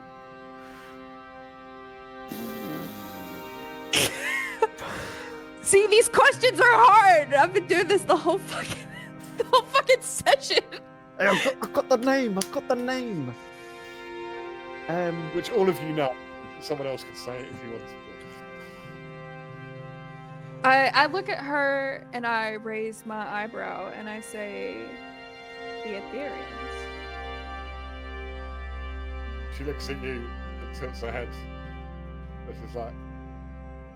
See, these questions are hard. I've been doing this the whole fucking session. Hey, I've got the name. I've got the name. Which all of you know. Someone else can say it if you want I look at her and I raise my eyebrow and I say, the Ethereans. She looks at you and tilts her head. This is like,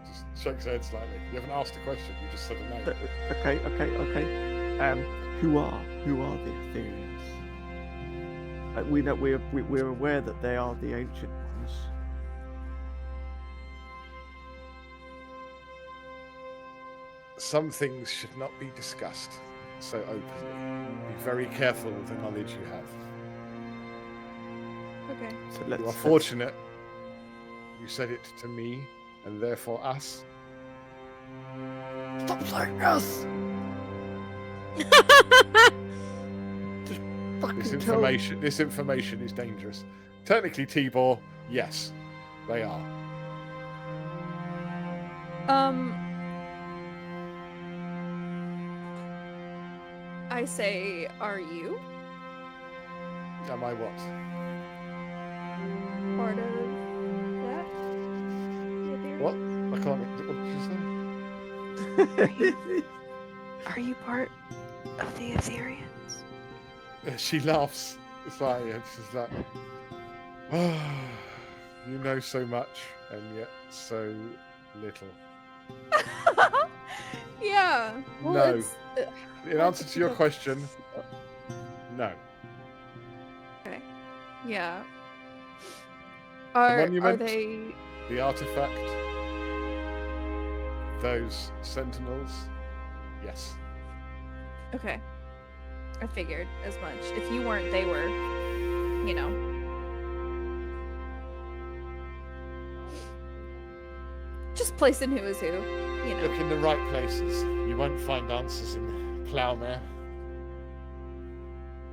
just shakes her head slightly. You haven't asked a question, you just said a name. Okay. Who are the Ethereans? We know we're aware that they are the ancient ones. Some things should not be discussed so openly. Be very careful with the knowledge you have. Okay. So You are fortunate you said it to me, and therefore us. Stop saying us! This information is dangerous. Technically, Tibor, yes, they are. I say, are you Am I what? part of that? The Ethereans? What? I can't. What did you say? Are you part of the Ethereans? She laughs. It's like oh, you know so much and yet so little. Yeah. Well, No. it's, In answer to your question, no. okay. Yeah. The Are monument, they? the artifact, those sentinels, yes. Okay. I figured as much. If you weren't, they were. You know. Just placing who is who. You know. Look in the right places. You won't find answers in Plowmere.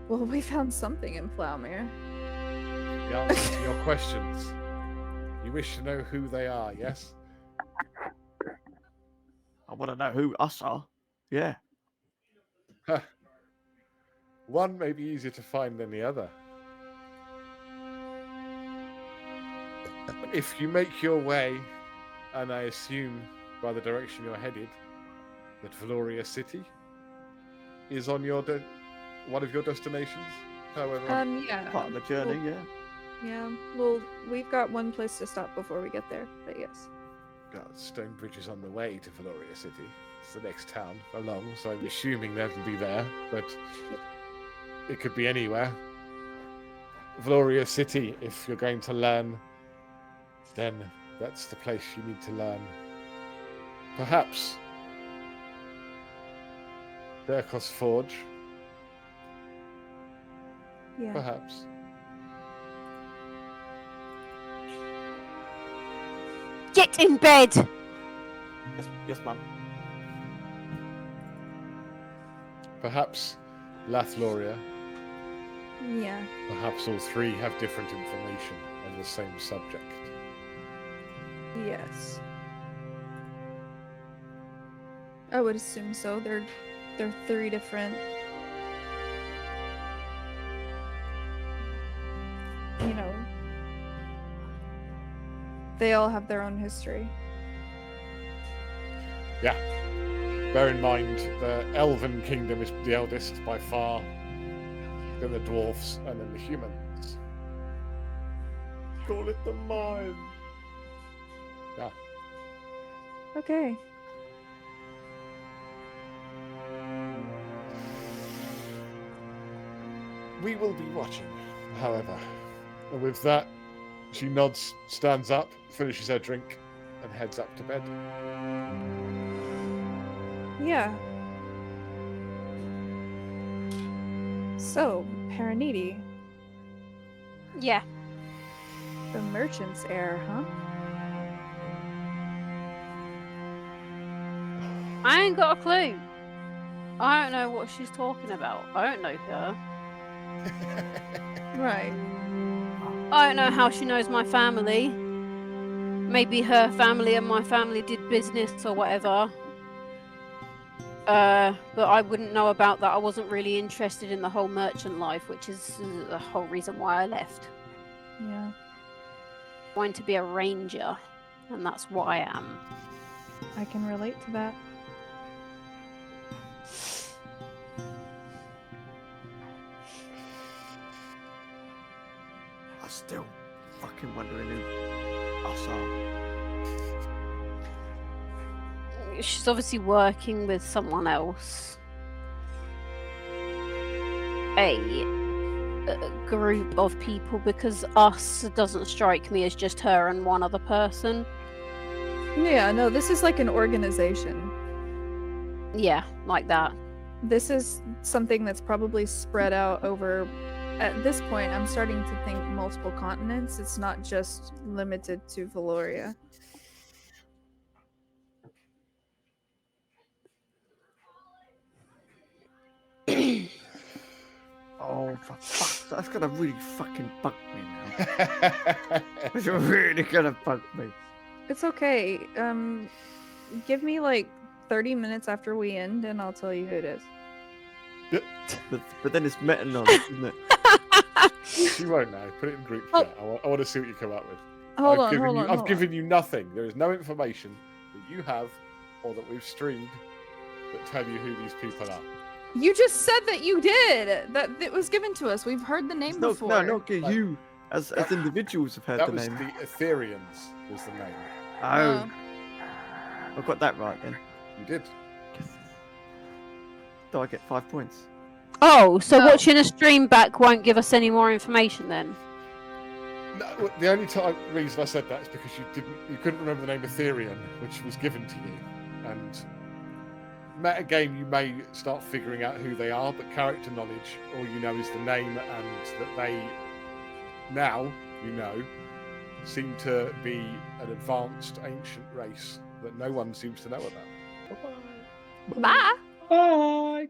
Well, we found something in Plowmere. The answer to your questions. You wish to know who they are, yes? I want to know who us are. Yeah. Huh. One may be easier to find than the other. If you make your way, and I assume by the direction you're headed, that Valoria City is on your one of your destinations. However, Yeah. Part of the journey, Well, yeah. Yeah. Well, we've got one place to stop before we get there, but yes. Stonebridge is on the way to Valoria City. It's the next town along, so I'm assuming they'll be there, but it could be anywhere. Valoria City, if you're going to learn, then that's the place you need to learn. Perhaps Derkos Forge. Yeah. Perhaps. Get in bed! Yes, ma'am. Perhaps Lathloria. Yeah. Perhaps all three have different information on the same subject. Yes. I would assume so. They're three different. You know. They all have their own history. Yeah. Bear in mind, the Elven Kingdom is the eldest by far, then the dwarfs, and then the humans. Call it the mine. Yeah. Okay. We will be watching, however. And with that, she nods, stands up, finishes her drink, and heads up to bed. Yeah. So, Paraniti, Yeah. the merchant's heir, huh? I ain't got a clue. I don't know what she's talking about. I don't know her. Right. I don't know how she knows my family. Maybe her family and my family did business or whatever. But I wouldn't know about that. I wasn't really interested in the whole merchant life, which is the whole reason why I left. Yeah. I wanted to be a ranger, and that's what I am. I can relate to that. I'm still fucking wondering who us are. She's obviously working with someone else. A group of people, because us doesn't strike me as just her and one other person. Yeah, no, this is like an organization. Yeah, like that. This is something that's probably spread out over. At this point, I'm starting to think multiple continents. It's not just limited to Valoria. Oh, for fuck! That's gonna really fucking bug me now. It's really gonna bug me. It's okay. Give me like 30 minutes after we end, and I'll tell you who it is. But then it's meta knowledge, isn't it? She won't know. Put it in group chat. I want to see what you come up with. I've given you nothing. There is no information that you have or that we've streamed that tell you who these people are. You just said that you did. That it was given to us. We've heard the name before. No, not you. As individuals have heard That the was name. the Ethereans was the name. Oh. I got that right then. You did. Do I get 5 points? Oh, so watching a stream back won't give us any more information then? No, the only reason I said that is because you couldn't remember the name Etherean, which was given to you, and meta game you may start figuring out who they are, but character knowledge, all you know is the name, and that they now seem to be an advanced ancient race that no one seems to know about. Bye. Bye.